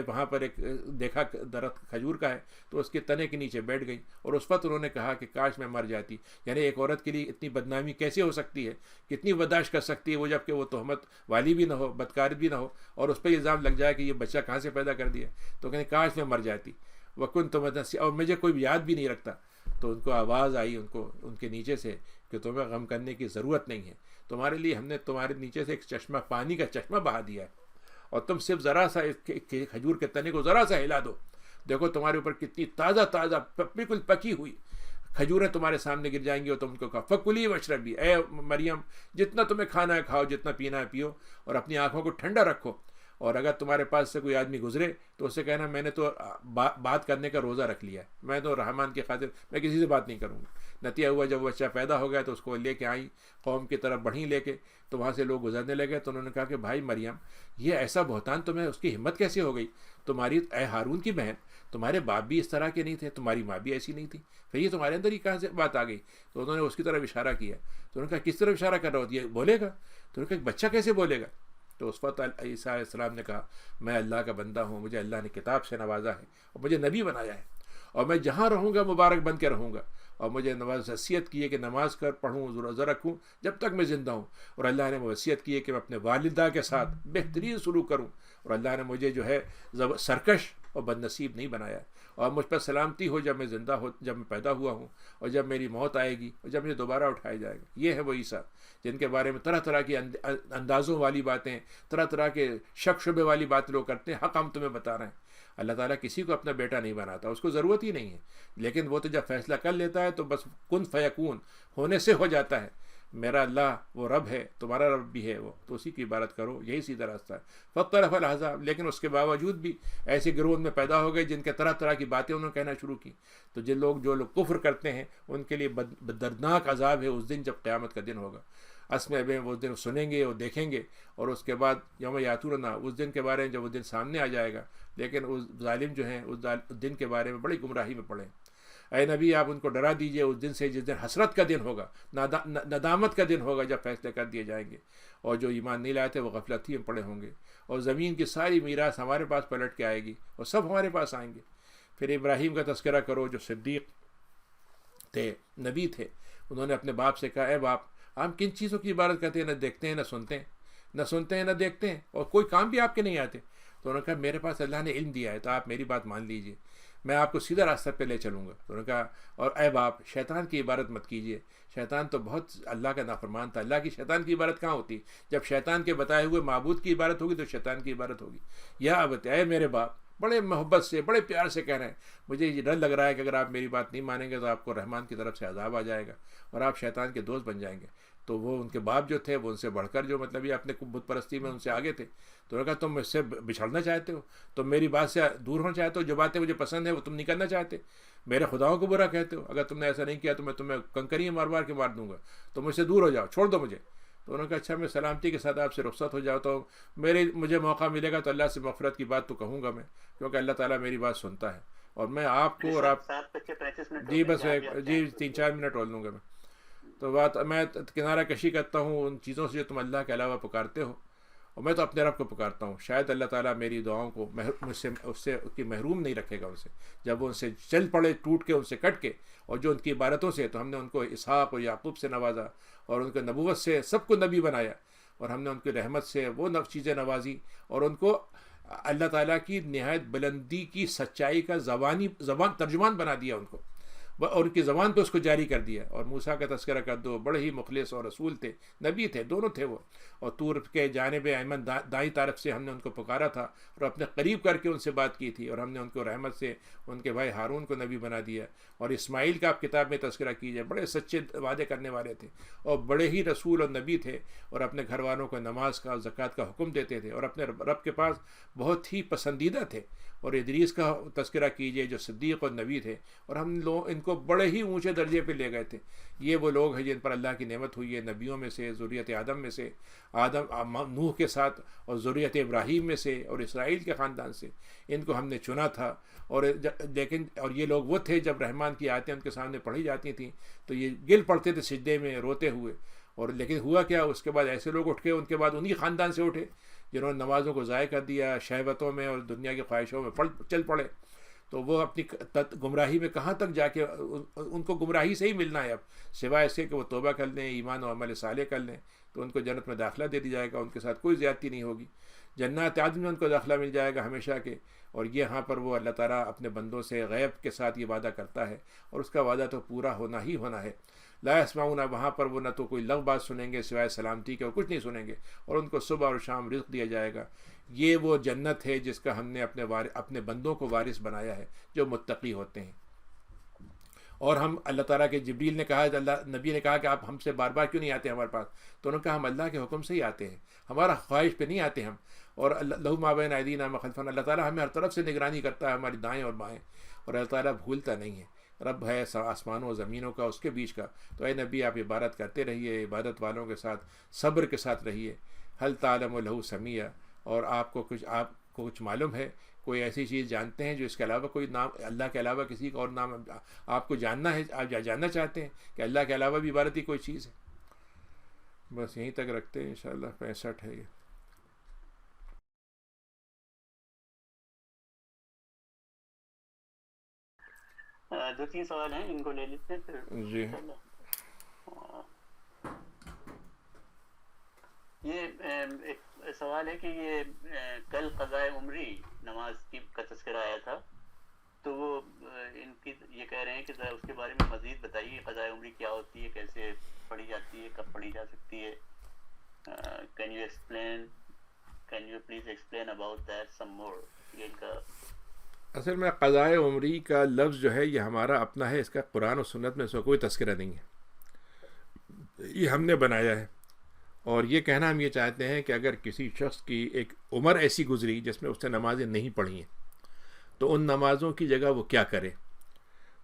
وہاں پر ایک دیکھا درخت کھجور کا ہے، تو اس کے تنے کے نیچے بیٹھ گئی، اور اس وقت انہوں نے کہا کہ کاش میں مر جاتی۔ یعنی ایک عورت کے لیے اتنی بدنامی کیسے ہو سکتی ہے، کتنی برداشت کر سکتی ہے وہ، جب کہ وہ تہمت والی بھی نہ ہو، بدکار بھی نہ ہو، اور اس پہ الزام لگ جائے کہ یہ بچہ کہاں سے پیدا کر دیا۔ تو کہیں کاش میں مر جاتی، وکنت متنسیہ، اور مجھے کوئی یاد بھی نہیں رکھتا۔ تو ان کو آواز آئی ان کے نیچے سے کہ تمہیں غم کرنے کی ضرورت نہیں ہے، تمہارے لیے ہم نے تمہارے نیچے سے ایک چشمہ، پانی کا چشمہ بہا دیا ہے، اور تم صرف ذرا سا کھجور کے تنے کو ذرا سا ہلا دو، دیکھو تمہارے اوپر کتنی تازہ بالکل پکی ہوئی کھجوریں تمہارے سامنے گر جائیں گی۔ اور تم کو کہا فکلی واشربی، اے مریم جتنا تمہیں کھانا ہے کھاؤ، جتنا پینا ہے پیو، اور اپنی آنکھوں کو ٹھنڈا رکھو، اور اگر تمہارے پاس سے کوئی آدمی گزرے تو اس سے کہنا میں نے تو بات کرنے کا روزہ رکھ لیا ہے، میں تو رحمان کی خاطر میں کسی سے بات نہیں کروں گا۔ نتیجہ ہوا جب بچہ پیدا ہو گیا تو اس کو لے کے آئیں، قوم کی طرف بڑھیں لے کے، تو وہاں سے لوگ گزرنے لگے، تو انہوں نے کہا کہ بھائی مریم یہ ایسا بہتان تمہیں، اس کی ہمت کیسے ہو گئی؟ تمہاری اے ہارون کی بہن، تمہارے باپ بھی اس طرح کے نہیں تھے، تمہاری ماں بھی ایسی نہیں تھی، پھر یہ تمہارے اندر ہی کہاں سے بات آ گئی؟ تو انہوں نے اس کی طرف اشارہ کیا، تو انہوں نے کہا کس طرف اشارہ کر رہا ہو، یہ بولے گا؟ تو انہوں نے کہا بچہ کیسے بولے گا؟ تو اس وقت عیسیٰ علیہ السلام نے کہا میں اللہ کا بندہ ہوں، مجھے اللہ نے کتاب سے نوازا ہے اور مجھے نبی بنایا ہے، اور میں جہاں رہوں گا مبارک بن کے رہوں گا، اور مجھے وصیت کی ہے کہ نماز کر پڑھوں، روزہ رکھوں جب تک میں زندہ ہوں، اور اللہ نے وصیت کی ہے کہ میں اپنے والدہ کے ساتھ بہترین سلوک کروں، اور اللہ نے مجھے جو ہے سرکش اور بد نصیب نہیں بنایا، اور مجھ پر سلامتی ہو جب میں زندہ ہو، جب میں پیدا ہوا ہوں، اور جب میری موت آئے گی، اور جب مجھے دوبارہ اٹھایا جائے گا۔ یہ ہے وہ عیسیٰ جن کے بارے میں طرح طرح کی اندازوں والی باتیں، طرح طرح کے شک شبے والی باتیں لوگ کرتے ہیں۔ حق ہم تمہیں بتا رہے ہیں، اللہ تعالیٰ کسی کو اپنا بیٹا نہیں بناتا، اس کو ضرورت ہی نہیں ہے، لیکن وہ تو جب فیصلہ کر لیتا ہے تو بس کن فیکون، ہونے سے ہو جاتا ہے۔ میرا اللہ وہ رب ہے، تمہارا رب بھی ہے وہ، تو اسی کی عبادت کرو، یہی سیدھا راستہ ہے۔ فاختلف الاحزاب، لیکن اس کے باوجود بھی ایسے گروہ میں پیدا ہو گئے جن کے طرح طرح کی باتیں انہوں نے کہنا شروع کی۔ تو جو لوگ کفر کرتے ہیں ان کے لیے دردناک عذاب ہے اس دن جب قیامت کا دن ہوگا۔ اسمع میں وہ دن سنیں گے اور دیکھیں گے، اور اس کے بعد یوم یاتوننا، اس دن کے بارے میں جب وہ دن سامنے آ جائے گا، لیکن اس ظالم جو ہیں اس دن کے بارے میں بڑی گمراہی میں پڑے۔ اے نبی آپ ان کو ڈرا دیجئے اس دن سے جس دن حسرت کا دن ہوگا، ندامت کا دن ہوگا، جب فیصلے کر دیے جائیں گے، اور جو ایمان نہیں لائے تھے وہ غفلت ہی میں پڑے ہوں گے، اور زمین کی ساری میراث ہمارے پاس پلٹ کے آئے گی، اور سب ہمارے پاس آئیں گے۔ پھر ابراہیم کا تذکرہ کرو جو صدیق تھے، نبی تھے، انہوں نے اپنے باپ سے کہا اے باپ ہم کن چیزوں کی عبادت کرتے ہیں، نہ دیکھتے ہیں نہ سنتے ہیں، نہ دیکھتے ہیں، اور کوئی کام بھی آپ کے نہیں آتے۔ تو انہوں نے کہا میرے پاس اللہ نے علم دیا ہے تو آپ میری بات مان لیجئے، میں آپ کو سیدھا راستہ پہ لے چلوں گا. تو انہوں نے کہا اور اے باپ شیطان کی عبادت مت کیجیے, شیطان تو بہت اللہ کا نافرمان تھا. اللہ کی شیطان کی عبادت کہاں ہوتی؟ جب شیطان کے بتائے ہوئے معبود کی عبادت ہوگی تو شیطان کی عبادت ہوگی. یا ابت, اے میرے باپ, بڑے محبت سے بڑے پیار سے کہہ رہے ہیں, مجھے یہ ڈر لگ رہا ہے کہ اگر آپ میری بات نہیں مانیں گے تو آپ کو رحمان کی طرف سے عذاب آ جائے گا اور آپ شیطان کے دوست بن جائیں گے. تو وہ ان کے باپ جو تھے وہ ان سے بڑھ کر جو مطلب یہ اپنے بت پرستی میں ان سے آگے تھے. تو انہوں نے کہا تم مجھ سے بچھڑنا چاہتے ہو, تم میری بات سے دور ہونا چاہتے ہو, جو باتیں مجھے پسند ہیں وہ تم نہیں کرنا چاہتے, میرے خداؤں کو برا کہتے ہو, اگر تم نے ایسا نہیں کیا تو میں تمہیں کنکریاں مار مار کے مار دوں گا, تو مجھ سے دور ہو جاؤ, چھوڑ دو مجھے. تو انہوں نے کہا اچھا میں سلامتی کے ساتھ آپ سے رخصت ہو جاؤ, تو مجھے موقع ملے گا تو اللہ سے مغفرت کی بات تو کہوں گا میں, کیونکہ اللہ تعالیٰ میری بات سنتا ہے. اور میں آپ کو اور آپ جی بس جی 3-4 منٹ بول لوں گا میں. تو بات میں کنارہ کشی کرتا ہوں ان چیزوں سے جو تم اللہ کے علاوہ پکارتے ہو, اور میں تو اپنے رب کو پکارتا ہوں. شاید اللہ تعالیٰ میری دعاؤں کو مجھ سے اس سے کی محروم نہیں رکھے گا ان سے, جب وہ ان سے چل پڑے ٹوٹ کے, ان سے کٹ کے, اور جو ان کی عبادتوں سے, تو ہم نے ان کو اسحاق اور یعقوب سے نوازا اور ان کو نبوت سے سب کو نبی بنایا, اور ہم نے ان کی رحمت سے وہ چیزیں نوازی, اور ان کو اللہ تعالیٰ کی نہایت بلندی کی سچائی کا زبان ترجمان بنا دیا ان کو, اور ان کی زبان پہ اس کو جاری کر دیا. اور موسیٰ کا تذکرہ کر دو, بڑے ہی مخلص اور رسول تھے, نبی تھے, دونوں تھے وہ. اور طور کے جانب ایمن دائیں طرف سے ہم نے ان کو پکارا تھا اور اپنے قریب کر کے ان سے بات کی تھی, اور ہم نے ان کو رحمت سے ان کے بھائی ہارون کو نبی بنا دیا. اور اسماعیل کا آپ کتاب میں تذکرہ کیجیے, بڑے سچے وعدے کرنے والے تھے اور بڑے ہی رسول اور نبی تھے, اور اپنے گھر والوں کو نماز کا اور زکوٰۃ کا حکم دیتے تھے, اور اپنے رب کے پاس بہت ہی پسندیدہ تھے. اور ادریس کا تذکرہ کیجیے جو صدیق اور نبی تھے, اور ہم لوگ ان کو بڑے ہی اونچے درجے پہ لے گئے تھے. یہ وہ لوگ ہیں جن پر اللہ کی نعمت ہوئی ہے, نبیوں میں سے, ذریت آدم میں سے, نوح کے ساتھ, اور ذریت ابراہیم میں سے, اور اسرائیل کے خاندان سے. ان کو ہم نے چنا تھا. اور لیکن اور یہ لوگ وہ تھے جب رحمان کی آیتیں ان کے سامنے پڑھی جاتی تھیں تو یہ گر پڑتے تھے سجدے میں روتے ہوئے. اور لیکن ہوا کیا, اس کے بعد ایسے لوگ اٹھ کے ان کے بعد انہی خاندان سے اٹھے جنہوں نے نمازوں کو ضائع کر دیا, شہوتوں میں اور دنیا کی خواہشوں میں چل پڑے. تو وہ اپنی گمراہی میں کہاں تک جا کے, ان کو گمراہی سے ہی ملنا ہے اب, سوائے اس کے کہ وہ توبہ کر لیں, ایمان و عمل صالح کر لیں, تو ان کو جنت میں داخلہ دے دیا جائے گا, ان کے ساتھ کوئی زیادتی نہیں ہوگی, جنات عدن میں ان کو داخلہ مل جائے گا ہمیشہ کے. اور یہاں پر وہ اللہ تعالیٰ اپنے بندوں سے غیب کے ساتھ یہ وعدہ کرتا ہے, اور اس کا وعدہ تو پورا ہونا ہی ہونا ہے. لا يسمعون, وہاں پر وہ نہ تو کوئی لغو بات سنیں گے سوائے سلامتی کے, اور کچھ نہیں سنیں گے, اور ان کو صبح اور شام رزق دیا جائے گا. یہ وہ جنت ہے جس کا ہم نے اپنے بندوں کو وارث بنایا ہے جو متقی ہوتے ہیں. اور ہم اللہ تعالیٰ کے جبریل نے کہا, اللہ نبی نے کہا کہ آپ ہم سے بار بار کیوں نہیں آتے ہمارے پاس, تو انہوں نے کہا ہم اللہ کے حکم سے ہی آتے ہیں, ہمارا خواہش پہ نہیں آتے ہم. اور لہو ما بین ایدینا و ما خلفنا, اللہ تعالیٰ ہمیں ہر طرف سے نگرانی کرتا ہے, ہماری دائیں اور بائیں, اور اللہ تعالیٰ بھولتا نہیں ہے. رب ہے آسمانوں و زمینوں کا, اس کے بیچ کا. تو اے نبی آپ عبادت کرتے رہیے, عبادت والوں کے ساتھ صبر کے ساتھ رہیے. حل تعلم لہ سمیع, اور آپ کو کچھ معلوم ہے, کوئی ایسی چیز جانتے ہیں جو اس کے علاوہ کوئی نام, اللہ کے علاوہ کسی کا اور نام آپ کو جاننا ہے, آپ جاننا چاہتے ہیں کہ اللہ کے علاوہ بھی عبادت کی کوئی چیز ہے؟ بس یہیں تک رکھتے ہیں انشاءاللہ. 65 ہے یہ. دو تین سوال ہیں, ان کو لے لیتے ہیں پھر جی. یہ ایک سوال ہے کہ یہ کل قضاء عمری نماز کا تذکرہ آیا تھا, تو وہ ان کی یہ کہہ رہے ہیں کہ ذرا اس کے بارے میں مزید بتائیے, قضاء عمری کیا ہوتی ہے, کیسے پڑھی جاتی ہے, کب پڑھی جا سکتی ہے. Can you please explain about that some more. یہ ان کا اصل میں قضاء عمری کا لفظ جو ہے یہ ہمارا اپنا ہے, اس کا قرآن و سنت میں اس کا کوئی تذکرہ نہیں ہے, یہ ہم نے بنایا ہے. اور یہ کہنا ہم یہ چاہتے ہیں کہ اگر کسی شخص کی ایک عمر ایسی گزری جس میں اس نے نمازیں نہیں پڑھی ہیں, تو ان نمازوں کی جگہ وہ کیا کرے.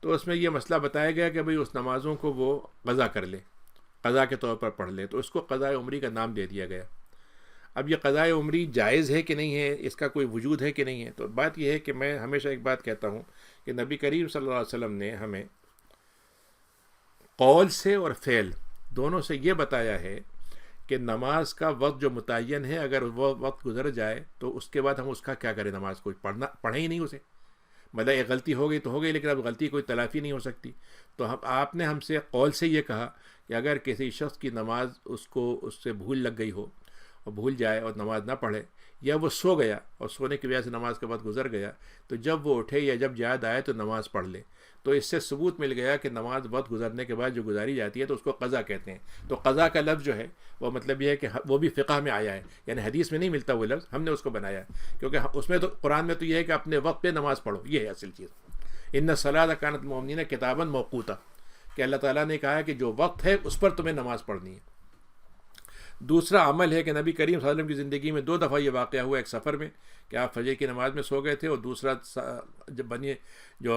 تو اس میں یہ مسئلہ بتایا گیا کہ بھئی اس نمازوں کو وہ قضا کر لے, قضا کے طور پر پڑھ لے, تو اس کو قضاء عمری کا نام دے دیا گیا. اب یہ قضاء عمری جائز ہے کہ نہیں ہے, اس کا کوئی وجود ہے کہ نہیں ہے. تو بات یہ ہے کہ میں ہمیشہ ایک بات کہتا ہوں کہ نبی کریم صلی اللہ علیہ وسلم نے ہمیں قول سے اور فعل دونوں سے یہ بتایا ہے کہ نماز کا وقت جو متعین ہے, اگر وہ وقت گزر جائے تو اس کے بعد ہم اس کا کیا کریں, نماز کو پڑھیں ہی نہیں اسے. مطلب ایک غلطی ہو گئی تو ہو گئی, لیکن اب غلطی کوئی تلافی نہیں ہو سکتی. تو آپ نے ہم سے قول سے یہ کہا کہ اگر کسی شخص کی نماز اس سے بھول لگ گئی ہو اور بھول جائے اور نماز نہ پڑھے، یا وہ سو گیا اور سونے کی وجہ سے نماز کا وقت گزر گیا، تو جب وہ اٹھے یا جب یاد آئے تو نماز پڑھ لے. تو اس سے ثبوت مل گیا کہ نماز وقت گزرنے کے بعد جو گزاری جاتی ہے تو اس کو قضا کہتے ہیں. تو قضا کا لفظ جو ہے وہ مطلب یہ ہے کہ وہ بھی فقہ میں آیا ہے، یعنی حدیث میں نہیں ملتا وہ لفظ، ہم نے اس کو بنایا ہے، کیونکہ اس میں تو قرآن میں تو یہ ہے کہ اپنے وقت پہ نماز پڑھو، یہ ہے اصل چیز. ان الصلاۃ کانت المؤمنین کتابا موقوتا، کہ اللہ تعالیٰ نے کہا ہے کہ جو وقت ہے اس پر تمہیں نماز پڑھنی ہے. دوسرا عمل ہے کہ نبی کریم صلی اللہ علیہ وسلم کی زندگی میں 2 دفعہ یہ واقعہ ہوا، ایک سفر میں کہ آپ فجر کی نماز میں سو گئے تھے، اور دوسرا جب بنی جو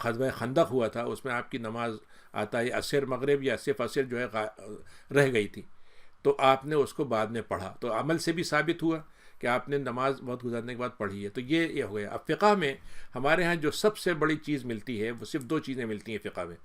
غزوہ خندق ہوا تھا اس میں آپ کی نماز آتا ہے عصر مغرب یا صرف عصر جو ہے رہ گئی تھی، تو آپ نے اس کو بعد میں پڑھا. تو عمل سے بھی ثابت ہوا کہ آپ نے نماز بہت گزارنے کے بعد پڑھی ہے. تو یہ ہو گیا. اب فقہ میں ہمارے ہاں جو سب سے بڑی چیز ملتی ہے وہ صرف 2 چیزیں ملتی ہیں فقہ میں.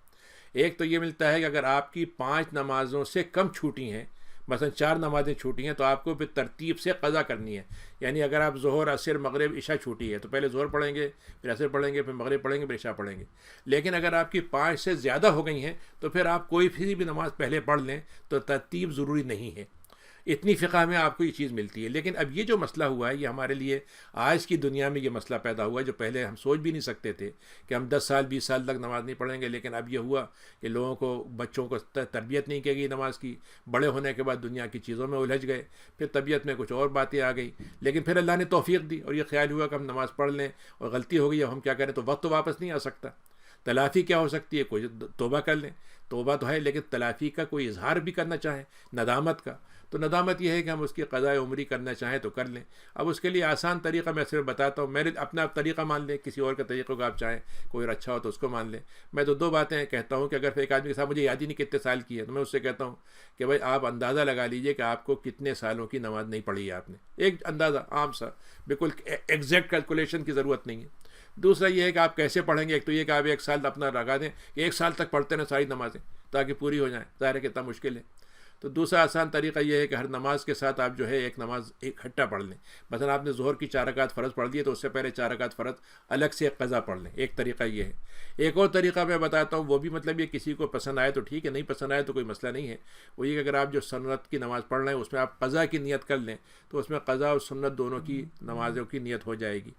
ایک تو یہ ملتا ہے کہ اگر آپ کی 5 نمازوں سے کم چھوٹی ہیں، مثلا 4 نمازیں چھوٹی ہیں، تو آپ کو پھر ترتیب سے قضا کرنی ہے. یعنی اگر آپ ظہر عصر مغرب عشاء چھوٹی ہے تو پہلے ظہر پڑھیں گے، پھر عصر پڑھیں گے، پھر مغرب پڑھیں گے، پھر عشاء پڑھیں گے. لیکن اگر آپ کی 5 سے زیادہ ہو گئی ہیں تو پھر آپ کوئی بھی نماز پہلے پڑھ لیں تو ترتیب ضروری نہیں ہے. اتنی فقہ میں آپ کو یہ چیز ملتی ہے. لیکن اب یہ جو مسئلہ ہوا ہے یہ ہمارے لیے آج کی دنیا میں یہ مسئلہ پیدا ہوا ہے جو پہلے ہم سوچ بھی نہیں سکتے تھے کہ ہم 10 سال 20 سال تک نماز نہیں پڑھیں گے. لیکن اب یہ ہوا کہ لوگوں کو، بچوں کو تربیت نہیں کی گئی نماز کی، بڑے ہونے کے بعد دنیا کی چیزوں میں الجھ گئے، پھر طبیعت میں کچھ اور باتیں آ گئی، لیکن پھر اللہ نے توفیق دی اور یہ خیال ہوا کہ ہم نماز پڑھ لیں، اور غلطی ہو گئی اب ہم کیا کریں. تو وقت تو واپس نہیں آ سکتا. تلافی کیا ہو سکتی ہے؟ کوئی توبہ کر لیں، توبہ تو ہے، لیکن تلافی کا کوئی اظہار بھی کرنا چاہیں ندامت کا، تو ندامت یہ ہے کہ ہم اس کی قضاء عمری کرنا چاہیں تو کر لیں. اب اس کے لیے آسان طریقہ میں صرف بتاتا ہوں، میرے اپنا طریقہ مان لیں، کسی اور کا طریقہ کو آپ چاہیں کوئی اچھا ہو تو اس کو مان لیں. میں تو 2 باتیں کہتا ہوں کہ اگر ایک آدمی کے ساتھ مجھے یاد ہی نہیں کتنے سال کی ہے تو میں اس سے کہتا ہوں کہ بھائی آپ اندازہ لگا لیجئے کہ آپ کو کتنے سالوں کی نماز نہیں پڑھی ہے آپ نے، ایک اندازہ عام سا، بالکل ایگزیکٹ کیلکولیشن کی ضرورت نہیں ہے. دوسرا یہ ہے کہ آپ کیسے پڑھیں گے. ایک تو یہ کہ آپ 1 سال اپنا لگا دیں کہ 1 سال تک پڑھتے ہیں ساری نمازیں تاکہ پوری ہو جائیں، ظاہر ہے کتنا مشکل ہے. تو دوسرا آسان طریقہ یہ ہے کہ ہر نماز کے ساتھ آپ جو ہے ایک نماز اکٹھا پڑھ لیں. مثلا آپ نے ظہر کی 4 رکعت فرض پڑھ دی ہے تو اس سے پہلے 4 رکعت فرض الگ سے ایک قضا پڑھ لیں. ایک طریقہ یہ ہے. ایک اور طریقہ میں بتاتا ہوں، وہ بھی مطلب یہ کسی کو پسند آئے تو ٹھیک ہے، نہیں پسند آئے تو کوئی مسئلہ نہیں ہے. وہ یہ کہ اگر آپ جو سنت کی نماز پڑھ رہے ہیں اس میں آپ قضا کی نیت کر لیں تو اس میں قضا اور سنت دونوں کی نمازوں کی نیت ہو جائے گی.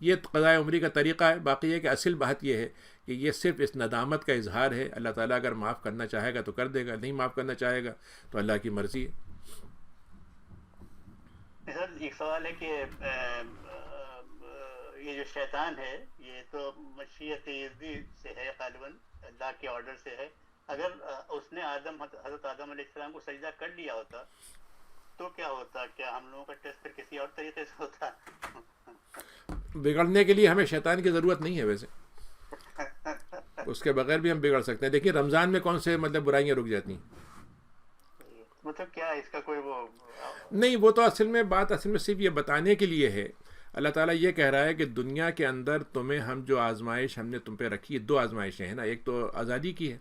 یہ قضاء عمری کا طریقہ ہے. باقی یہ کہ اصل بات یہ ہے کہ یہ صرف اس ندامت کا اظہار ہے. اللہ تعالیٰ اگر معاف کرنا چاہے گا تو کر دے گا، نہیں معاف کرنا چاہے گا تو اللہ کی مرضی ہے. سر ایک سوال ہے کہ یہ جو شیطان ہے یہ تو مشیت یزدی سے ہے، غالباً اللہ کے آرڈر سے ہے. اگر اس نے حضرت آدم علیہ السلام کو سجدہ کر لیا ہوتا تو کیا ہوتا؟ کیا ہم لوگوں کا ٹیسٹ پھر کسی اور طریقے سے ہوتا؟ بگڑنے کے لیے ہمیں شیطان کی ضرورت نہیں ہے، ویسے اس کے بغیر بھی ہم بگڑ سکتے ہیں. دیکھیے رمضان میں کون سے مطلب برائیاں رک جاتی ہیں؟ مطلب کیا اس کا کوئی وہ نہیں، وہ تو اصل میں صرف یہ بتانے کے لیے ہے. اللہ تعالیٰ یہ کہہ رہا ہے کہ دنیا کے اندر تمہیں ہم جو آزمائش ہم نے تم پہ رکھی ہے، 2 آزمائشیں ہیں نا. ایک تو آزادی کی ہے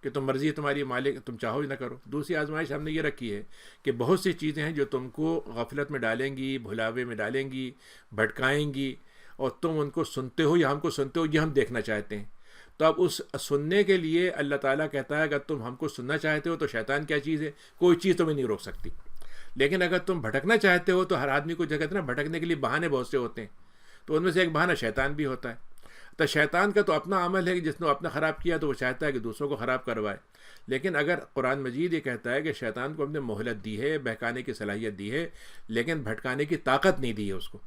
کہ تم مرضی تمہاری مالک، تم چاہو ہی نہ کرو. دوسری آزمائش ہم نے یہ رکھی ہے کہ بہت سی چیزیں ہیں جو تم کو غفلت میں ڈالیں گی، بھلاوے میں ڈالیں گی، بھٹکائیں گی، اور تم ان کو سنتے ہو یا ہم کو سنتے ہو، یہ ہم دیکھنا چاہتے ہیں. تو اب اس سننے کے لیے اللہ تعالیٰ کہتا ہے اگر تم ہم کو سننا چاہتے ہو تو شیطان کیا چیز ہے؟ کوئی چیز تمہیں نہیں روک سکتی. لیکن اگر تم بھٹکنا چاہتے ہو تو ہر آدمی کو جگہ نا بھٹکنے کے لیے بہانے بہت سے ہوتے ہیں، تو ان میں سے ایک بہانہ شیطان بھی ہوتا ہے. تو شیطان کا تو اپنا عمل ہے کہ جس نے اپنا خراب کیا تو وہ چاہتا ہے کہ دوسروں کو خراب کروائے. لیکن اگر قرآن مجید یہ کہتا ہے کہ شیطان کو ہم نے مہلت دی ہے، بہکانے کی صلاحیت دی ہے، لیکن بھٹکانے کی طاقت نہیں دی ہے اس کو.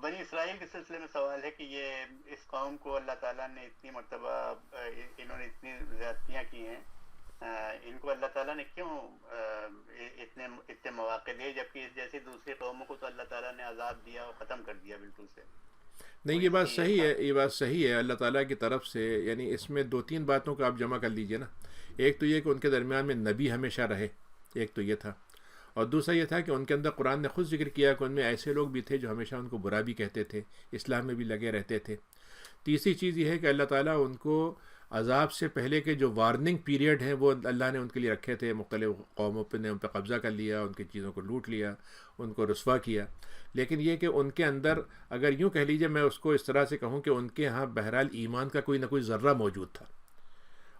بنی اسرائیل کے سلسلے میں سوال ہے کہ یہ اس قوم کو اللہ تعالیٰ نے اتنی مرتبہ انہوں نے اتنی زیادتیاں کی ہیں، ان کو اللہ تعالیٰ نے کیوں اتنے مواقع دیے، جبکہ جیسے دوسری قوموں کو تو اللہ تعالیٰ نے عذاب دیا اور ختم کر دیا بالکل سے؟ نہیں، یہ بات صحیح ہے اللہ تعالیٰ کی طرف سے. یعنی اس میں 2-3 باتوں کو آپ جمع کر لیجئے نا. ایک تو یہ کہ ان کے درمیان میں نبی ہمیشہ رہے، ایک تو یہ تھا. اور دوسرا یہ تھا کہ ان کے اندر قرآن نے خود ذکر کیا کہ ان میں ایسے لوگ بھی تھے جو ہمیشہ ان کو برا بھی کہتے تھے، اسلام میں بھی لگے رہتے تھے. تیسری چیز یہ ہے کہ اللہ تعالیٰ ان کو عذاب سے پہلے کے جو وارننگ پیریڈ ہیں وہ اللہ نے ان کے لیے رکھے تھے. مختلف قوموں پہ نے ان پہ قبضہ کر لیا، ان کی چیزوں کو لوٹ لیا، ان کو رسوا کیا. لیکن یہ کہ ان کے اندر اگر یوں کہہ لیجیے، میں اس کو اس طرح سے کہوں کہ ان کے ہاں بہرحال ایمان کا کوئی نہ کوئی ذرہ موجود تھا،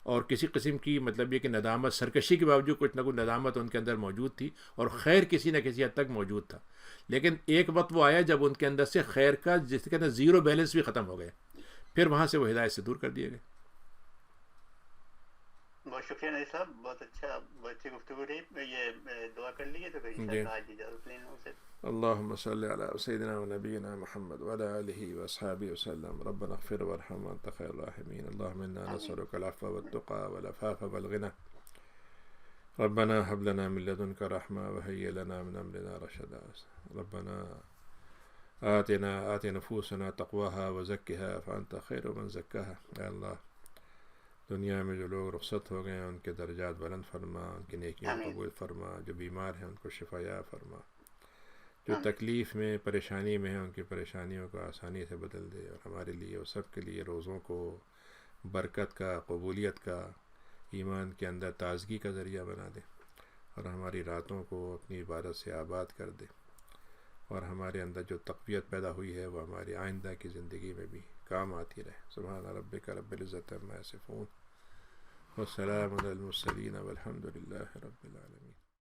اور کسی قسم کی مطلب یہ کہ ندامت، سرکشی کے باوجود کچھ نہ کچھ ندامت ان کے اندر موجود تھی، اور خیر کسی نہ کسی حد تک موجود تھا. لیکن ایک وقت وہ آیا جب ان کے اندر سے خیر کا جس کہتے ہیں زیرو بیلنس بھی ختم ہو گیا، پھر وہاں سے وہ ہدایت سے دور کر دیے گئے. بہت شکریہ ندی صاحب، بہت اچھی گفتگو رہی. یہ دعا کر لیجیے تو پھر جی. انشاءاللہ آج اجازت لینا ہوں سے. اللهم صل على سيدنا ونبينا محمد وعلى آله وأصحابه وسلم. ربنا اغفر وارحم وأنت خير الراحمين. اللهم إنا نسألك العفو والتقى والعفاف والغنى. ربنا هب لنا من لدنك رحمة وهيئ لنا من أمرنا رشدا. ربنا آت نفوسنا تقواها وزكها فأنت خير من زكاها. اے اللہ، دنیا میں جو لوگ رخصت ہو گئے ہیں ان کے درجات بلند فرما، ان کی نیکیاں قبول فرما، جو بیمار ہیں ان کو شفا یاب فرما، جو تکلیف میں پریشانی میں ہیں ان کی پریشانیوں کو آسانی سے بدل دے، اور ہمارے لیے اور سب کے لیے روزوں کو برکت کا، قبولیت کا، ایمان کے اندر تازگی کا ذریعہ بنا دے، اور ہماری راتوں کو اپنی عبادت سے آباد کر دے، اور ہمارے اندر جو تقویت پیدا ہوئی ہے وہ ہماری آئندہ کی زندگی میں بھی کام آتی رہے. سبحان ربک رب العزت عما یصفون والسلام علی المرسلین والحمد للہ رب العالمین.